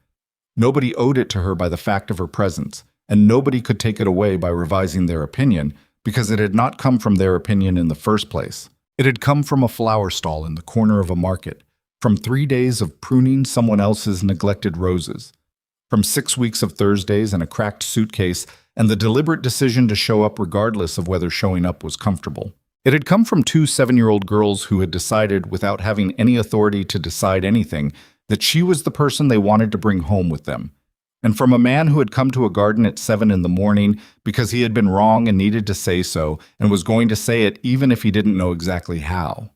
Nobody owed it to her by the fact of her presence, and nobody could take it away by revising their opinion because it had not come from their opinion in the first place. It had come from a flower stall in the corner of a market, from 3 days of pruning someone else's neglected roses, from 6 weeks of Thursdays and a cracked suitcase and the deliberate decision to show up regardless of whether showing up was comfortable. It had come from 2 7-year-old girls who had decided, without having any authority to decide anything, that she was the person they wanted to bring home with them. And from a man who had come to a garden at 7 in the morning because he had been wrong and needed to say so, and was going to say it even if he didn't know exactly how.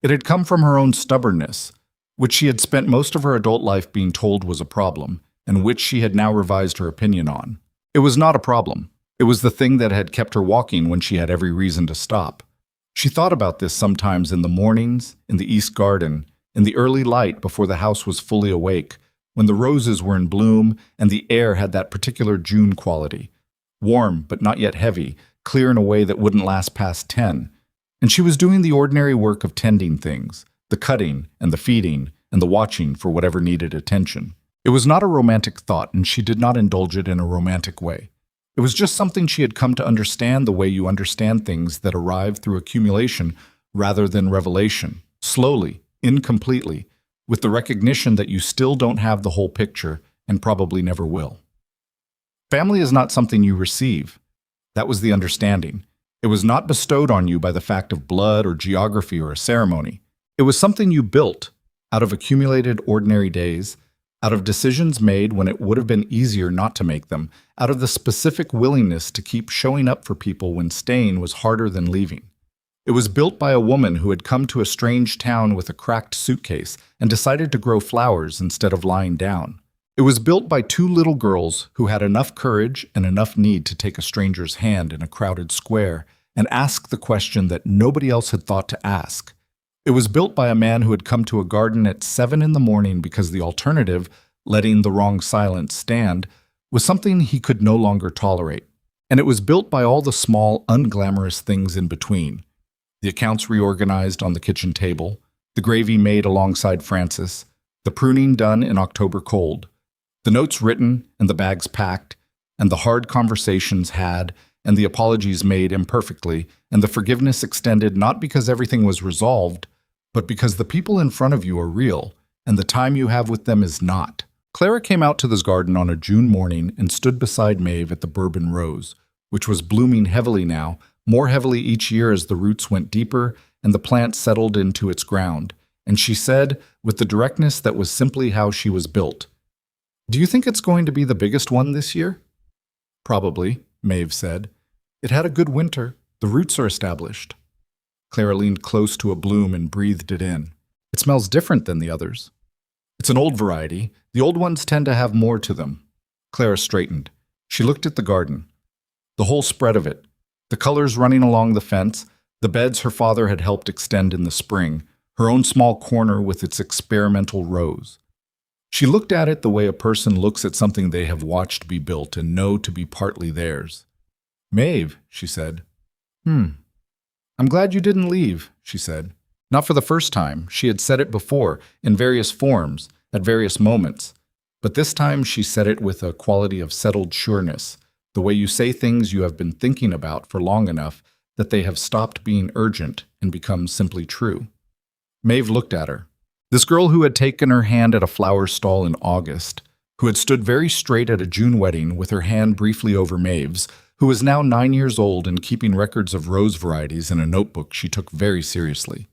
It had come from her own stubbornness, which she had spent most of her adult life being told was a problem, and which she had now revised her opinion on. It was not a problem. It was the thing that had kept her walking when she had every reason to stop. She thought about this sometimes in the mornings, in the East Garden, in the early light before the house was fully awake, when the roses were in bloom and the air had that particular June quality, warm but not yet heavy, clear in a way that wouldn't last past 10. And she was doing the ordinary work of tending things, the cutting and the feeding and the watching for whatever needed attention. It was not a romantic thought, and she did not indulge it in a romantic way. It was just something she had come to understand the way you understand things that arrive through accumulation rather than revelation, slowly, incompletely, with the recognition that you still don't have the whole picture and probably never will. Family is not something you receive. That was the understanding. It was not bestowed on you by the fact of blood or geography or a ceremony. It was something you built out of accumulated ordinary days, out of decisions made when it would have been easier not to make them, out of the specific willingness to keep showing up for people when staying was harder than leaving. It was built by a woman who had come to a strange town with a cracked suitcase and decided to grow flowers instead of lying down. It was built by two little girls who had enough courage and enough need to take a stranger's hand in a crowded square and ask the question that nobody else had thought to ask. It was built by a man who had come to a garden at 7 in the morning because the alternative, letting the wrong silence stand, was something he could no longer tolerate. And it was built by all the small, unglamorous things in between. The accounts reorganized on the kitchen table, the gravy made alongside Francis, the pruning done in October cold, the notes written and the bags packed, and the hard conversations had, and the apologies made imperfectly, and the forgiveness extended not because everything was resolved, but because the people in front of you are real, and the time you have with them is not. Clara came out to this garden on a June morning and stood beside Maeve at the Bourbon Rose, which was blooming heavily now, more heavily each year as the roots went deeper and the plant settled into its ground, and she said, with the directness that was simply how she was built, "Do you think it's going to be the biggest one this year?" "Probably," Maeve said. "It had a good winter. The roots are established." Clara leaned close to a bloom and breathed it in. "It smells different than the others." "It's an old variety. The old ones tend to have more to them." Clara straightened. She looked at the garden. The whole spread of it. The colors running along the fence, the beds her father had helped extend in the spring, her own small corner with its experimental rows. She looked at it the way a person looks at something they have watched be built and know to be partly theirs. "Maeve," she said. "I'm glad you didn't leave," she said. Not for the first time. She had said it before, in various forms, at various moments. But this time she said it with a quality of settled sureness, the way you say things you have been thinking about for long enough that they have stopped being urgent and become simply true. Maeve looked at her. This girl who had taken her hand at a flower stall in August, who had stood very straight at a June wedding with her hand briefly over Maeve's, who was now 9 years old and keeping records of rose varieties in a notebook she took very seriously.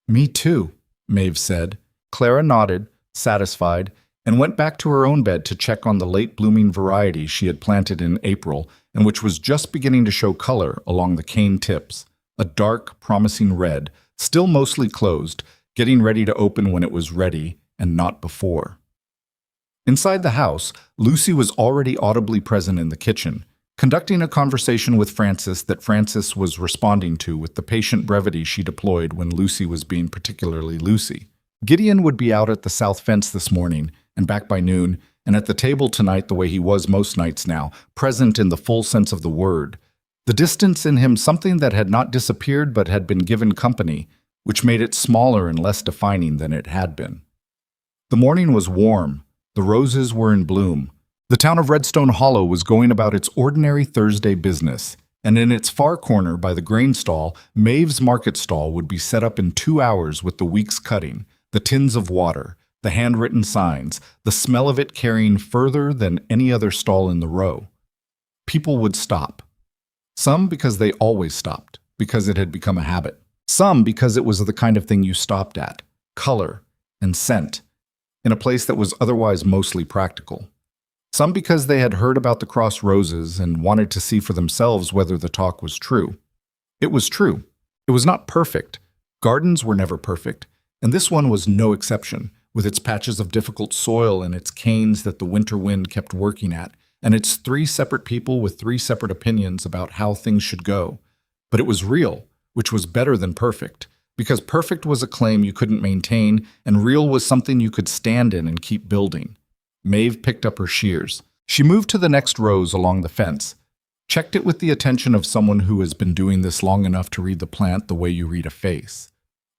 "Me too," Maeve said. Clara nodded, satisfied, and went back to her own bed to check on the late-blooming variety she had planted in April and which was just beginning to show color along the cane tips, a dark, promising red, still mostly closed, getting ready to open when it was ready and not before. Inside the house, Lucy was already audibly present in the kitchen, conducting a conversation with Francis that Francis was responding to with the patient brevity she deployed when Lucy was being particularly Lucy. Gideon would be out at the south fence this morning and back by noon, and at the table tonight the way he was most nights now, present in the full sense of the word. The distance in him something that had not disappeared but had been given company, which made it smaller and less defining than it had been. The morning was warm. The roses were in bloom. The town of Redstone Hollow was going about its ordinary Thursday business, and in its far corner by the grain stall, Maeve's market stall would be set up in 2 hours with the week's cutting, the tins of water, the handwritten signs, the smell of it carrying further than any other stall in the row. People would stop. Some because they always stopped, because it had become a habit. Some because it was the kind of thing you stopped at, color and scent, in a place that was otherwise mostly practical. Some because they had heard about the cross roses and wanted to see for themselves whether the talk was true. It was true. It was not perfect. Gardens were never perfect, and this one was no exception, with its patches of difficult soil and its canes that the winter wind kept working at, and its 3 separate people with 3 separate opinions about how things should go. But it was real, which was better than perfect, because perfect was a claim you couldn't maintain, and real was something you could stand in and keep building. Maeve picked up her shears. She moved to the next rows along the fence, checked it with the attention of someone who has been doing this long enough to read the plant the way you read a face.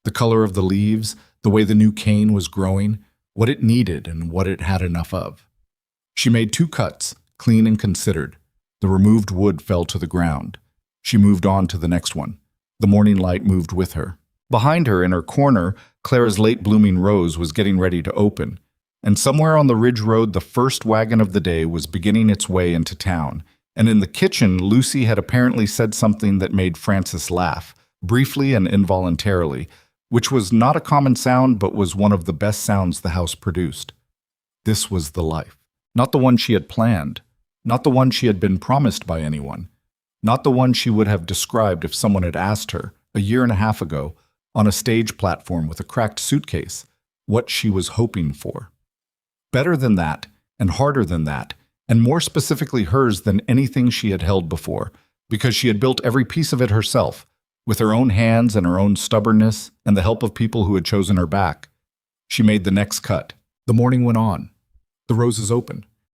The color of the leaves, the way the new cane was growing, what it needed and what it had enough of. She made 2 cuts, clean and considered. The removed wood fell to the ground. She moved on to the next one. The morning light moved with her. Behind her, in her corner, Clara's late-blooming rose was getting ready to open, and somewhere on the ridge road the first wagon of the day was beginning its way into town, and in the kitchen Lucy had apparently said something that made Frances laugh, briefly and involuntarily, which was not a common sound but was one of the best sounds the house produced. This was the life. Not the one she had planned, not the one she had been promised by anyone, not the one she would have described if someone had asked her, a year and a half ago, on a stage platform with a cracked suitcase, what she was hoping for. Better than that, and harder than that, and more specifically hers than anything she had held before, because she had built every piece of it herself, with her own hands and her own stubbornness and the help of people who had chosen her back. She made the next cut. The morning went on. The roses opened.